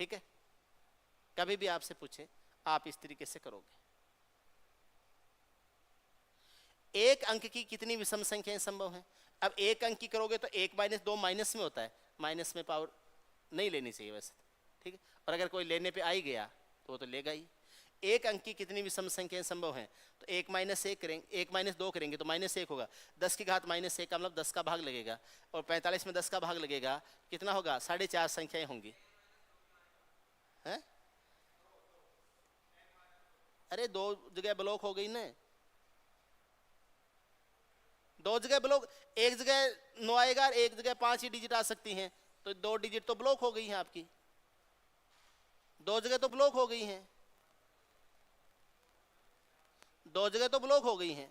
[SPEAKER 1] ठीक है, कभी भी आपसे पूछे आप इस तरीके से करोगे। एक अंक की कितनी विषम संख्याएं संभव हैं? अब एक अंक की करोगे तो 1-2 माइनस में होता है, माइनस में पावर नहीं लेनी चाहिए वैसे, ठीक है, और अगर कोई लेने पे आ ही गया तो वो तो लेगा ही। एक अंक की कितनी विषम संख्याएं संभव हैं? तो 1-1 करेंगे, 1-2 करेंगे तो -1 होगा, 10 की घात -1 का मतलब 10 का भाग लगेगा, और 45 में 10 का भाग लगेगा, कितना होगा? 4.5 संख्याएं होंगी। है? अरे 2 जगह ब्लॉक हो गई ना, 2 जगह ब्लॉक, एक जगह 9 आएगा, एक जगह 5 ही डिजिट आ सकती हैं, तो 2 डिजिट तो ब्लॉक हो गई हैं आपकी, 2 जगह तो ब्लॉक हो गई हैं, 2 जगह तो ब्लॉक हो गई हैं,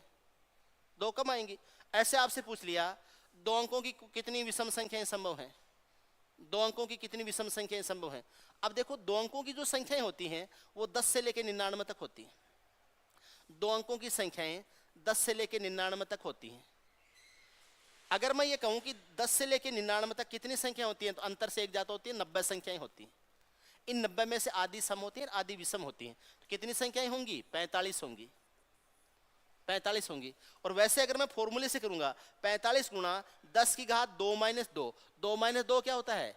[SPEAKER 1] 2 कम आएंगी। ऐसे आपसे पूछ लिया 2 अंकों की कितनी विषम संख्याएं संभव हैं? 2 अंकों की कितनी विषम संख्याएं संभव हैं? अब देखो 2 अंकों की जो संख्याएं होती हैं वो 10 से लेकर 99 तक होती हैं। 2 अंकों की संख्याएं 10 से लेकर 99 तक होती हैं। अगर मैं ये कहूं कि 10 से लेकर 99 तक कितनी संख्या होती हैं, तो अंतर से एक जाता होती है, 90 संख्याएं होती हैं। इन 90 में से आधी सम होती है, आधी विषम होती हैं। तो कितनी संख्याएं होंगी? 45 होंगी, 45 होंगी। और वैसे अगर मैं फॉर्मूले से करूंगा 45 गुणा 10 की घात 2-2, 2-2 क्या होता है?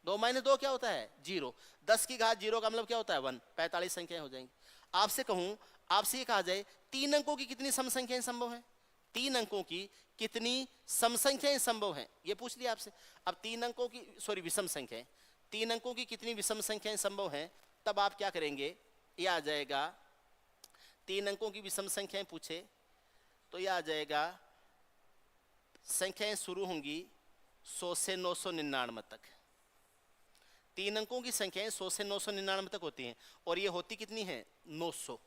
[SPEAKER 1] 2-2 क्या होता है? 0। 10 की घात 0 का मतलब क्या होता है? 1। 45 संख्याएं हो जाएंगी। आपसे कहूं, आपसे ये कहा जाए 3 अंकों की कितनी सम संख्याएं संभव हैं? 3 अंकों की कितनी सम संख्याएं संभव हैं, ये पूछ लिया आपसे। अब 3 अंकों की, सॉरी विषम संख्याएं, 3 अंकों की कितनी विषम संख्याएं संभव हैं, तब आप क्या करेंगे? ये आ जाएगा, 3 अंकों की विषम संख्याएं पूछे तो ये आ जाएगा, संख्याएं शुरू होंगी 100 से 999 तक। 3 अंकों की संख्याएं 100 से 999 तक होती हैं, और ये होती कितनी है? 900,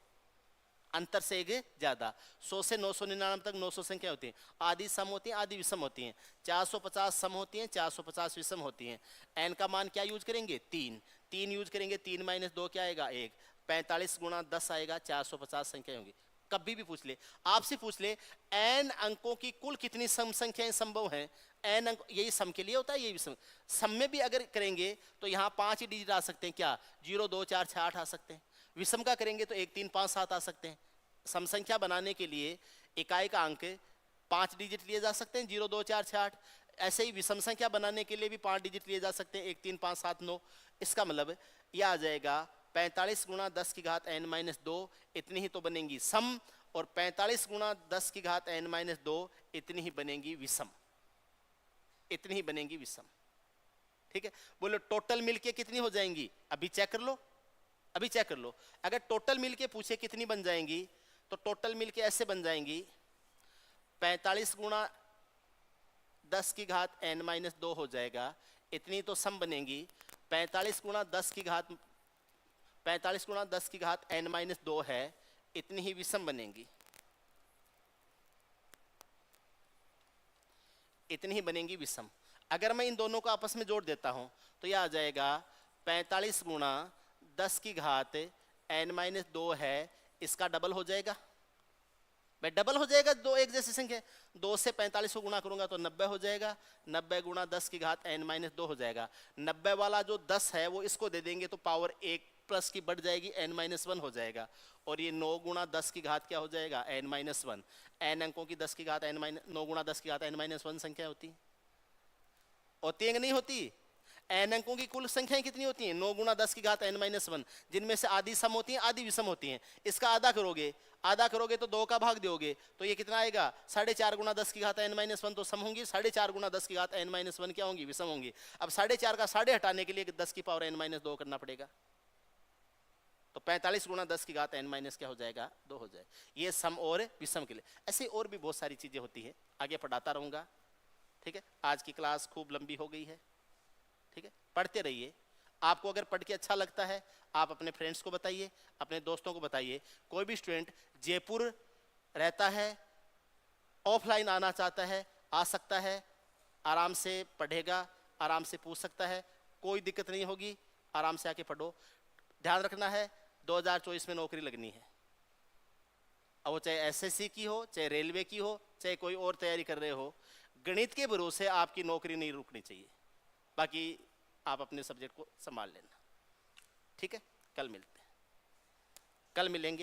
[SPEAKER 1] अंतर से एक ज्यादा। 100 से 999 तक 900 संख्या होती हैं। आधी सम होती हैं, आधी विषम होती हैं। 450 सम होती हैं, 450 विषम होती हैं। n का मान क्या यूज करेंगे? 3 यूज करेंगे। 3 - 2 क्या आएगा? 1। 45 गुणा 10 आएगा, 450 संख्याएं होंगी। कभी भी पूछ ले, आपसे पूछ ले n अंकों की कुल कितनी सम संख्याएं संभव हैं, n अंक, यही सम के लिए होता है, यही विषम। सम में भी अगर करेंगे तो यहाँ 5 ही डिजिट आ सकते हैं, क्या? 0, 2, 4, 6, 8 आ सकते हैं। विषम का करेंगे तो 1, 3, 5, 7 आ सकते हैं। सम संख्या बनाने के लिए इकाई का अंक 5 डिजिट लिए जा सकते हैं, 0, 2, 4, 6, 8। ऐसे ही विषम संख्या बनाने के लिए भी 5 डिजिट लिए जा सकते हैं, 1, 3, 5, 7, 9। इसका मतलब यह आ जाएगा 45 गुणा 10 की घात n-2, इतनी ही तो बनेंगी सम, और 45 गुणा 10 की घात n-2 इतनी ही बनेंगी विषम, इतनी ही बनेंगी विषम। ठीक है, बोलो टोटल मिलके कितनी हो जाएंगी? अभी चेक कर लो, अभी चेक कर लो। अगर टोटल मिलके पूछे कितनी बन जाएंगी, तो टोटल मिलके ऐसे बन जाएंगी, 45 गुणा 10 की घात n-2 हो जाएगा, इतनी तो सम बनेंगी। 45 गुणा 10 की घात n-2 है, इतनी ही विषम बनेंगी, इतनी ही बनेंगी विषम। अगर मैं इन दोनों को आपस में जोड़ देता हूं तो यह आ जाएगा 45 गुणा 10 की घात n-2 है, इसका डबल हो जाएगा भाई, डबल हो जाएगा, दो एक जैसी संख्या। 2 से 45 को गुणा करूंगा तो 90 हो जाएगा, 90 गुणा 10 की घात n-2 हो जाएगा। 90 वाला जो 10 है वो इसको दे देंगे तो पावर 1 प्लस की बढ़ जाएगी, n-1 हो जाएगा। और ये 9 गुणा 10 की घात क्या हो जाएगा, n-1। n अंकों की 10 की घात 9 गुणा 10 की घात n-1 संख्या होती है कि नहीं होती? n अंकों की कुल संख्याएं कितनी होती हैं, 9 गुणा 10 की घात n-1, जिनमें से आधी सम होती हैं, आधी विषम होती हैं। इसका आधा करोगे तो 2 का भाग दोगे तो ये कितना आएगा, 4.5 गुणा 10 की घात n-1 तो सम होंगी, 4.5 गुणा 10 की घात n-1 क्या होंगी, विषम होंगी। अब 4.5 का 1.5 हटाने के लिए 10 की पावर n-2 करना पड़ेगा, तो 45 गुणा 10 की घात n- क्या हो जाएगा, 2 हो जाए। ये सम और विषम के लिए। ऐसे और भी बहुत सारी चीजें होती है, आगे पढ़ाता रहूंगा। ठीक है, आज की क्लास खूब लंबी हो गई है। ठीक है, पढ़ते रहिए। आपको अगर पढ़ के अच्छा लगता है आप अपने फ्रेंड्स को बताइए, अपने दोस्तों को बताइए। कोई भी स्टूडेंट जयपुर रहता है, ऑफलाइन आना चाहता है, आ सकता है, आराम से पढ़ेगा, आराम से पूछ सकता है, कोई दिक्कत नहीं होगी। आराम से आके पढ़ो। ध्यान रखना है 2024 में नौकरी लगनी है, अब वो चाहे एसएससी की हो, चाहे रेलवे की हो, चाहे कोई और तैयारी कर रहे हो, गणित के भरोसे आपकी नौकरी नहीं रुकनी चाहिए। बाकी आप अपने सब्जेक्ट को संभाल लेना। ठीक है, कल मिलते हैं, कल मिलेंगे।